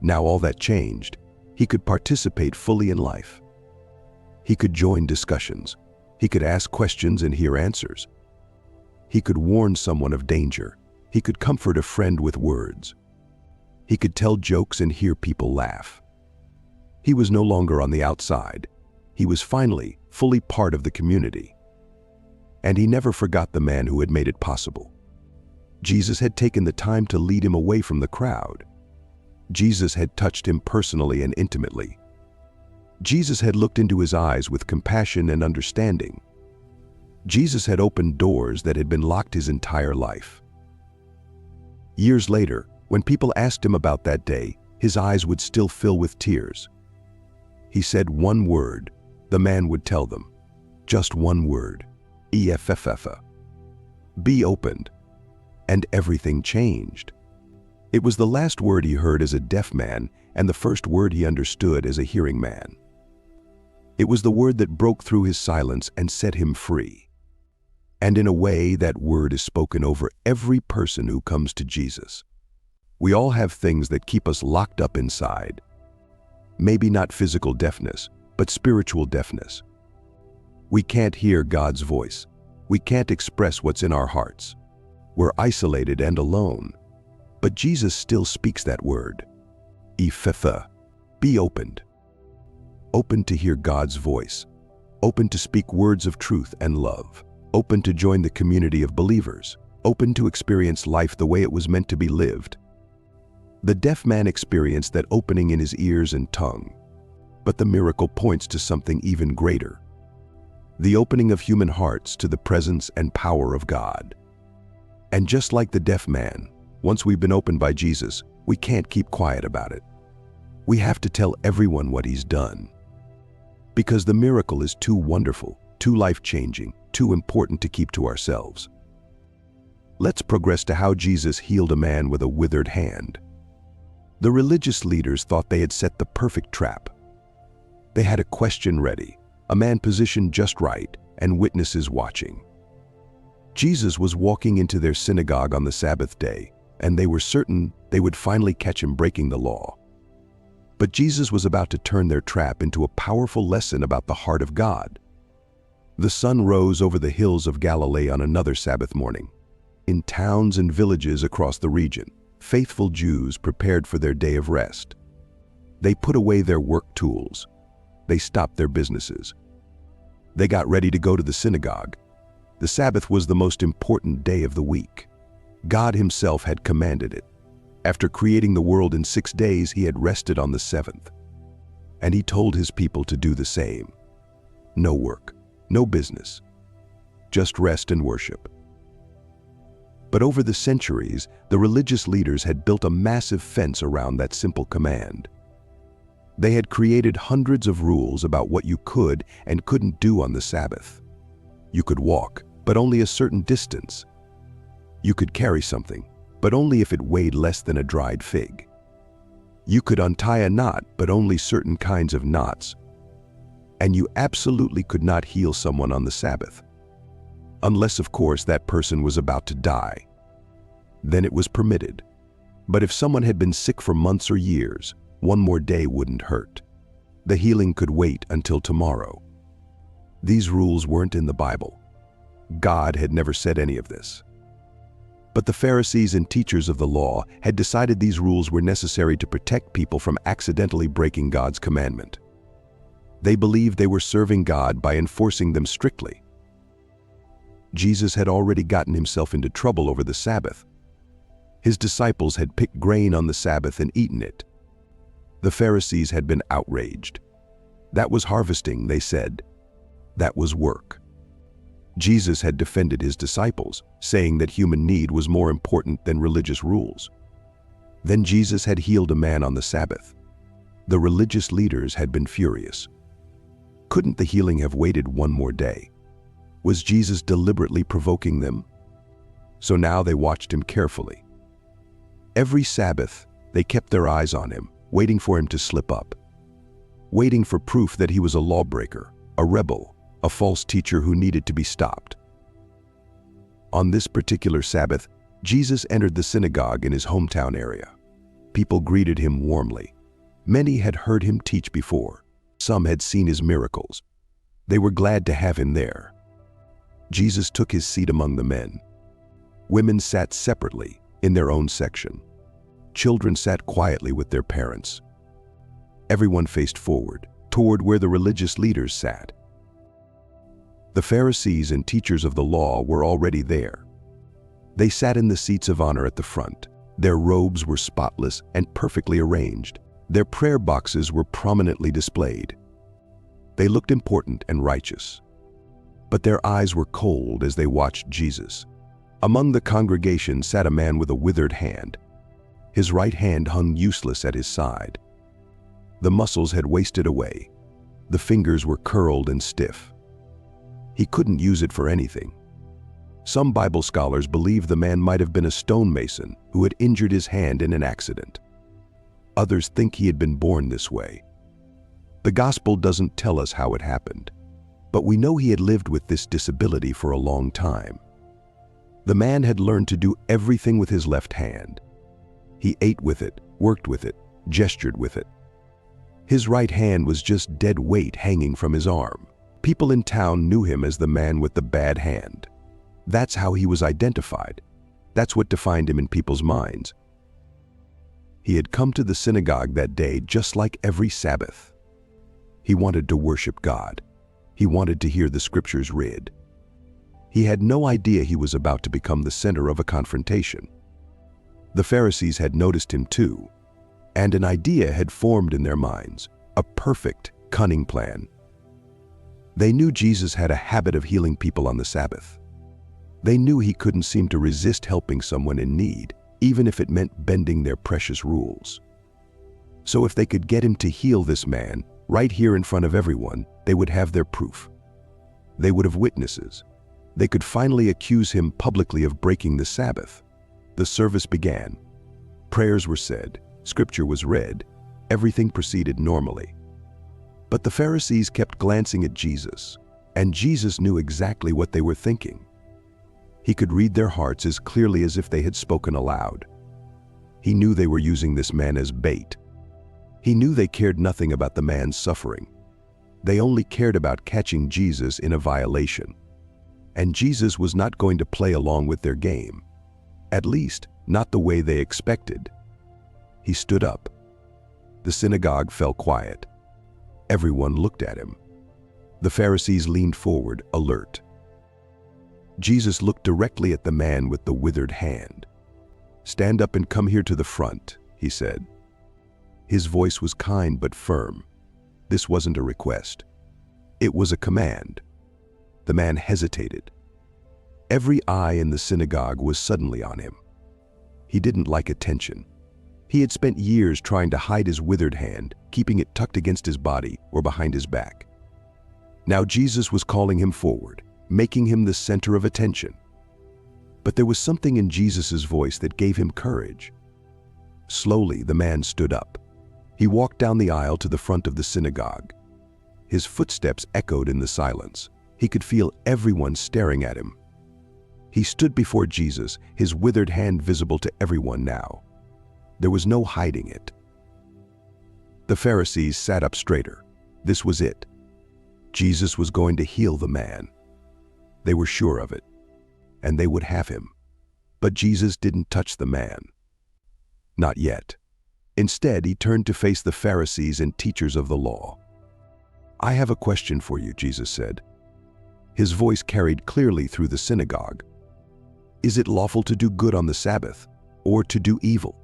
Now all that changed. He could participate fully in life. He could join discussions. He could ask questions and hear answers. He could warn someone of danger. He could comfort a friend with words. He could tell jokes and hear people laugh. He was no longer on the outside. He was finally fully part of the community. And he never forgot the man who had made it possible. Jesus had taken the time to lead him away from the crowd. Jesus had touched him personally and intimately. Jesus had looked into his eyes with compassion and understanding. Jesus had opened doors that had been locked his entire life. Years later, when people asked him about that day, his eyes would still fill with tears. He said one word, the man would tell them. Just one word. EFFF. Be opened. And everything changed. It was the last word he heard as a deaf man and the first word he understood as a hearing man. It was the word that broke through his silence and set him free. And in a way, that word is spoken over every person who comes to Jesus. We all have things that keep us locked up inside. Maybe not physical deafness, but spiritual deafness. We can't hear God's voice. We can't express what's in our hearts. We're isolated and alone. But Jesus still speaks that word. Ifefa. Be opened. Open to hear God's voice. Open to speak words of truth and love. Open to join the community of believers. Open to experience life the way it was meant to be lived. The deaf man experienced that opening in his ears and tongue. But the miracle points to something even greater. The opening of human hearts to the presence and power of God. And just like the deaf man, once we've been opened by Jesus, we can't keep quiet about it. We have to tell everyone what he's done. Because the miracle is too wonderful, too life-changing, too important to keep to ourselves. Let's progress to how Jesus healed a man with a withered hand. The religious leaders thought they had set the perfect trap. They had a question ready, a man positioned just right, and witnesses watching. Jesus was walking into their synagogue on the Sabbath day, and they were certain they would finally catch him breaking the law. But Jesus was about to turn their trap into a powerful lesson about the heart of God. The sun rose over the hills of Galilee on another Sabbath morning. In towns and villages across the region, faithful Jews prepared for their day of rest. They put away their work tools. They stopped their businesses. They got ready to go to the synagogue. The Sabbath was the most important day of the week. God himself had commanded it. After creating the world in 6 days, he had rested on the seventh. And he told his people to do the same. No work, no business, just rest and worship. But over the centuries, the religious leaders had built a massive fence around that simple command. They had created hundreds of rules about what you could and couldn't do on the Sabbath. You could walk, but only a certain distance. You could carry something, but only if it weighed less than a dried fig. You could untie a knot, but only certain kinds of knots. And you absolutely could not heal someone on the Sabbath. Unless, of course, that person was about to die. Then it was permitted. But if someone had been sick for months or years, one more day wouldn't hurt. The healing could wait until tomorrow. These rules weren't in the Bible. God had never said any of this. But the Pharisees and teachers of the law had decided these rules were necessary to protect people from accidentally breaking God's commandment. They believed they were serving God by enforcing them strictly. Jesus had already gotten himself into trouble over the Sabbath. His disciples had picked grain on the Sabbath and eaten it. The Pharisees had been outraged. That was harvesting, they said. That was work. Jesus had defended his disciples, saying that human need was more important than religious rules. Then Jesus had healed a man on the Sabbath. The religious leaders had been furious. Couldn't the healing have waited one more day? Was Jesus deliberately provoking them? So now they watched him carefully. Every Sabbath, they kept their eyes on him, waiting for him to slip up. Waiting for proof that he was a lawbreaker, a rebel, a false teacher who needed to be stopped. On this particular Sabbath, Jesus entered the synagogue in his hometown area. People greeted him warmly. Many had heard him teach before. Some had seen his miracles. They were glad to have him there. Jesus took his seat among the men. Women sat separately in their own section. Children sat quietly with their parents. Everyone faced forward, toward where the religious leaders sat. The Pharisees and teachers of the law were already there. They sat in the seats of honor at the front. Their robes were spotless and perfectly arranged. Their prayer boxes were prominently displayed. They looked important and righteous. But their eyes were cold as they watched Jesus. Among the congregation sat a man with a withered hand. His right hand hung useless at his side. The muscles had wasted away. The fingers were curled and stiff. He couldn't use it for anything. Some Bible scholars believe the man might have been a stonemason who had injured his hand in an accident. Others think he had been born this way. The gospel doesn't tell us how it happened, but we know he had lived with this disability for a long time. The man had learned to do everything with his left hand. He ate with it, worked with it, gestured with it. His right hand was just dead weight hanging from his arm. People in town knew him as the man with the bad hand. That's how he was identified. That's what defined him in people's minds. He had come to the synagogue that day just like every Sabbath. He wanted to worship God. He wanted to hear the scriptures read. He had no idea he was about to become the center of a confrontation. The Pharisees had noticed him too, and an idea had formed in their minds, a perfect, cunning plan. They knew Jesus had a habit of healing people on the Sabbath. They knew he couldn't seem to resist helping someone in need, even if it meant bending their precious rules. So if they could get him to heal this man, right here in front of everyone, they would have their proof. They would have witnesses. They could finally accuse him publicly of breaking the Sabbath. The service began. Prayers were said, scripture was read, everything proceeded normally. But the Pharisees kept glancing at Jesus, and Jesus knew exactly what they were thinking. He could read their hearts as clearly as if they had spoken aloud. He knew they were using this man as bait. He knew they cared nothing about the man's suffering. They only cared about catching Jesus in a violation. And Jesus was not going to play along with their game. At least, not the way they expected. He stood up. The synagogue fell quiet. Everyone looked at him. The Pharisees leaned forward, alert. Jesus looked directly at the man with the withered hand. "Stand up and come here to the front," he said. His voice was kind but firm. This wasn't a request. It was a command. The man hesitated. Every eye in the synagogue was suddenly on him. He didn't like attention. He had spent years trying to hide his withered hand, keeping it tucked against his body or behind his back. Now Jesus was calling him forward, making him the center of attention. But there was something in Jesus' voice that gave him courage. Slowly, the man stood up. He walked down the aisle to the front of the synagogue. His footsteps echoed in the silence. He could feel everyone staring at him. He stood before Jesus, his withered hand visible to everyone now. There was no hiding it. The Pharisees sat up straighter. This was it. Jesus was going to heal the man. They were sure of it, and they would have him. But Jesus didn't touch the man. Not yet. Instead, he turned to face the Pharisees and teachers of the law. "I have a question for you," Jesus said. His voice carried clearly through the synagogue. "Is it lawful to do good on the Sabbath, or to do evil,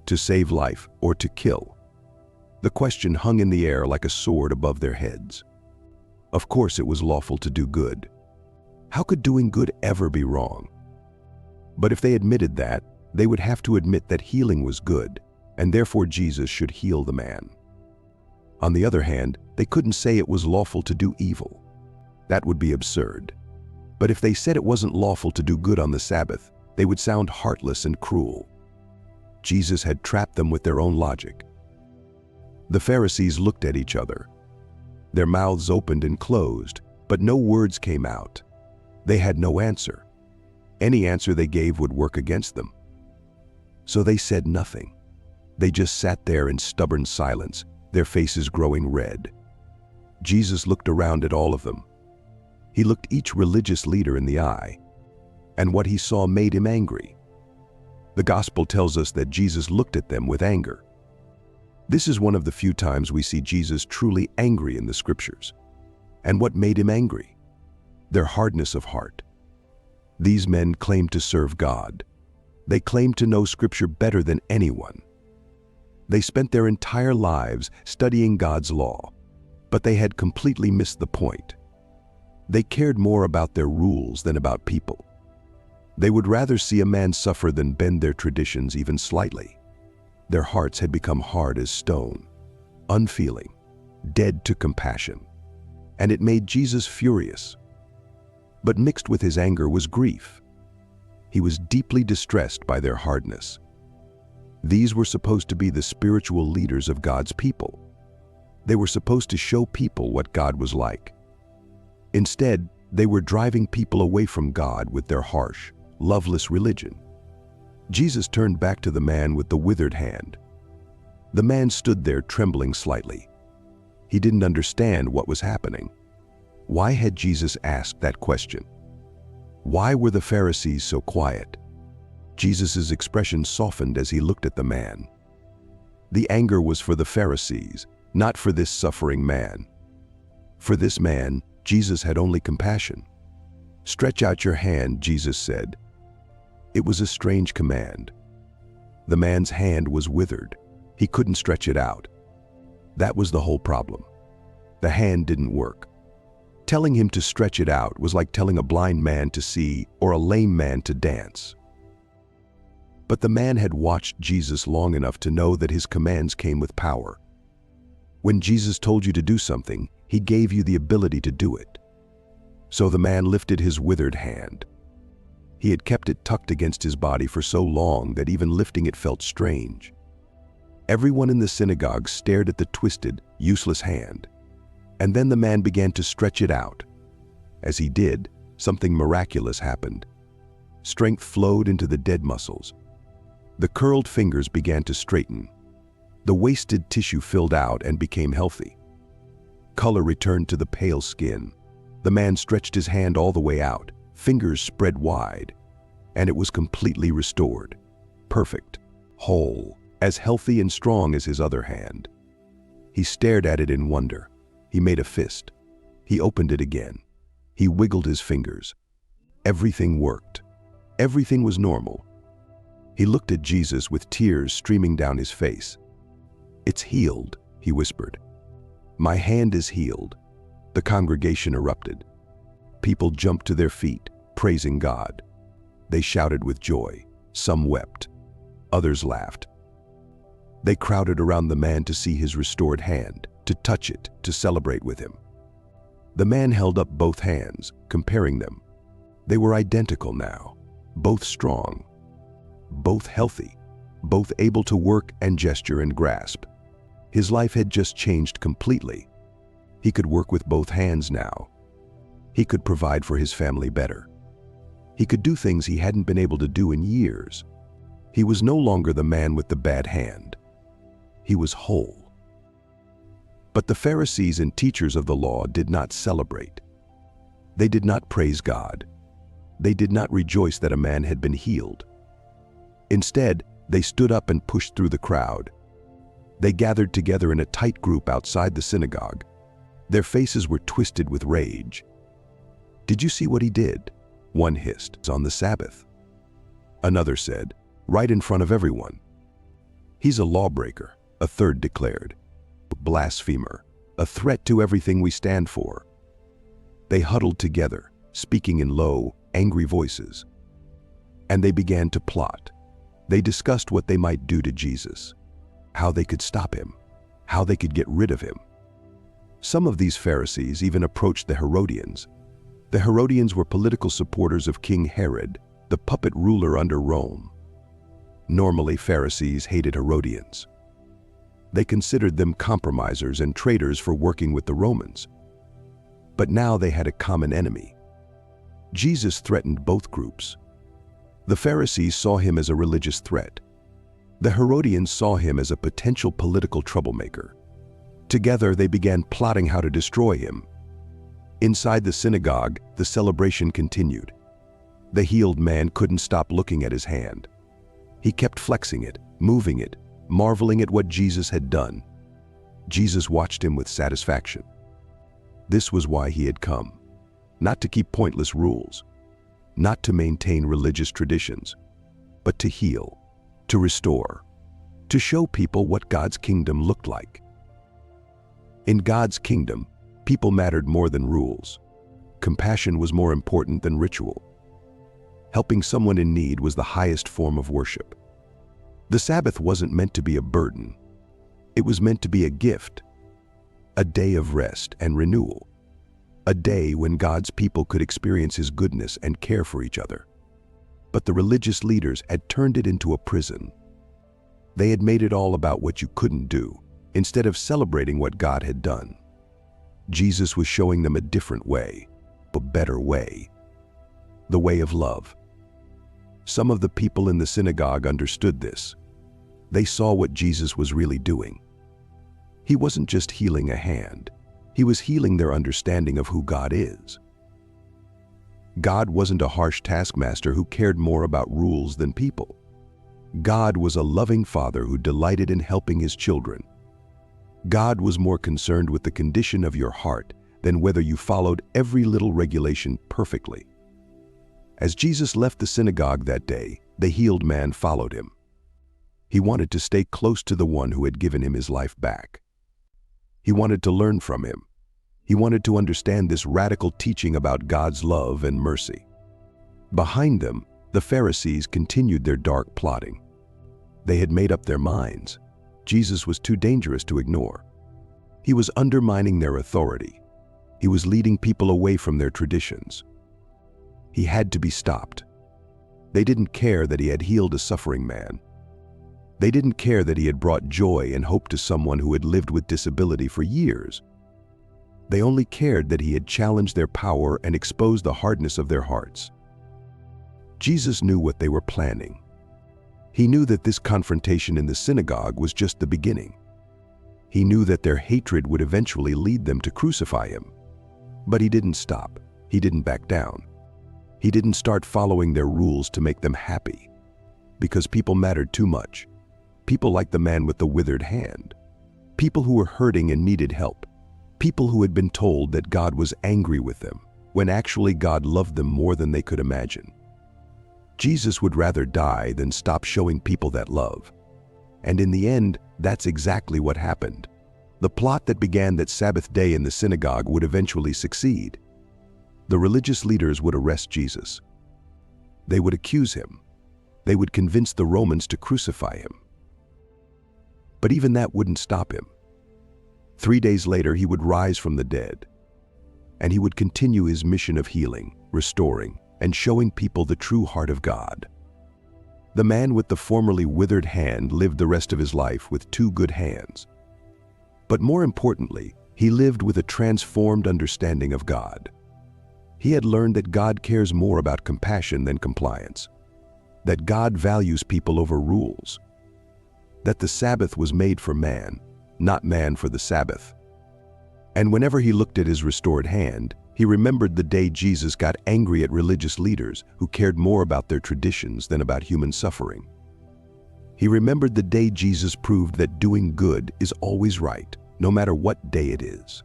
to save life, or to kill?" The question hung in the air like a sword above their heads. Of course it was lawful to do good. How could doing good ever be wrong? But if they admitted that, they would have to admit that healing was good, and therefore Jesus should heal the man. On the other hand, they couldn't say it was lawful to do evil. That would be absurd. But if they said it wasn't lawful to do good on the Sabbath, they would sound heartless and cruel. Jesus had trapped them with their own logic. The Pharisees looked at each other. Their mouths opened and closed, but no words came out. They had no answer. Any answer they gave would work against them. So they said nothing. They just sat there in stubborn silence, their faces growing red. Jesus looked around at all of them. He looked each religious leader in the eye, and what he saw made him angry. The Gospel tells us that Jesus looked at them with anger. This is one of the few times we see Jesus truly angry in the Scriptures. And what made him angry? Their hardness of heart. These men claimed to serve God. They claimed to know Scripture better than anyone. They spent their entire lives studying God's law, but they had completely missed the point. They cared more about their rules than about people. They would rather see a man suffer than bend their traditions even slightly. Their hearts had become hard as stone, unfeeling, dead to compassion, and it made Jesus furious. But mixed with his anger was grief. He was deeply distressed by their hardness. These were supposed to be the spiritual leaders of God's people. They were supposed to show people what God was like. Instead, they were driving people away from God with their harsh, loveless religion. Jesus turned back to the man with the withered hand. The man stood there trembling slightly. He didn't understand what was happening. Why had Jesus asked that question? Why were the Pharisees so quiet? Jesus' expression softened as he looked at the man. The anger was for the Pharisees, not for this suffering man. For this man, Jesus had only compassion. "Stretch out your hand," Jesus said. It was a strange command. The man's hand was withered. He couldn't stretch it out. That was the whole problem. The hand didn't work. Telling him to stretch it out was like telling a blind man to see or a lame man to dance. But the man had watched Jesus long enough to know that his commands came with power. When Jesus told you to do something, he gave you the ability to do it. So the man lifted his withered hand. He had kept it tucked against his body for so long that even lifting it felt strange. Everyone in the synagogue stared at the twisted, useless hand. And then the man began to stretch it out. As he did, something miraculous happened. Strength flowed into the dead muscles. The curled fingers began to straighten. The wasted tissue filled out and became healthy. Color returned to the pale skin. The man stretched his hand all the way out, fingers spread wide, and it was completely restored. Perfect, whole, as healthy and strong as his other hand. He stared at it in wonder. He made a fist. He opened it again. He wiggled his fingers. Everything worked. Everything was normal. He looked at Jesus with tears streaming down his face. "It's healed," he whispered. "My hand is healed." The congregation erupted. People jumped to their feet, praising God. They shouted with joy. Some wept. Others laughed. They crowded around the man to see his restored hand, to touch it, to celebrate with him. The man held up both hands, comparing them. They were identical now, both strong, both healthy, both able to work and gesture and grasp. His life had just changed completely. He could work with both hands now. He could provide for his family better. He could do things he hadn't been able to do in years. He was no longer the man with the bad hand. He was whole. But the Pharisees and teachers of the law did not celebrate. They did not praise God. They did not rejoice that a man had been healed. Instead, they stood up and pushed through the crowd. They gathered together in a tight group outside the synagogue. Their faces were twisted with rage. "Did you see what he did?" One hissed. "On the Sabbath." Another said, "Right in front of everyone." "He's a lawbreaker," a third declared. "Blasphemer, a threat to everything we stand for." They huddled together, speaking in low, angry voices. And they began to plot. They discussed what they might do to Jesus, how they could stop him, how they could get rid of him. Some of these Pharisees even approached the Herodians. The Herodians were political supporters of King Herod, the puppet ruler under Rome. Normally, Pharisees hated Herodians. They considered them compromisers and traitors for working with the Romans. But now they had a common enemy. Jesus threatened both groups. The Pharisees saw him as a religious threat. The Herodians saw him as a potential political troublemaker. Together, they began plotting how to destroy him. Inside the synagogue, the celebration continued. The healed man couldn't stop looking at his hand. He kept flexing it, moving it, marveling at what Jesus had done. Jesus watched him with satisfaction. This was why he had come. Not to keep pointless rules, not to maintain religious traditions, but to heal, to restore, to show people what God's kingdom looked like. In God's kingdom, people mattered more than rules. Compassion was more important than ritual. Helping someone in need was the highest form of worship. The Sabbath wasn't meant to be a burden. It was meant to be a gift, a day of rest and renewal, a day when God's people could experience His goodness and care for each other. But the religious leaders had turned it into a prison. They had made it all about what you couldn't do, instead of celebrating what God had done. Jesus was showing them a different way, a better way, the way of love. Some of the people in the synagogue understood this. They saw what Jesus was really doing. He wasn't just healing a hand. He was healing their understanding of who God is. God wasn't a harsh taskmaster who cared more about rules than people. God was a loving Father who delighted in helping His children. God was more concerned with the condition of your heart than whether you followed every little regulation perfectly. As Jesus left the synagogue that day, the healed man followed him. He wanted to stay close to the one who had given him his life back. He wanted to learn from him. He wanted to understand this radical teaching about God's love and mercy. Behind them, the Pharisees continued their dark plotting. They had made up their minds. Jesus was too dangerous to ignore. He was undermining their authority. He was leading people away from their traditions. He had to be stopped. They didn't care that he had healed a suffering man. They didn't care that he had brought joy and hope to someone who had lived with disability for years. They only cared that he had challenged their power and exposed the hardness of their hearts. Jesus knew what they were planning. He knew that this confrontation in the synagogue was just the beginning. He knew that their hatred would eventually lead them to crucify him. But he didn't stop. He didn't back down. He didn't start following their rules to make them happy. Because people mattered too much. People like the man with the withered hand. People who were hurting and needed help. People who had been told that God was angry with them, when actually God loved them more than they could imagine. Jesus would rather die than stop showing people that love. And in the end, that's exactly what happened. The plot that began that Sabbath day in the synagogue would eventually succeed. The religious leaders would arrest Jesus. They would accuse him. They would convince the Romans to crucify him. But even that wouldn't stop him. 3 days later, he would rise from the dead, and he would continue his mission of healing, restoring, and showing people the true heart of God. The man with the formerly withered hand lived the rest of his life with two good hands. But more importantly, he lived with a transformed understanding of God. He had learned that God cares more about compassion than compliance, that God values people over rules, that the Sabbath was made for man, not man for the Sabbath. And whenever he looked at his restored hand, he remembered the day Jesus got angry at religious leaders who cared more about their traditions than about human suffering. He remembered the day Jesus proved that doing good is always right, no matter what day it is.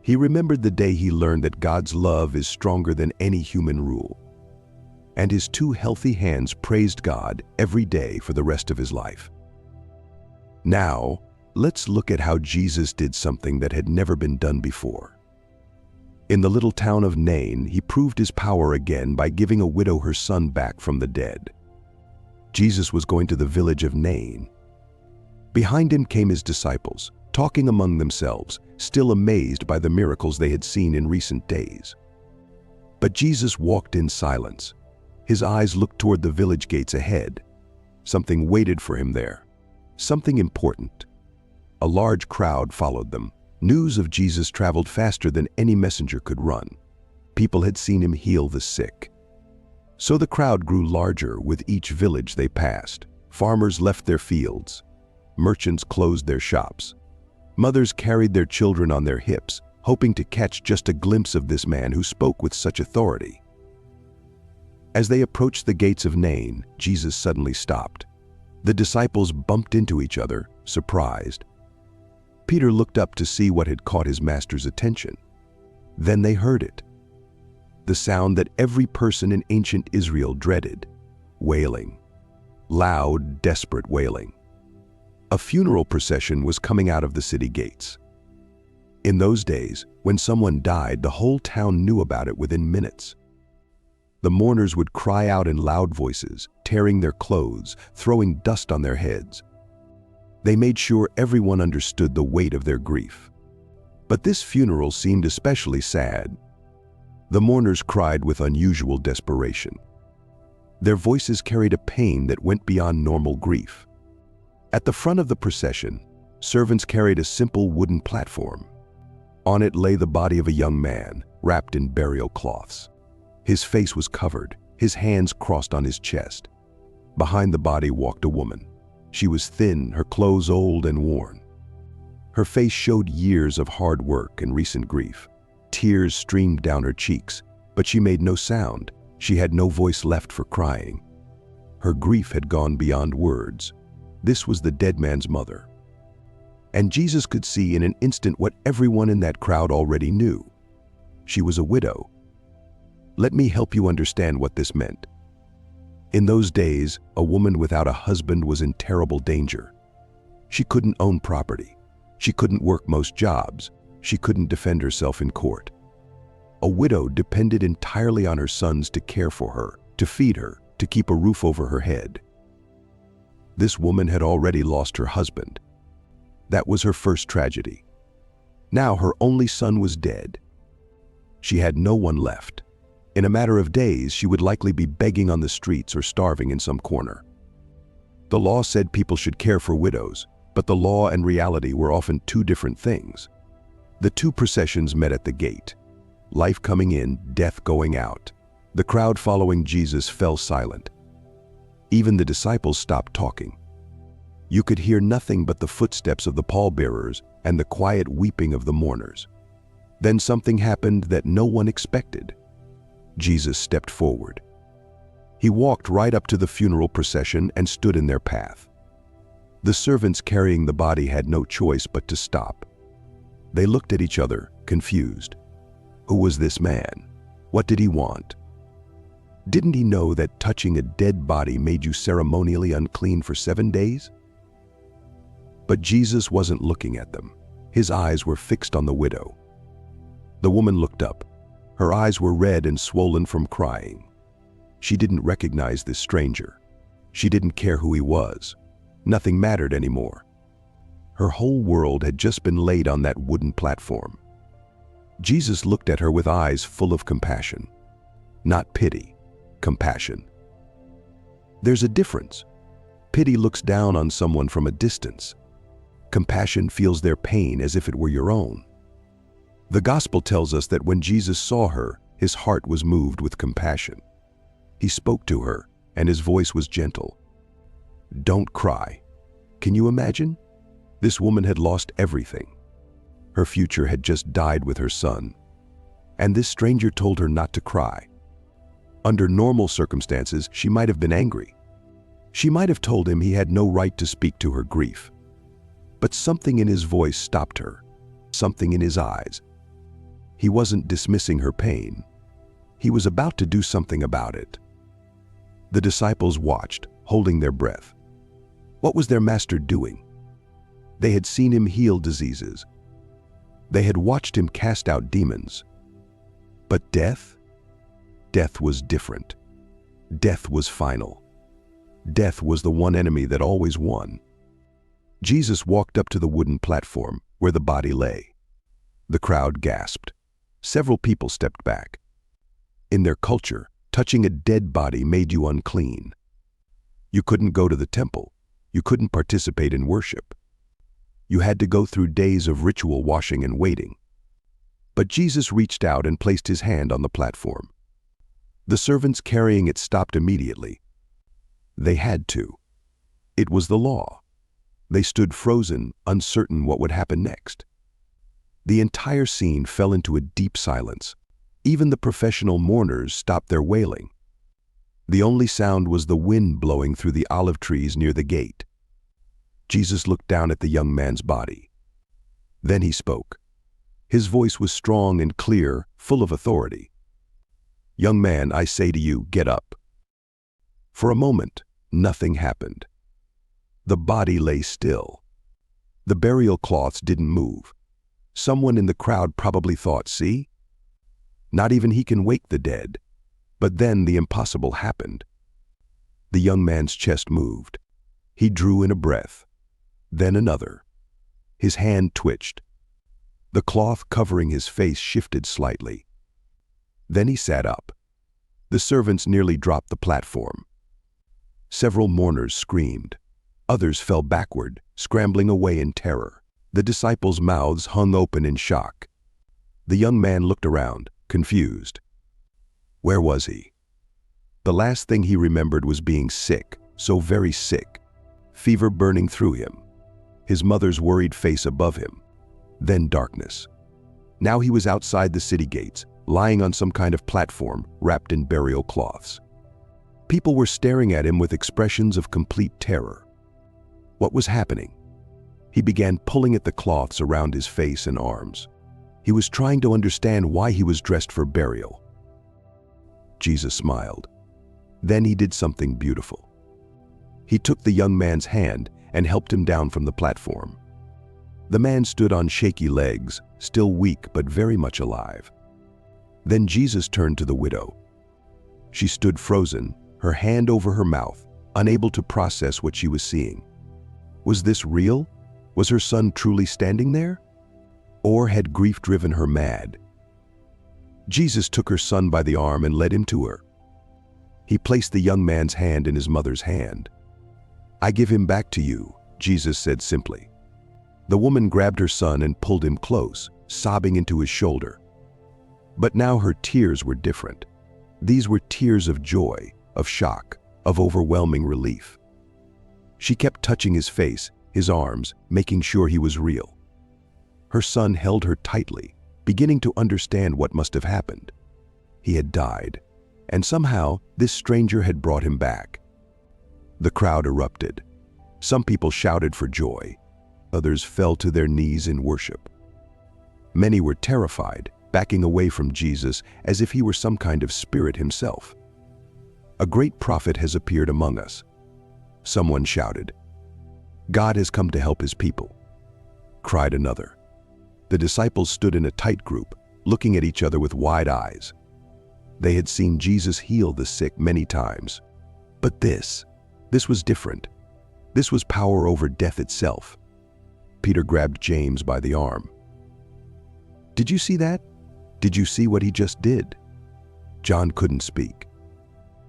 He remembered the day he learned that God's love is stronger than any human rule. And his two healthy hands praised God every day for the rest of his life. Now, let's look at how Jesus did something that had never been done before. In the little town of Nain, he proved his power again by giving a widow her son back from the dead. Jesus was going to the village of Nain. Behind him came his disciples, talking among themselves, still amazed by the miracles they had seen in recent days. But Jesus walked in silence. His eyes looked toward the village gates ahead. Something waited for him there, something important. A large crowd followed them. News of Jesus traveled faster than any messenger could run. People had seen him heal the sick. So the crowd grew larger with each village they passed. Farmers left their fields. Merchants closed their shops. Mothers carried their children on their hips, hoping to catch just a glimpse of this man who spoke with such authority. As they approached the gates of Nain, Jesus suddenly stopped. The disciples bumped into each other, surprised. Peter looked up to see what had caught his master's attention. Then they heard it. The sound that every person in ancient Israel dreaded, wailing. Loud, desperate wailing. A funeral procession was coming out of the city gates. In those days, when someone died, the whole town knew about it within minutes. The mourners would cry out in loud voices, tearing their clothes, throwing dust on their heads. They made sure everyone understood the weight of their grief. But this funeral seemed especially sad. The mourners cried with unusual desperation. Their voices carried a pain that went beyond normal grief. At the front of the procession, servants carried a simple wooden platform. On it lay the body of a young man, wrapped in burial cloths. His face was covered, his hands crossed on his chest. Behind the body walked a woman. She was thin, her clothes old and worn. Her face showed years of hard work and recent grief. Tears streamed down her cheeks, but she made no sound. She had no voice left for crying. Her grief had gone beyond words. This was the dead man's mother. And Jesus could see in an instant what everyone in that crowd already knew. She was a widow. Let me help you understand what this meant. In those days, a woman without a husband was in terrible danger. She couldn't own property. She couldn't work most jobs. She couldn't defend herself in court. A widow depended entirely on her sons to care for her, to feed her, to keep a roof over her head. This woman had already lost her husband. That was her first tragedy. Now her only son was dead. She had no one left. In a matter of days, she would likely be begging on the streets or starving in some corner. The law said people should care for widows, but the law and reality were often two different things. The two processions met at the gate. Life coming in, death going out. The crowd following Jesus fell silent. Even the disciples stopped talking. You could hear nothing but the footsteps of the pallbearers and the quiet weeping of the mourners. Then something happened that no one expected. Jesus stepped forward. He walked right up to the funeral procession and stood in their path. The servants carrying the body had no choice but to stop. They looked at each other, confused. Who was this man? What did he want? Didn't he know that touching a dead body made you ceremonially unclean for 7 days? But Jesus wasn't looking at them. His eyes were fixed on the widow. The woman looked up. Her eyes were red and swollen from crying. She didn't recognize this stranger. She didn't care who he was. Nothing mattered anymore. Her whole world had just been laid on that wooden platform. Jesus looked at her with eyes full of compassion. Not pity, compassion. There's a difference. Pity looks down on someone from a distance. Compassion feels their pain as if it were your own. The gospel tells us that when Jesus saw her, his heart was moved with compassion. He spoke to her, and his voice was gentle. Don't cry. Can you imagine? This woman had lost everything. Her future had just died with her son. And this stranger told her not to cry. Under normal circumstances, she might have been angry. She might have told him he had no right to speak to her grief. But something in his voice stopped her, something in his eyes. He wasn't dismissing her pain. He was about to do something about it. The disciples watched, holding their breath. What was their master doing? They had seen him heal diseases. They had watched him cast out demons. But death? Death was different. Death was final. Death was the one enemy that always won. Jesus walked up to the wooden platform where the body lay. The crowd gasped. Several people stepped back. In their culture, touching a dead body made you unclean. You couldn't go to the temple. You couldn't participate in worship. You had to go through days of ritual washing and waiting. But Jesus reached out and placed his hand on the platform. The servants carrying it stopped immediately. They had to. It was the law. They stood frozen, uncertain what would happen next. The entire scene fell into a deep silence. Even the professional mourners stopped their wailing. The only sound was the wind blowing through the olive trees near the gate. Jesus looked down at the young man's body. Then he spoke. His voice was strong and clear, full of authority. "Young man, I say to you, get up." For a moment, nothing happened. The body lay still. The burial cloths didn't move. Someone in the crowd probably thought, see? Not even he can wake the dead. But then the impossible happened. The young man's chest moved. He drew in a breath. Then another. His hand twitched. The cloth covering his face shifted slightly. Then he sat up. The servants nearly dropped the platform. Several mourners screamed. Others fell backward, scrambling away in terror. The disciples' mouths hung open in shock. The young man looked around, confused. Where was he? The last thing he remembered was being sick, so very sick. Fever burning through him. His mother's worried face above him. Then darkness. Now he was outside the city gates, lying on some kind of platform, wrapped in burial cloths. People were staring at him with expressions of complete terror. What was happening? He began pulling at the cloths around his face and arms. He was trying to understand why he was dressed for burial. Jesus smiled. Then he did something beautiful. He took the young man's hand and helped him down from the platform. The man stood on shaky legs, still weak but very much alive. Then Jesus turned to the widow. She stood frozen, her hand over her mouth, unable to process what she was seeing. Was this real? Was her son truly standing there? Or had grief driven her mad? Jesus took her son by the arm and led him to her. He placed the young man's hand in his mother's hand. "I give him back to you," Jesus said simply. The woman grabbed her son and pulled him close, sobbing into his shoulder. But now her tears were different. These were tears of joy, of shock, of overwhelming relief. She kept touching his face, his arms, making sure he was real. Her son held her tightly, beginning to understand what must have happened. He had died, and somehow this stranger had brought him back. The crowd erupted. Some people shouted for joy. Others fell to their knees in worship. Many were terrified, backing away from Jesus as if he were some kind of spirit himself. "A great prophet has appeared among us," someone shouted. "God has come to help his people," cried another. The disciples stood in a tight group, looking at each other with wide eyes. They had seen Jesus heal the sick many times. But this was different. This was power over death itself. Peter grabbed James by the arm. "Did you see that? Did you see what he just did?" John couldn't speak.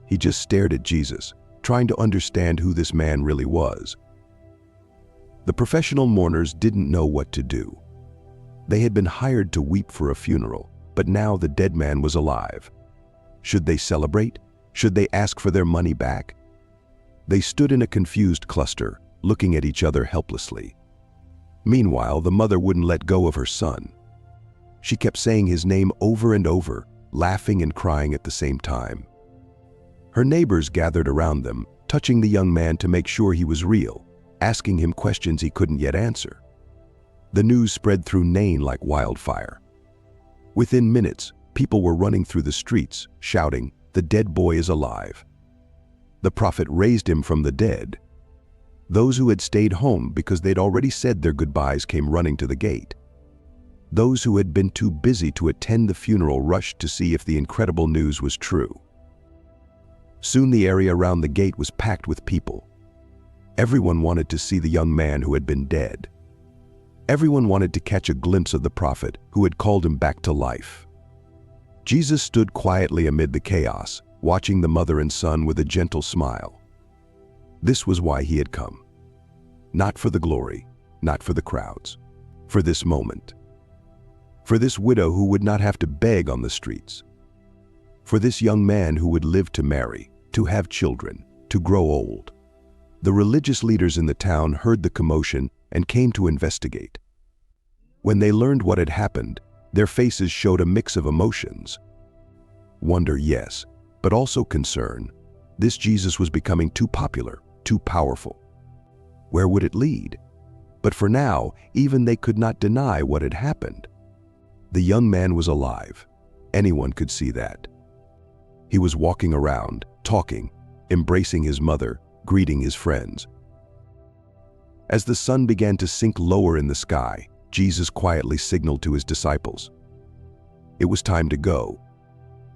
He just stared at Jesus, trying to understand who this man really was. The professional mourners didn't know what to do. They had been hired to weep for a funeral, but now the dead man was alive. Should they celebrate? Should they ask for their money back? They stood in a confused cluster, looking at each other helplessly. Meanwhile, the mother wouldn't let go of her son. She kept saying his name over and over, laughing and crying at the same time. Her neighbors gathered around them, touching the young man to make sure he was real, asking him questions he couldn't yet answer. The news spread through Nain like wildfire. Within minutes, people were running through the streets, shouting, "The dead boy is alive." The prophet raised him from the dead. Those who had stayed home because they'd already said their goodbyes came running to the gate. Those who had been too busy to attend the funeral rushed to see if the incredible news was true. Soon the area around the gate was packed with people. Everyone wanted to see the young man who had been dead. Everyone wanted to catch a glimpse of the prophet who had called him back to life. Jesus stood quietly amid the chaos, watching the mother and son with a gentle smile. This was why he had come. Not for the glory, not for the crowds, for this moment. For this widow who would not have to beg on the streets. For this young man who would live to marry, to have children, to grow old. The religious leaders in the town heard the commotion and came to investigate. When they learned what had happened, their faces showed a mix of emotions. Wonder, yes, but also concern. This Jesus was becoming too popular, too powerful. Where would it lead? But for now, even they could not deny what had happened. The young man was alive. Anyone could see that. He was walking around, talking, embracing his mother, greeting his friends. As the sun began to sink lower in the sky, Jesus quietly signaled to his disciples. It was time to go.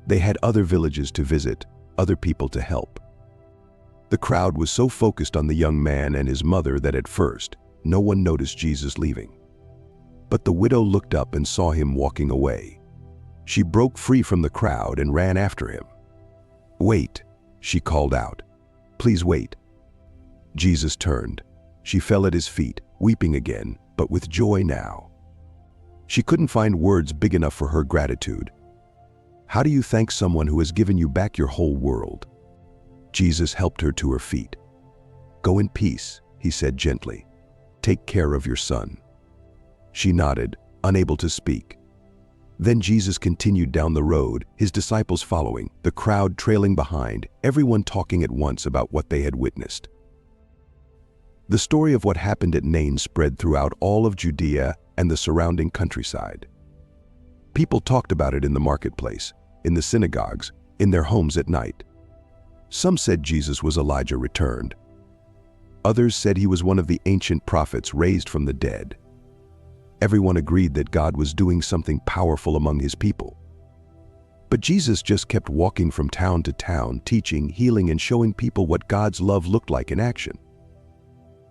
They had other villages to visit, other people to help. The crowd was so focused on the young man and his mother that at first, no one noticed Jesus leaving. But the widow looked up and saw him walking away. She broke free from the crowd and ran after him. "Wait," she called out. "Please wait." Jesus turned. She fell at his feet, weeping again, but with joy now. She couldn't find words big enough for her gratitude. How do you thank someone who has given you back your whole world? Jesus helped her to her feet. "Go in peace," he said gently. "Take care of your son." She nodded, unable to speak. Then Jesus continued down the road, his disciples following, the crowd trailing behind, everyone talking at once about what they had witnessed. The story of what happened at Nain spread throughout all of Judea and the surrounding countryside. People talked about it in the marketplace, in the synagogues, in their homes at night. Some said Jesus was Elijah returned. Others said he was one of the ancient prophets raised from the dead. Everyone agreed that God was doing something powerful among his people. But Jesus just kept walking from town to town, teaching, healing, and showing people what God's love looked like in action.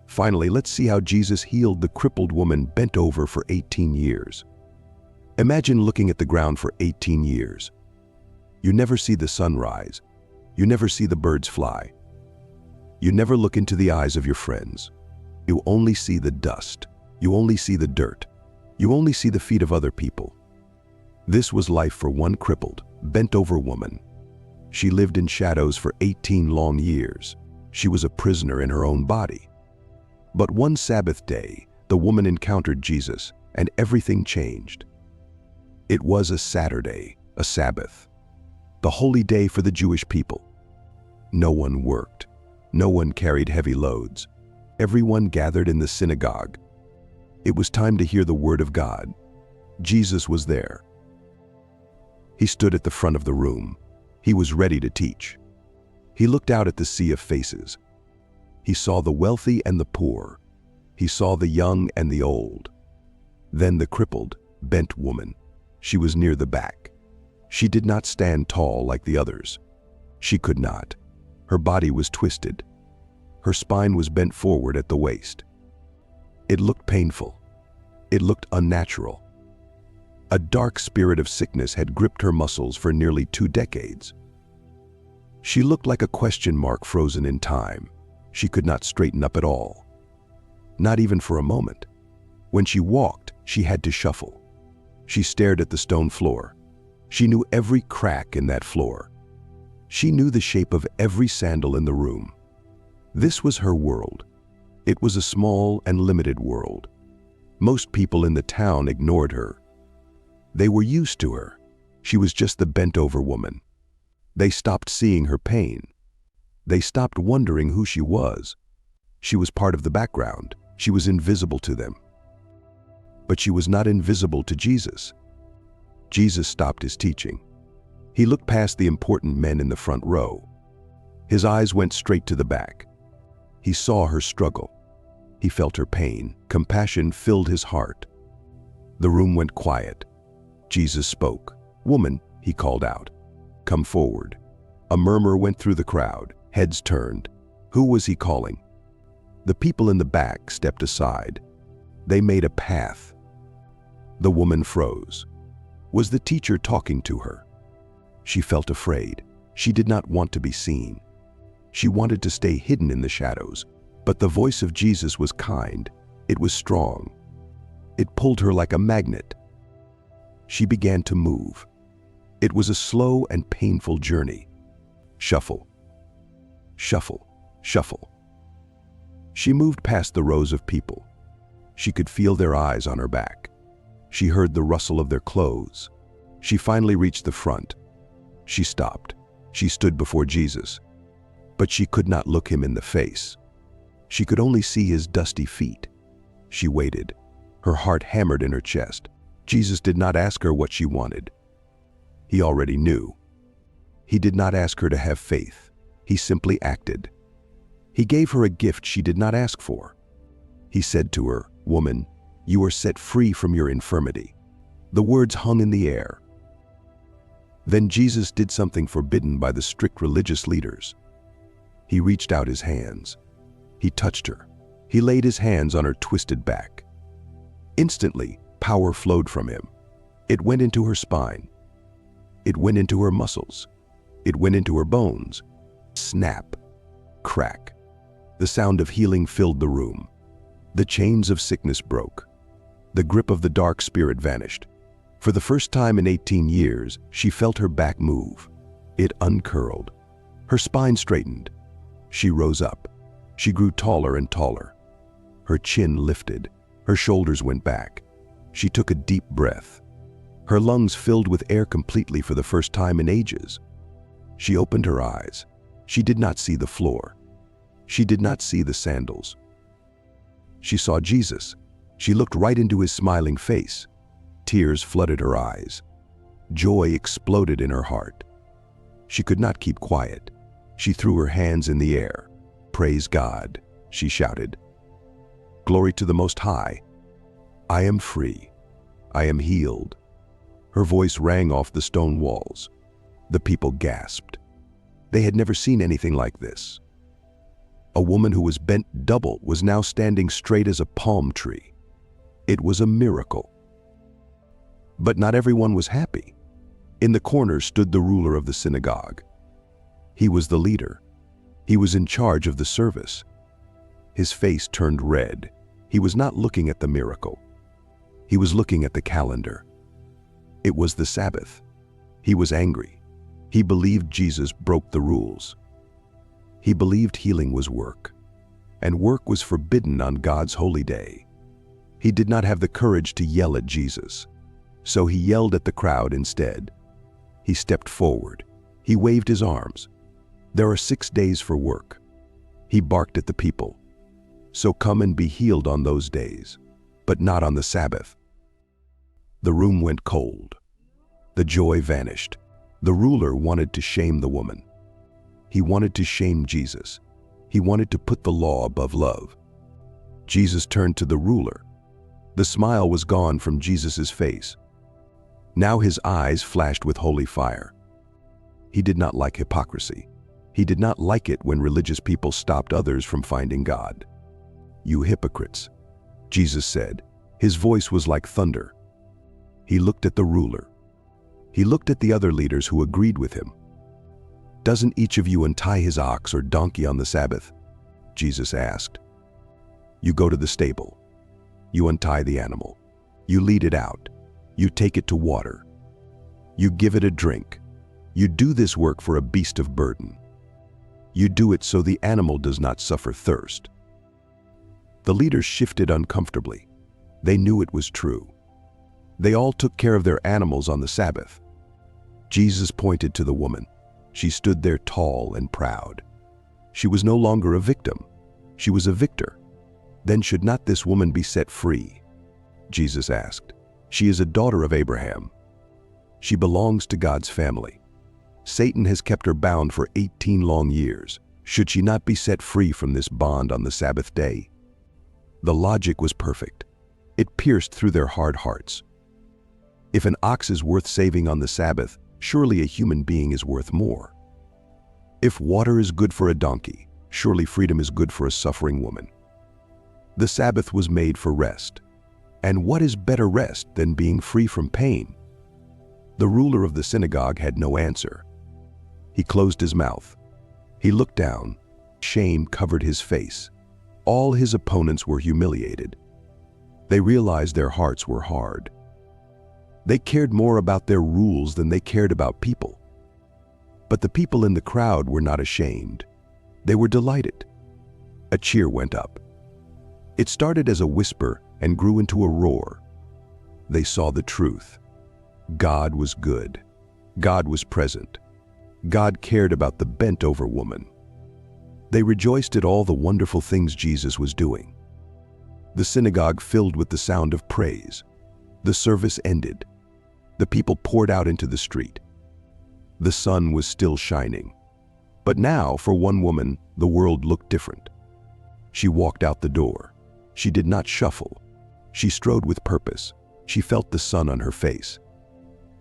Finally, let's see how Jesus healed the crippled woman bent over for 18 years. Imagine looking at the ground for 18 years. You never see the sun rise. You never see the birds fly. You never look into the eyes of your friends. You only see the dust. You only see the dirt. You only see the feet of other people. This was life for one crippled, bent-over woman. She lived in shadows for 18 long years. She was a prisoner in her own body. But one Sabbath day, the woman encountered Jesus, and everything changed. It was a Saturday, a Sabbath, the holy day for the Jewish people. No one worked. No one carried heavy loads. Everyone gathered in the synagogue. It was time to hear the word of God. Jesus was there. He stood at the front of the room. He was ready to teach. He looked out at the sea of faces. He saw the wealthy and the poor. He saw the young and the old. Then the crippled, bent woman. She was near the back. She did not stand tall like the others. She could not. Her body was twisted. Her spine was bent forward at the waist. It looked painful. It looked unnatural. A dark spirit of sickness had gripped her muscles for nearly 2 decades. She looked like a question mark frozen in time. She could not straighten up at all. Not even for a moment. When she walked, she had to shuffle. She stared at the stone floor. She knew every crack in that floor. She knew the shape of every sandal in the room. This was her world. It was a small and limited world. Most people in the town ignored her. They were used to her. She was just the bent-over woman. They stopped seeing her pain. They stopped wondering who she was. She was part of the background. She was invisible to them. But she was not invisible to Jesus. Jesus stopped his teaching. He looked past the important men in the front row. His eyes went straight to the back. He saw her struggle. He felt her pain. Compassion filled his heart. The room went quiet. Jesus spoke. "Woman," he called out, "come forward." A murmur went through the crowd. Heads turned. Who was he calling? The people in the back stepped aside. They made a path. The woman froze. Was the teacher talking to her? She felt afraid. She did not want to be seen. She wanted to stay hidden in the shadows, but the voice of Jesus was kind. It was strong. It pulled her like a magnet. She began to move. It was a slow and painful journey. Shuffle, shuffle, shuffle. She moved past the rows of people. She could feel their eyes on her back. She heard the rustle of their clothes. She finally reached the front. She stopped. She stood before Jesus. But she could not look him in the face. She could only see his dusty feet. She waited. Her heart hammered in her chest. Jesus did not ask her what she wanted. He already knew. He did not ask her to have faith. He simply acted. He gave her a gift she did not ask for. He said to her, "Woman, you are set free from your infirmity." The words hung in the air. Then Jesus did something forbidden by the strict religious leaders. He reached out his hands. He touched her. He laid his hands on her twisted back. Instantly, power flowed from him. It went into her spine. It went into her muscles. It went into her bones. Snap. Crack. The sound of healing filled the room. The chains of sickness broke. The grip of the dark spirit vanished. For the first time in 18 years, she felt her back move. It uncurled. Her spine straightened. She rose up. She grew taller and taller. Her chin lifted. Her shoulders went back. She took a deep breath. Her lungs filled with air completely for the first time in ages. She opened her eyes. She did not see the floor. She did not see the sandals. She saw Jesus. She looked right into his smiling face. Tears flooded her eyes. Joy exploded in her heart. She could not keep quiet. She threw her hands in the air. "Praise God," she shouted. "Glory to the Most High. I am free. I am healed." Her voice rang off the stone walls. The people gasped. They had never seen anything like this. A woman who was bent double was now standing straight as a palm tree. It was a miracle. But not everyone was happy. In the corner stood the ruler of the synagogue. He was the leader. He was in charge of the service. His face turned red. He was not looking at the miracle. He was looking at the calendar. It was the Sabbath. He was angry. He believed Jesus broke the rules. He believed healing was work, and work was forbidden on God's holy day. He did not have the courage to yell at Jesus, so he yelled at the crowd instead. He stepped forward. He waved his arms. "There are 6 days for work." He barked at the people. "So come and be healed on those days, but not on the Sabbath." The room went cold. The joy vanished. The ruler wanted to shame the woman. He wanted to shame Jesus. He wanted to put the law above love. Jesus turned to the ruler. The smile was gone from Jesus's face. Now his eyes flashed with holy fire. He did not like hypocrisy. He did not like it when religious people stopped others from finding God. "You hypocrites," Jesus said. His voice was like thunder. He looked at the ruler. He looked at the other leaders who agreed with him. "Doesn't each of you untie his ox or donkey on the Sabbath?" Jesus asked. "You go to the stable. You untie the animal. You lead it out. You take it to water. You give it a drink. You do this work for a beast of burden. You do it so the animal does not suffer thirst." The leaders shifted uncomfortably. They knew it was true. They all took care of their animals on the Sabbath. Jesus pointed to the woman. She stood there tall and proud. She was no longer a victim. She was a victor. Then should not this woman be set free? Jesus asked. She is a daughter of Abraham. She belongs to God's family. Satan has kept her bound for 18 long years. Should she not be set free from this bond on the Sabbath day? The logic was perfect. It pierced through their hard hearts. If an ox is worth saving on the Sabbath, surely a human being is worth more. If water is good for a donkey, surely freedom is good for a suffering woman. The Sabbath was made for rest. And what is better rest than being free from pain? The ruler of the synagogue had no answer. He closed his mouth. He looked down. Shame covered his face. All his opponents were humiliated. They realized their hearts were hard. They cared more about their rules than they cared about people. But the people in the crowd were not ashamed. They were delighted. A cheer went up. It started as a whisper and grew into a roar. They saw the truth. God was good. God was present. God cared about the bent-over woman. They rejoiced at all the wonderful things Jesus was doing. The synagogue filled with the sound of praise. The service ended. The people poured out into the street. The sun was still shining. But now, for one woman, the world looked different. She walked out the door. She did not shuffle. She strode with purpose. She felt the sun on her face.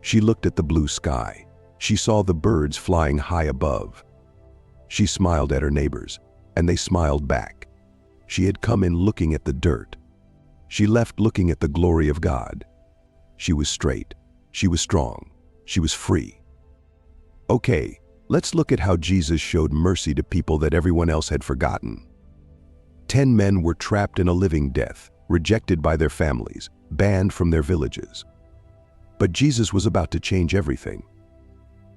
She looked at the blue sky. She saw the birds flying high above. She smiled at her neighbors, and they smiled back. She had come in looking at the dirt. She left looking at the glory of God. She was straight. She was strong. She was free. Okay, let's look at how Jesus showed mercy to people that everyone else had forgotten. 10 men were trapped in a living death, rejected by their families, banned from their villages. But Jesus was about to change everything.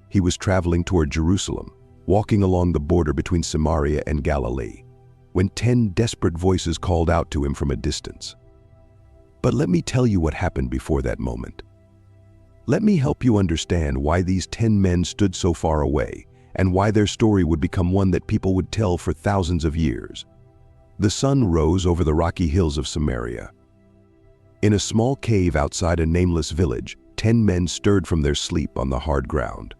He was traveling toward Jerusalem, walking along the border between Samaria and Galilee, when 10 desperate voices called out to him from a distance. But let me tell you what happened before that moment. Let me help you understand why these 10 men stood so far away and why their story would become one that people would tell for thousands of years. The sun rose over the rocky hills of Samaria. In a small cave outside a nameless village, 10 men stirred from their sleep on the hard ground.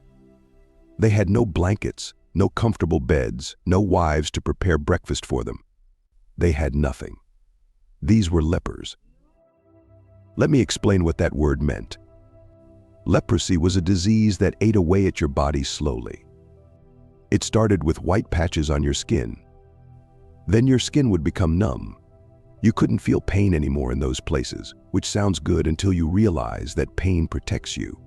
They had no blankets, no comfortable beds, no wives to prepare breakfast for them. They had nothing. These were lepers. Let me explain what that word meant. Leprosy was a disease that ate away at your body slowly. It started with white patches on your skin. Then your skin would become numb. You couldn't feel pain anymore in those places, which sounds good until you realize that pain protects you.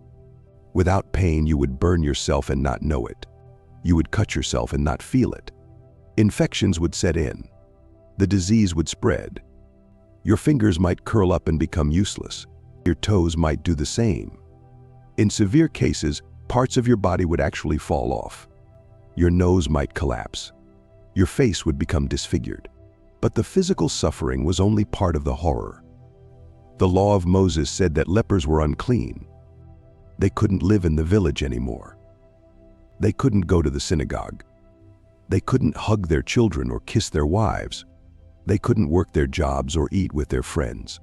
Without pain, you would burn yourself and not know it. You would cut yourself and not feel it. Infections would set in. The disease would spread. Your fingers might curl up and become useless. Your toes might do the same. In severe cases, parts of your body would actually fall off. Your nose might collapse. Your face would become disfigured. But the physical suffering was only part of the horror. The law of Moses said that lepers were unclean. They couldn't live in the village anymore. They couldn't go to the synagogue. They couldn't hug their children or kiss their wives. They couldn't work their jobs or eat with their friends.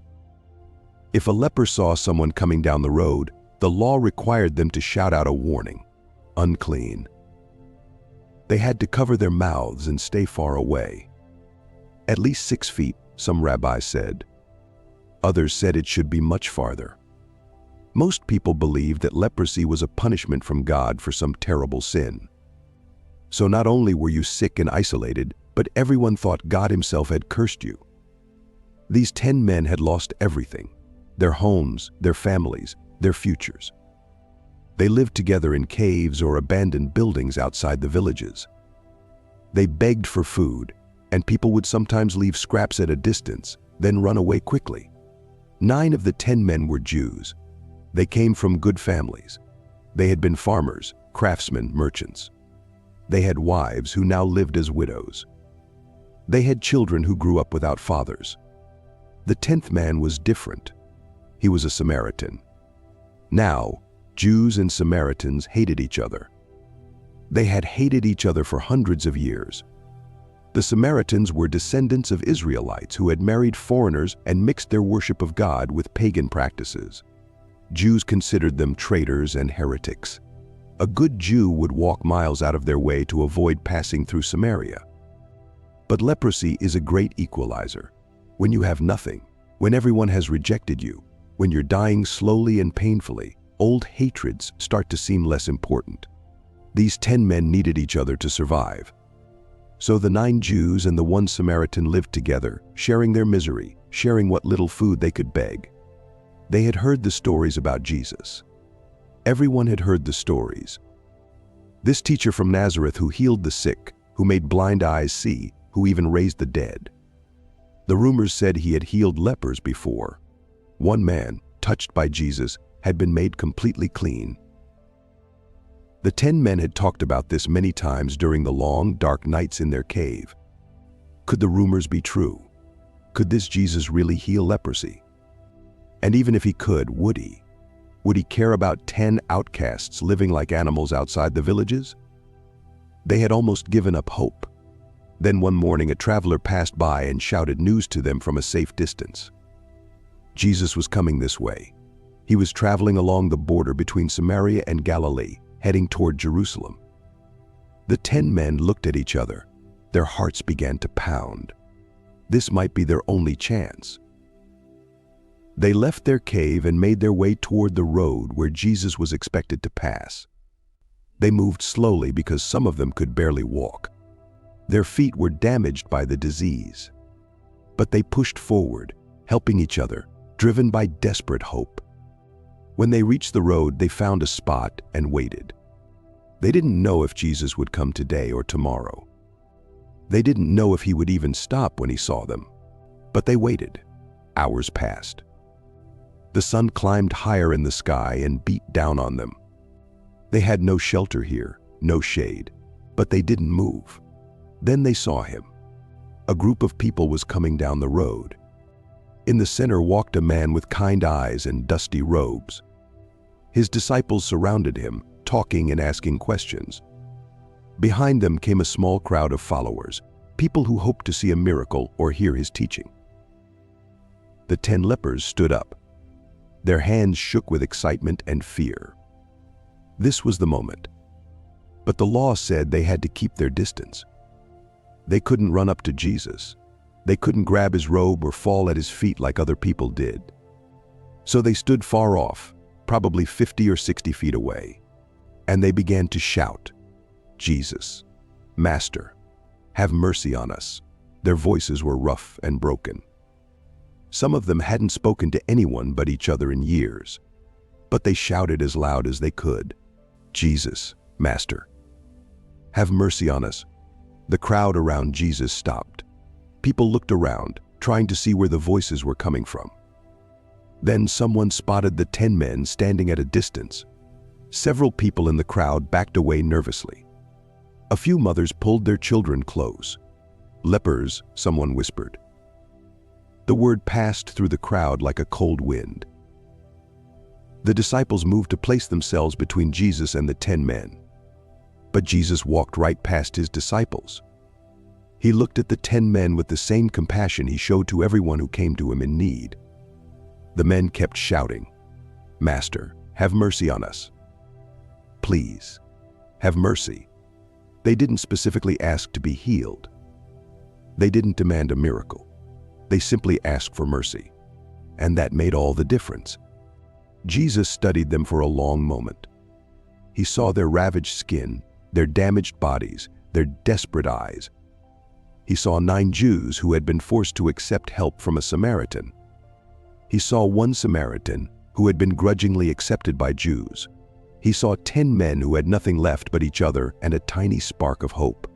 If a leper saw someone coming down the road, the law required them to shout out a warning: unclean. They had to cover their mouths and stay far away. At least 6 feet, some rabbis said. Others said it should be much farther. Most people believed that leprosy was a punishment from God for some terrible sin. So not only were you sick and isolated, but everyone thought God himself had cursed you. These 10 men had lost everything: their homes, their families, their futures. They lived together in caves or abandoned buildings outside the villages. They begged for food, and people would sometimes leave scraps at a distance, then run away quickly. 9 of the 10 men were Jews. They came from good families. They had been farmers, craftsmen, merchants. They had wives who now lived as widows. They had children who grew up without fathers. The 10th man was different. He was a Samaritan. Now, Jews and Samaritans hated each other. They had hated each other for hundreds of years. The Samaritans were descendants of Israelites who had married foreigners and mixed their worship of God with pagan practices. Jews considered them traitors and heretics. A good Jew would walk miles out of their way to avoid passing through Samaria. But leprosy is a great equalizer. When you have nothing, when everyone has rejected you, when you're dying slowly and painfully, old hatreds start to seem less important. These 10 men needed each other to survive. So the 9 Jews and the 1 Samaritan lived together, sharing their misery, sharing what little food they could beg. They had heard the stories about Jesus. Everyone had heard the stories. This teacher from Nazareth who healed the sick, who made blind eyes see, who even raised the dead. The rumors said he had healed lepers before. One man, touched by Jesus, had been made completely clean. The 10 men had talked about this many times during the long, dark nights in their cave. Could the rumors be true? Could this Jesus really heal leprosy? And even if he could, would he? Would he care about 10 outcasts living like animals outside the villages? They had almost given up hope. Then one morning a traveler passed by and shouted news to them from a safe distance. Jesus was coming this way. He was traveling along the border between Samaria and Galilee, heading toward Jerusalem. The 10 men looked at each other. Their hearts began to pound. This might be their only chance. They left their cave and made their way toward the road where Jesus was expected to pass. They moved slowly because some of them could barely walk. Their feet were damaged by the disease. But they pushed forward, helping each other, driven by desperate hope. When they reached the road, they found a spot and waited. They didn't know if Jesus would come today or tomorrow. They didn't know if he would even stop when he saw them. But they waited. Hours passed. The sun climbed higher in the sky and beat down on them. They had no shelter here, no shade, but they didn't move. Then they saw him. A group of people was coming down the road. In the center walked a man with kind eyes and dusty robes. His disciples surrounded him, talking and asking questions. Behind them came a small crowd of followers, people who hoped to see a miracle or hear his teaching. The 10 lepers stood up. Their hands shook with excitement and fear. This was the moment. But the law said they had to keep their distance. They couldn't run up to Jesus. They couldn't grab his robe or fall at his feet like other people did. So they stood far off, probably 50 or 60 feet away, and they began to shout, "Jesus, Master, have mercy on us." Their voices were rough and broken. Some of them hadn't spoken to anyone but each other in years, but they shouted as loud as they could, "Jesus, Master, have mercy on us." The crowd around Jesus stopped. People looked around, trying to see where the voices were coming from. Then someone spotted the 10 men standing at a distance. Several people in the crowd backed away nervously. A few mothers pulled their children close. "Lepers," someone whispered. The word passed through the crowd like a cold wind. The disciples moved to place themselves between Jesus and the 10 men. But Jesus walked right past his disciples. He looked at the 10 men with the same compassion he showed to everyone who came to him in need. The men kept shouting, "Master, have mercy on us. Please, have mercy." They didn't specifically ask to be healed. They didn't demand a miracle. They simply asked for mercy. And that made all the difference. Jesus studied them for a long moment. He saw their ravaged skin, their damaged bodies, their desperate eyes. He saw 9 Jews who had been forced to accept help from a Samaritan. He saw one Samaritan who had been grudgingly accepted by Jews. He saw 10 men who had nothing left but each other and a tiny spark of hope.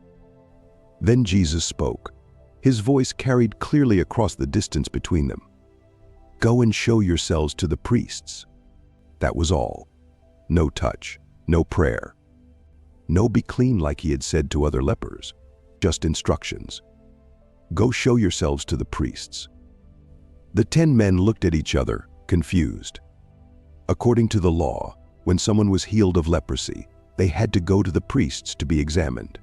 Then Jesus spoke. His voice carried clearly across the distance between them. "Go and show yourselves to the priests." That was all. No touch, no prayer. No "be clean" like he had said to other lepers. Just instructions. Go show yourselves to the priests. The 10 men looked at each other, confused. According to the law, when someone was healed of leprosy, they had to go to the priests to be examined.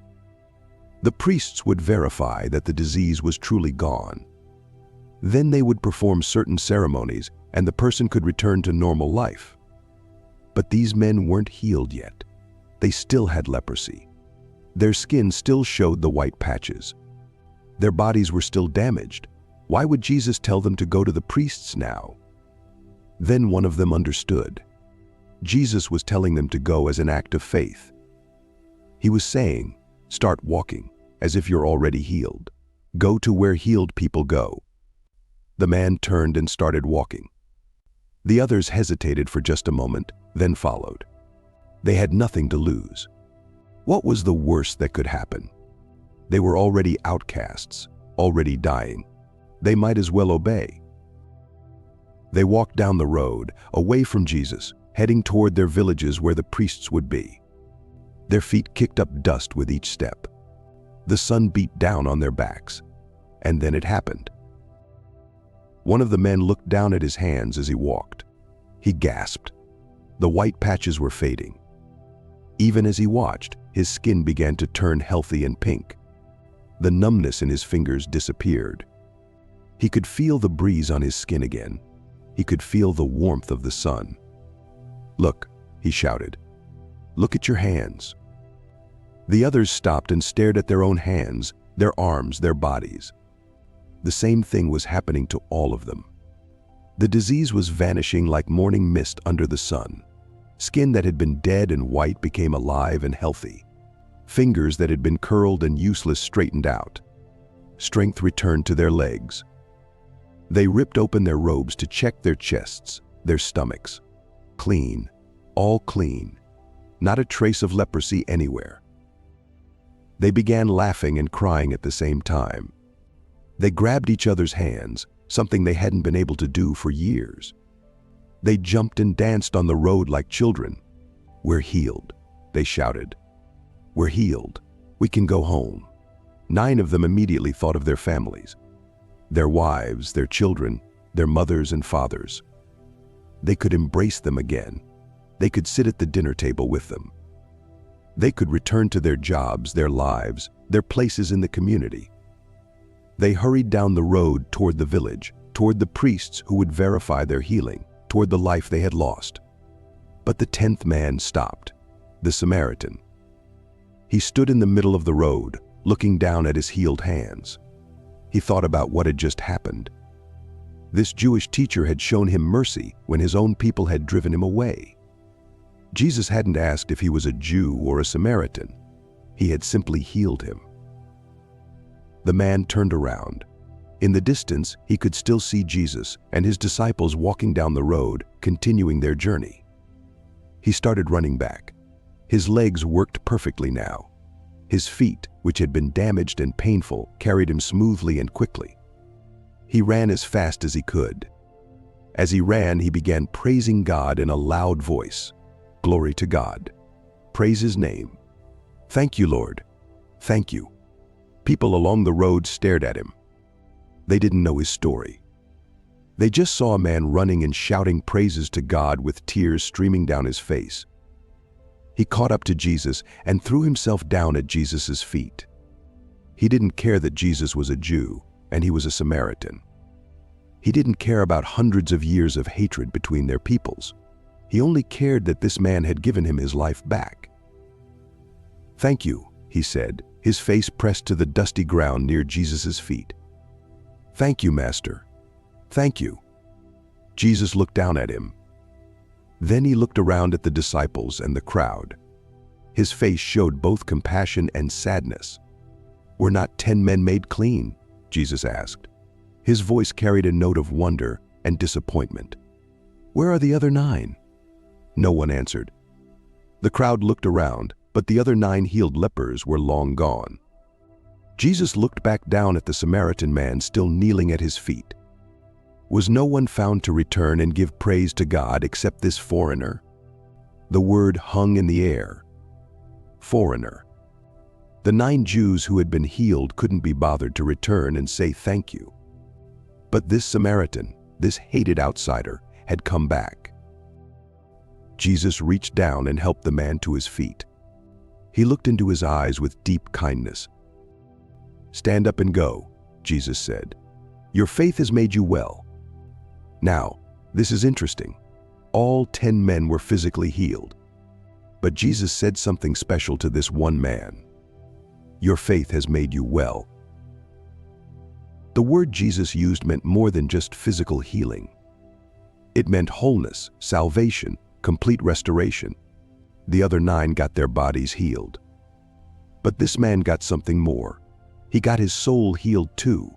The priests would verify that the disease was truly gone. Then they would perform certain ceremonies and the person could return to normal life. But these men weren't healed yet. They still had leprosy. Their skin still showed the white patches. Their bodies were still damaged. Why would Jesus tell them to go to the priests now? Then one of them understood. Jesus was telling them to go as an act of faith. He was saying, start walking, as if you're already healed. Go to where healed people go. The man turned and started walking. The others hesitated for just a moment, then followed. They had nothing to lose. What was the worst that could happen? They were already outcasts, already dying. They might as well obey. They walked down the road, away from Jesus, heading toward their villages where the priests would be. Their feet kicked up dust with each step. The sun beat down on their backs. And then it happened. One of the men looked down at his hands as he walked. He gasped. The white patches were fading. Even as he watched, his skin began to turn healthy and pink. The numbness in his fingers disappeared. He could feel the breeze on his skin again. He could feel the warmth of the sun. "Look," he shouted. "Look at your hands." The others stopped and stared at their own hands, their arms, their bodies. The same thing was happening to all of them. The disease was vanishing like morning mist under the sun. Skin that had been dead and white became alive and healthy. Fingers that had been curled and useless straightened out. Strength returned to their legs. They ripped open their robes to check their chests, their stomachs. Clean, all clean. Not a trace of leprosy anywhere. They began laughing and crying at the same time. They grabbed each other's hands, something they hadn't been able to do for years. They jumped and danced on the road like children. "We're healed," they shouted. "We're healed. We can go home." 9 of them immediately thought of their families, their wives, their children, their mothers and fathers. They could embrace them again. They could sit at the dinner table with them. They could return to their jobs, their lives, their places in the community. They hurried down the road toward the village, toward the priests who would verify their healing, toward the life they had lost. But the 10th man stopped, the Samaritan. He stood in the middle of the road, looking down at his healed hands. He thought about what had just happened. This Jewish teacher had shown him mercy when his own people had driven him away. Jesus hadn't asked if he was a Jew or a Samaritan. He had simply healed him. The man turned around. In the distance, he could still see Jesus and his disciples walking down the road, continuing their journey. He started running back. His legs worked perfectly now. His feet, which had been damaged and painful, carried him smoothly and quickly. He ran as fast as he could. As he ran, he began praising God in a loud voice. Glory to God. Praise His name. Thank you, Lord. Thank you. People along the road stared at him. They didn't know his story. They just saw a man running and shouting praises to God with tears streaming down his face. He caught up to Jesus and threw himself down at Jesus' feet. He didn't care that Jesus was a Jew and he was a Samaritan. He didn't care about hundreds of years of hatred between their peoples. He only cared that this man had given him his life back. "Thank you," he said, his face pressed to the dusty ground near Jesus' feet. "Thank you, Master. Thank you." Jesus looked down at him. Then he looked around at the disciples and the crowd. His face showed both compassion and sadness. "Were not 10 men made clean?" Jesus asked. His voice carried a note of wonder and disappointment. "Where are the other 9?" No one answered. The crowd looked around, but the other 9 healed lepers were long gone. Jesus looked back down at the Samaritan man still kneeling at his feet. Was no one found to return and give praise to God except this foreigner? The word hung in the air. Foreigner. The 9 Jews who had been healed couldn't be bothered to return and say thank you. But this Samaritan, this hated outsider, had come back. Jesus reached down and helped the man to his feet. He looked into his eyes with deep kindness. "Stand up and go," Jesus said. "Your faith has made you well." Now, this is interesting. All 10 men were physically healed. But Jesus said something special to this one man. "Your faith has made you well." The word Jesus used meant more than just physical healing. It meant wholeness, salvation, complete restoration. The other 9 got their bodies healed. But this man got something more. He got his soul healed too.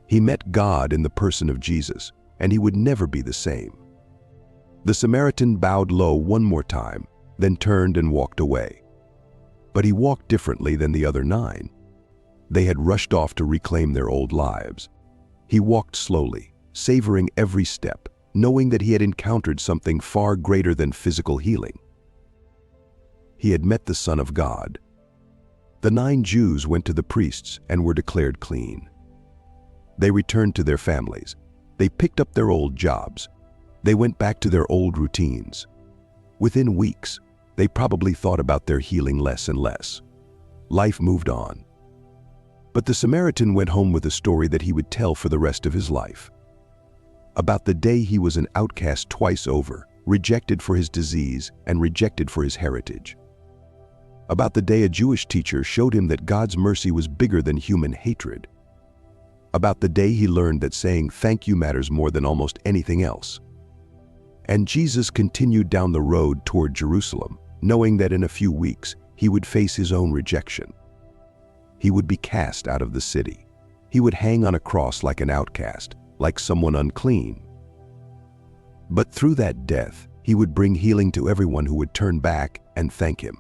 He met God in the person of Jesus, and he would never be the same. The Samaritan bowed low one more time, then turned and walked away. But he walked differently than the other 9. They had rushed off to reclaim their old lives. He walked slowly, savoring every step, knowing that he had encountered something far greater than physical healing. He had met the Son of God. The 9 Jews went to the priests and were declared clean. They returned to their families. They picked up their old jobs. They went back to their old routines. Within weeks, they probably thought about their healing less and less. Life moved on. But the Samaritan went home with a story that he would tell for the rest of his life. About the day he was an outcast twice over, rejected for his disease and rejected for his heritage. About the day a Jewish teacher showed him that God's mercy was bigger than human hatred. About the day he learned that saying thank you matters more than almost anything else. And Jesus continued down the road toward Jerusalem, knowing that in a few weeks he would face his own rejection. He would be cast out of the city. He would hang on a cross like an outcast, like someone unclean. But through that death, he would bring healing to everyone who would turn back and thank him.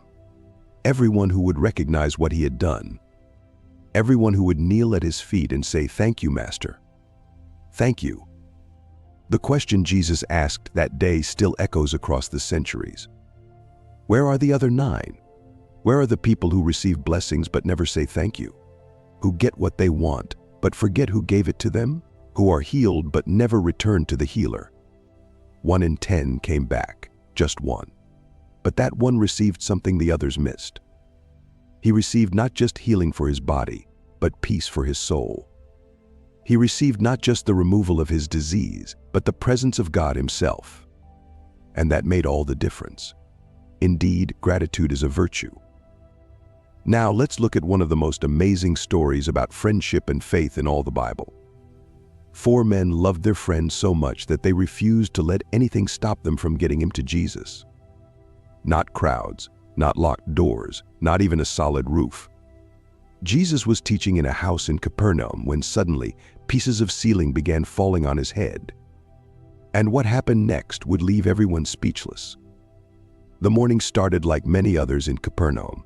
Everyone who would recognize what he had done. Everyone who would kneel at his feet and say, "Thank you, Master. Thank you." The question Jesus asked that day still echoes across the centuries. Where are the other 9? Where are the people who receive blessings but never say thank you? Who get what they want but forget who gave it to them? Who are healed but never return to the healer? 1 in 10 came back, just one. But that one received something the others missed. He received not just healing for his body, but peace for his soul. He received not just the removal of his disease, but the presence of God himself. And that made all the difference. Indeed, gratitude is a virtue. Now let's look at one of the most amazing stories about friendship and faith in all the Bible. 4 men loved their friend so much that they refused to let anything stop them from getting him to Jesus. Not crowds, not locked doors, not even a solid roof. Jesus was teaching in a house in Capernaum when suddenly pieces of ceiling began falling on his head. And what happened next would leave everyone speechless. The morning started like many others in Capernaum.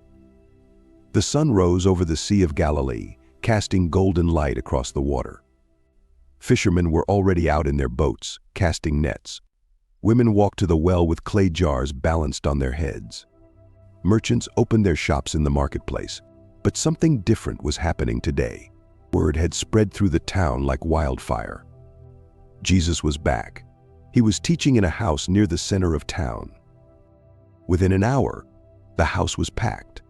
The sun rose over the Sea of Galilee, casting golden light across the water. Fishermen were already out in their boats, casting nets. Women walked to the well with clay jars balanced on their heads. Merchants opened their shops in the marketplace, but something different was happening today. Word had spread through the town like wildfire. Jesus was back. He was teaching in a house near the center of town. Within an hour, the house was packed.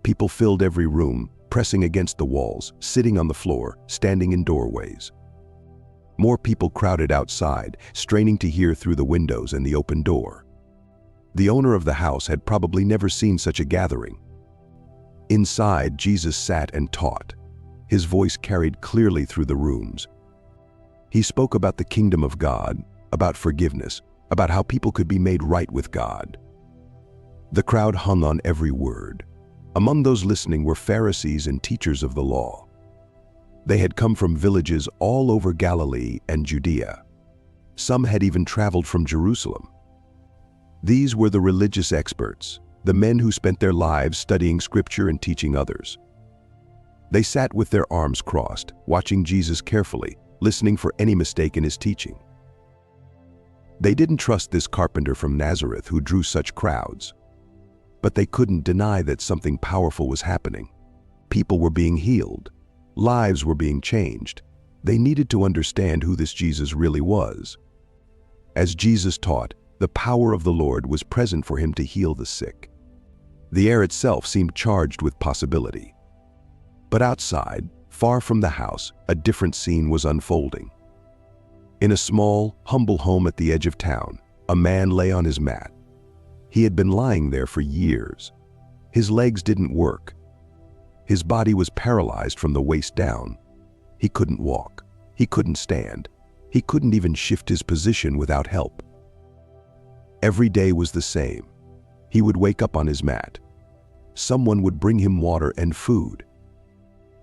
People filled every room, pressing against the walls, sitting on the floor, standing in doorways. More people crowded outside, straining to hear through the windows and the open door. The owner of the house had probably never seen such a gathering. Inside, Jesus sat and taught. His voice carried clearly through the rooms. He spoke about the kingdom of God, about forgiveness, about how people could be made right with God. The crowd hung on every word. Among those listening were Pharisees and teachers of the law. They had come from villages all over Galilee and Judea. Some had even traveled from Jerusalem. These were the religious experts, the men who spent their lives studying scripture and teaching others. They sat with their arms crossed, watching Jesus carefully, listening for any mistake in his teaching. They didn't trust this carpenter from Nazareth who drew such crowds. But they couldn't deny that something powerful was happening. People were being healed. Lives were being changed. They needed to understand who this Jesus really was. As Jesus taught, the power of the Lord was present for him to heal the sick. The air itself seemed charged with possibility. But outside, far from the house, a different scene was unfolding. In a small, humble home at the edge of town, a man lay on his mat. He had been lying there for years. His legs didn't work. His body was paralyzed from the waist down. He couldn't walk. He couldn't stand. He couldn't even shift his position without help. Every day was the same. He would wake up on his mat. Someone would bring him water and food.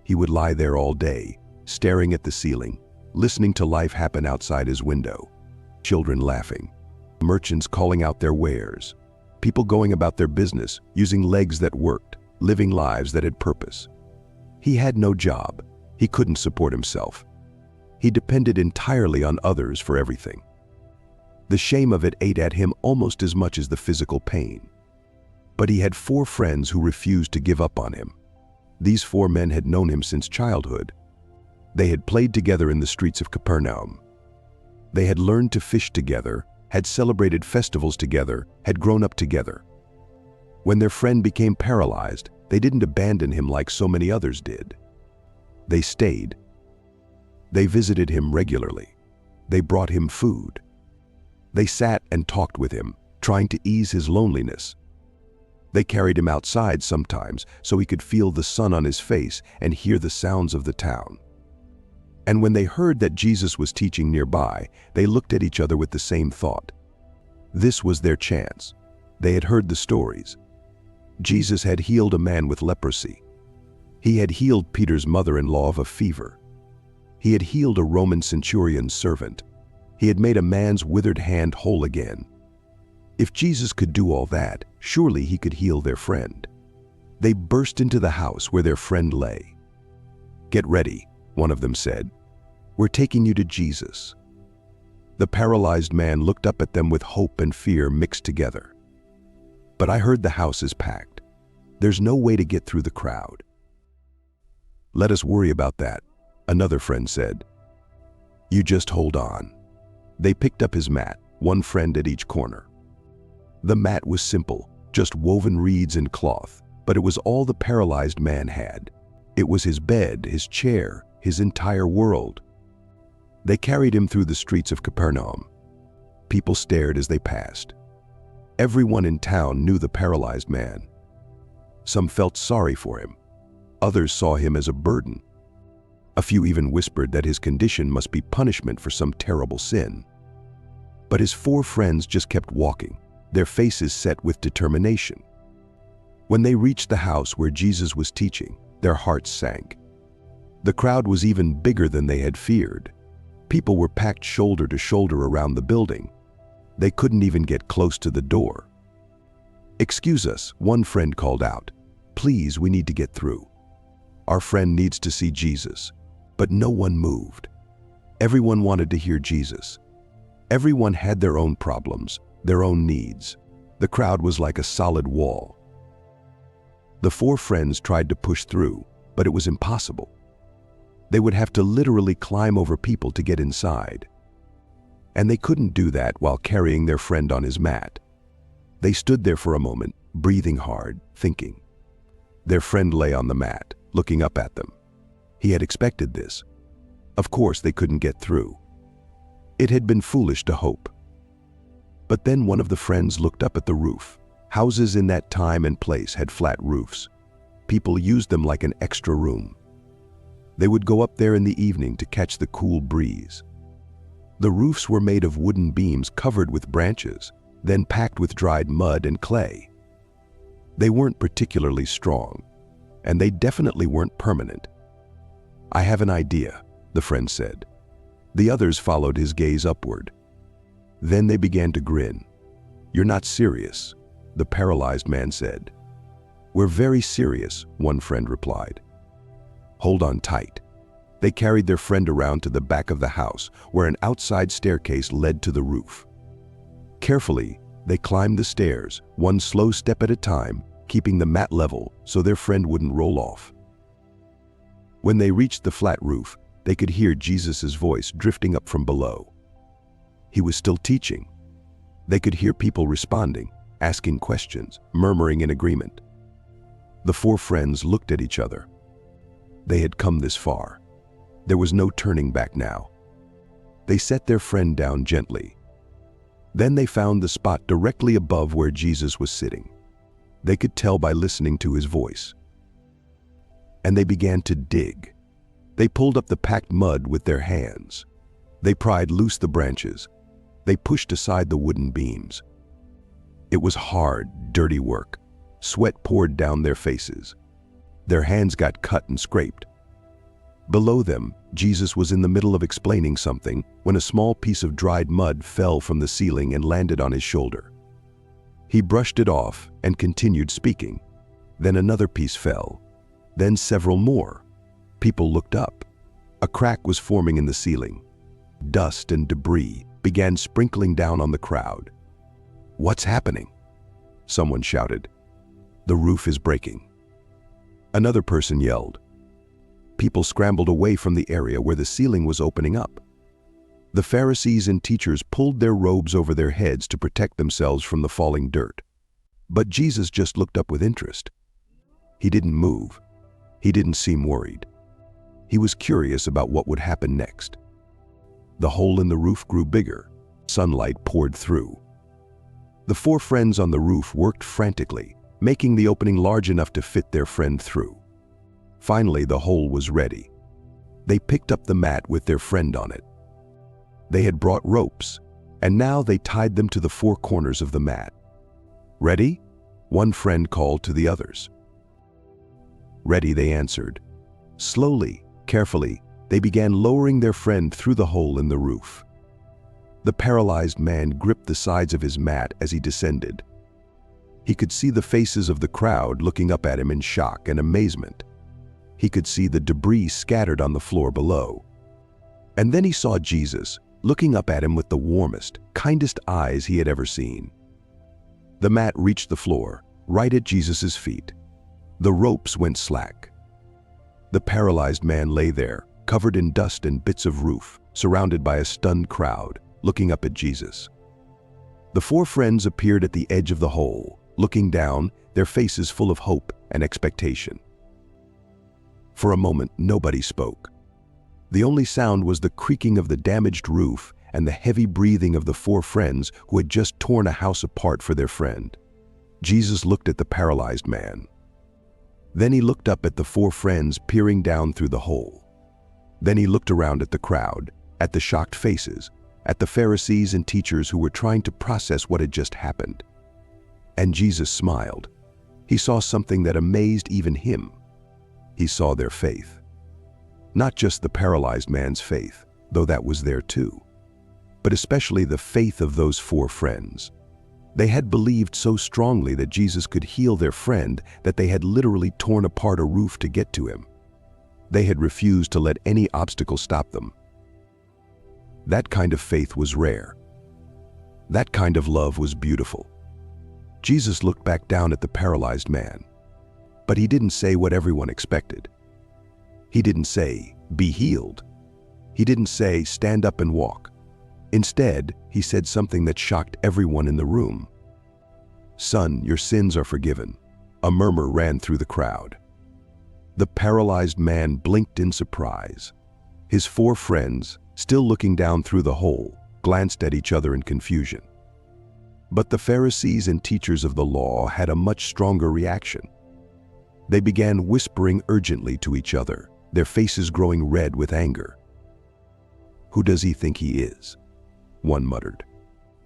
He would lie there all day, staring at the ceiling, listening to life happen outside his window. Children laughing, merchants calling out their wares, people going about their business, using legs that worked, living lives that had purpose. He had no job. He couldn't support himself. He depended entirely on others for everything. The shame of it ate at him almost as much as the physical pain. But he had 4 friends who refused to give up on him. These 4 men had known him since childhood. They had played together in the streets of Capernaum. They had learned to fish together, had celebrated festivals together, had grown up together. When their friend became paralyzed, they didn't abandon him like so many others did. They stayed. They visited him regularly. They brought him food. They sat and talked with him, trying to ease his loneliness. They carried him outside sometimes so he could feel the sun on his face and hear the sounds of the town. And when they heard that Jesus was teaching nearby, they looked at each other with the same thought. This was their chance. They had heard the stories. Jesus had healed a man with leprosy. He had healed Peter's mother-in-law of a fever. He had healed a Roman centurion's servant. He had made a man's withered hand whole again. If Jesus could do all that, surely he could heal their friend. They burst into the house where their friend lay. "Get ready," one of them said. "We're taking you to Jesus." The paralyzed man looked up at them with hope and fear mixed together. "But I heard the house is packed. There's no way to get through the crowd." "Let us worry about that," another friend said. "You just hold on." They picked up his mat, one friend at each corner. The mat was simple, just woven reeds and cloth, but it was all the paralyzed man had. It was his bed, his chair, his entire world. They carried him through the streets of Capernaum. People stared as they passed. Everyone in town knew the paralyzed man. Some felt sorry for him. Others saw him as a burden. A few even whispered that his condition must be punishment for some terrible sin. But his 4 friends just kept walking, their faces set with determination. When they reached the house where Jesus was teaching, their hearts sank. The crowd was even bigger than they had feared. People were packed shoulder to shoulder around the building. They couldn't even get close to the door. "Excuse us," one friend called out. "Please, we need to get through. Our friend needs to see Jesus." But no one moved. Everyone wanted to hear Jesus. Everyone had their own problems, their own needs. The crowd was like a solid wall. The 4 friends tried to push through, but it was impossible. They would have to literally climb over people to get inside. And they couldn't do that while carrying their friend on his mat. They stood there for a moment, breathing hard, thinking. Their friend lay on the mat, looking up at them. He had expected this. Of course they couldn't get through. It had been foolish to hope. But then one of the friends looked up at the roof. Houses in that time and place had flat roofs. People used them like an extra room. They would go up there in the evening to catch the cool breeze. The roofs were made of wooden beams covered with branches, then packed with dried mud and clay. They weren't particularly strong, and they definitely weren't permanent. "I have an idea," the friend said. The others followed his gaze upward. Then they began to grin. "You're not serious," the paralyzed man said. "We're very serious," one friend replied. "Hold on tight." They carried their friend around to the back of the house, where an outside staircase led to the roof. Carefully, they climbed the stairs, one slow step at a time, keeping the mat level so their friend wouldn't roll off. When they reached the flat roof, they could hear Jesus' voice drifting up from below. He was still teaching. They could hear people responding, asking questions, murmuring in agreement. The four friends looked at each other. They had come this far. There was no turning back now. They set their friend down gently. Then they found the spot directly above where Jesus was sitting. They could tell by listening to his voice. And they began to dig. They pulled up the packed mud with their hands. They pried loose the branches. They pushed aside the wooden beams. It was hard, dirty work. Sweat poured down their faces. Their hands got cut and scraped. Below them, Jesus was in the middle of explaining something when a small piece of dried mud fell from the ceiling and landed on his shoulder. He brushed it off and continued speaking. Then another piece fell. Then several more. People looked up. A crack was forming in the ceiling. Dust and debris began sprinkling down on the crowd. "What's happening?" someone shouted. "The roof is breaking." Another person yelled. People scrambled away from the area where the ceiling was opening up. The Pharisees and teachers pulled their robes over their heads to protect themselves from the falling dirt. But Jesus just looked up with interest. He didn't move. He didn't seem worried. He was curious about what would happen next. The hole in the roof grew bigger. Sunlight poured through. The four friends on the roof worked frantically, making the opening large enough to fit their friend through. Finally, the hole was ready. They picked up the mat with their friend on it. They had brought ropes, and now they tied them to the four corners of the mat. "Ready?" one friend called to the others. "Ready," they answered. Slowly, carefully, they began lowering their friend through the hole in the roof. The paralyzed man gripped the sides of his mat as he descended. He could see the faces of the crowd looking up at him in shock and amazement. He could see the debris scattered on the floor below. And then he saw Jesus, looking up at him with the warmest, kindest eyes he had ever seen. The mat reached the floor, right at Jesus' feet. The ropes went slack. The paralyzed man lay there, covered in dust and bits of roof, surrounded by a stunned crowd, looking up at Jesus. The four friends appeared at the edge of the hole, looking down, their faces full of hope and expectation. For a moment, nobody spoke. The only sound was the creaking of the damaged roof and the heavy breathing of the four friends who had just torn a house apart for their friend. Jesus looked at the paralyzed man. Then he looked up at the four friends peering down through the hole. Then he looked around at the crowd, at the shocked faces, at the Pharisees and teachers who were trying to process what had just happened. And Jesus smiled. He saw something that amazed even him. He saw their faith. Not just the paralyzed man's faith, though that was there too, but especially the faith of those four friends. They had believed so strongly that Jesus could heal their friend that they had literally torn apart a roof to get to him. They had refused to let any obstacle stop them. That kind of faith was rare. That kind of love was beautiful. Jesus looked back down at the paralyzed man. But he didn't say what everyone expected. He didn't say, "Be healed." He didn't say, "Stand up and walk." Instead, he said something that shocked everyone in the room. "Son, your sins are forgiven." A murmur ran through the crowd. The paralyzed man blinked in surprise. His four friends, still looking down through the hole, glanced at each other in confusion. But the Pharisees and teachers of the law had a much stronger reaction. They began whispering urgently to each other, their faces growing red with anger. "Who does he think he is?" one muttered.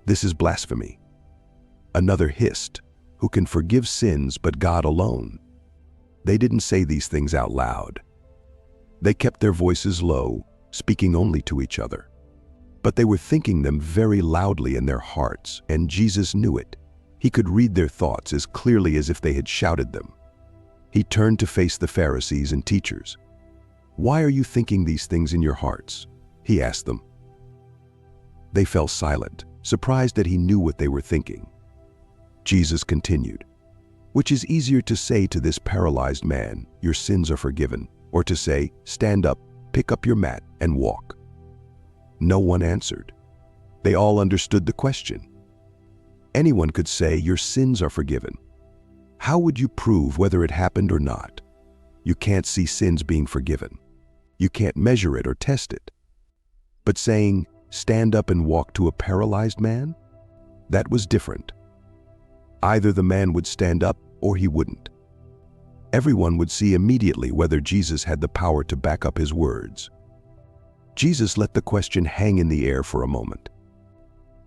"This is blasphemy." Another hissed, "Who can forgive sins but God alone?" They didn't say these things out loud. They kept their voices low, speaking only to each other. But they were thinking them very loudly in their hearts, and Jesus knew it. He could read their thoughts as clearly as if they had shouted them. He turned to face the Pharisees and teachers. "Why are you thinking these things in your hearts?" he asked them. They fell silent, surprised that he knew what they were thinking. Jesus continued, "Which is easier to say to this paralyzed man, 'Your sins are forgiven,' or to say, 'Stand up, pick up your mat, and walk'?" No one answered. They all understood the question. Anyone could say, "Your sins are forgiven." How would you prove whether it happened or not? You can't see sins being forgiven. You can't measure it or test it. But saying, "Stand up and walk" to a paralyzed man? That was different. Either the man would stand up or he wouldn't. Everyone would see immediately whether Jesus had the power to back up his words. Jesus let the question hang in the air for a moment.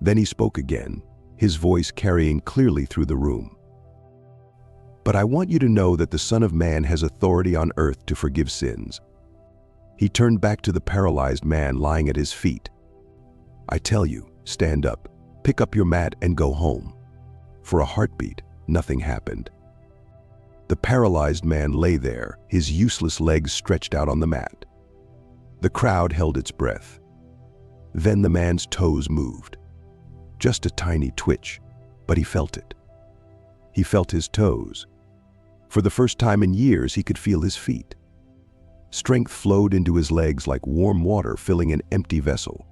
Then he spoke again, his voice carrying clearly through the room. "But I want you to know that the Son of Man has authority on earth to forgive sins." He turned back to the paralyzed man lying at his feet. "I tell you, stand up, pick up your mat, and go home." For a heartbeat, nothing happened. The paralyzed man lay there, his useless legs stretched out on the mat. The crowd held its breath. Then the man's toes moved. Just a tiny twitch, but he felt it. He felt his toes. For the first time in years, he could feel his feet. Strength flowed into his legs like warm water filling an empty vessel.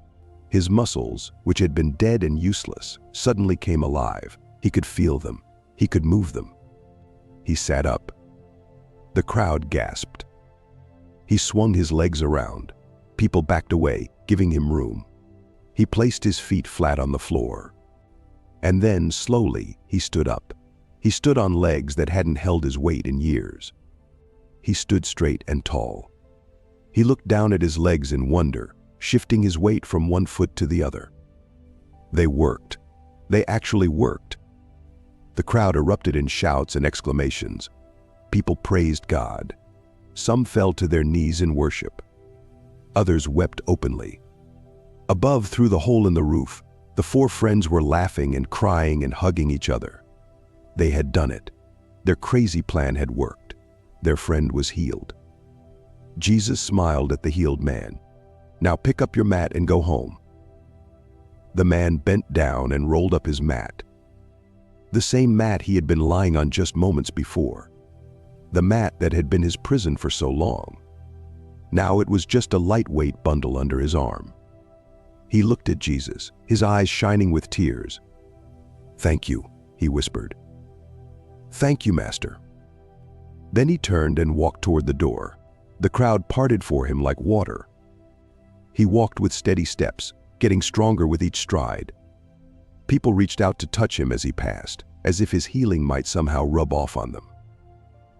His muscles, which had been dead and useless, suddenly came alive. He could feel them. He could move them. He sat up. The crowd gasped. He swung his legs around. People backed away, giving him room. He placed his feet flat on the floor. And then, slowly, he stood up. He stood on legs that hadn't held his weight in years. He stood straight and tall. He looked down at his legs in wonder, shifting his weight from one foot to the other. They worked. They actually worked. The crowd erupted in shouts and exclamations. People praised God. Some fell to their knees in worship. Others wept openly. Above, through the hole in the roof, the four friends were laughing and crying and hugging each other. They had done it. Their crazy plan had worked. Their friend was healed. Jesus smiled at the healed man. "Now pick up your mat and go home." The man bent down and rolled up his mat. The same mat he had been lying on just moments before. The mat that had been his prison for so long. Now it was just a lightweight bundle under his arm. He looked at Jesus, his eyes shining with tears. "Thank you," he whispered. "Thank you, Master." Then he turned and walked toward the door. The crowd parted for him like water. He walked with steady steps, getting stronger with each stride. People reached out to touch him as he passed, as if his healing might somehow rub off on them.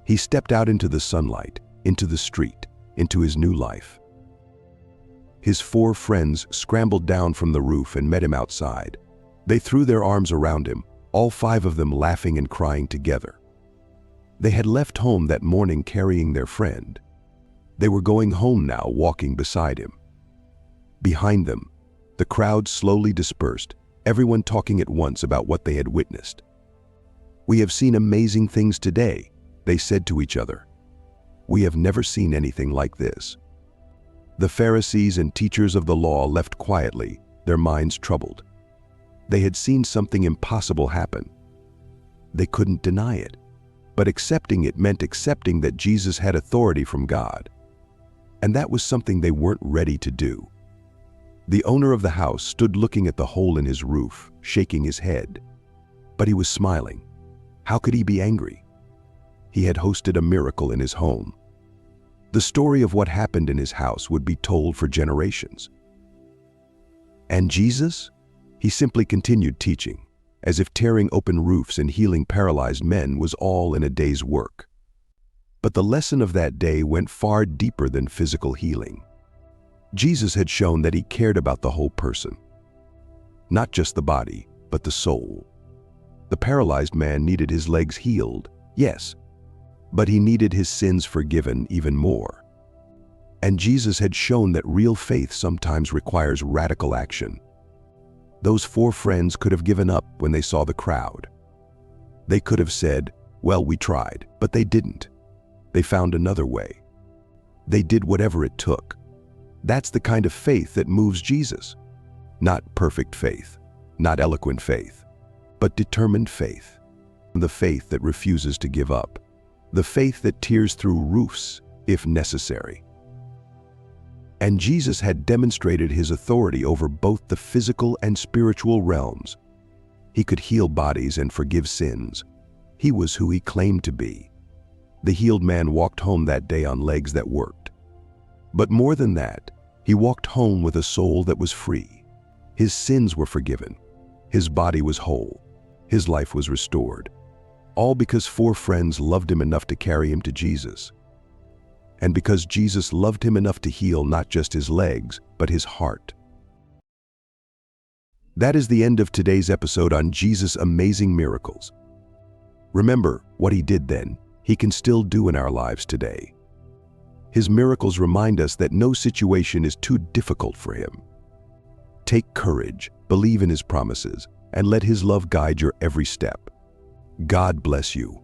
He stepped out into the sunlight, into the street, into his new life. His four friends scrambled down from the roof and met him outside. They threw their arms around him, all five of them laughing and crying together. They had left home that morning carrying their friend. They were going home now, walking beside him. Behind them, the crowd slowly dispersed, everyone talking at once about what they had witnessed. "We have seen amazing things today," they said to each other. "We have never seen anything like this." The Pharisees and teachers of the law left quietly, their minds troubled. They had seen something impossible happen. They couldn't deny it, but accepting it meant accepting that Jesus had authority from God. And that was something they weren't ready to do. The owner of the house stood looking at the hole in his roof, shaking his head. But he was smiling. How could he be angry? He had hosted a miracle in his home. The story of what happened in his house would be told for generations. And Jesus? He simply continued teaching, as if tearing open roofs and healing paralyzed men was all in a day's work. But the lesson of that day went far deeper than physical healing. Jesus had shown that he cared about the whole person. Not just the body, but the soul. The paralyzed man needed his legs healed, yes, but he needed his sins forgiven even more. And Jesus had shown that real faith sometimes requires radical action. Those 4 friends could have given up when they saw the crowd. They could have said, "Well, we tried," but they didn't. They found another way. They did whatever it took. That's the kind of faith that moves Jesus. Not perfect faith, not eloquent faith, but determined faith. The faith that refuses to give up. The faith that tears through roofs, if necessary. And Jesus had demonstrated his authority over both the physical and spiritual realms. He could heal bodies and forgive sins. He was who he claimed to be. The healed man walked home that day on legs that worked. But more than that, he walked home with a soul that was free. His sins were forgiven. His body was whole. His life was restored. All because 4 friends loved him enough to carry him to Jesus. And because Jesus loved him enough to heal not just his legs, but his heart. That is the end of today's episode on Jesus' amazing miracles. Remember, what he did then, he can still do in our lives today. His miracles remind us that no situation is too difficult for him. Take courage, believe in his promises, and let his love guide your every step. God bless you.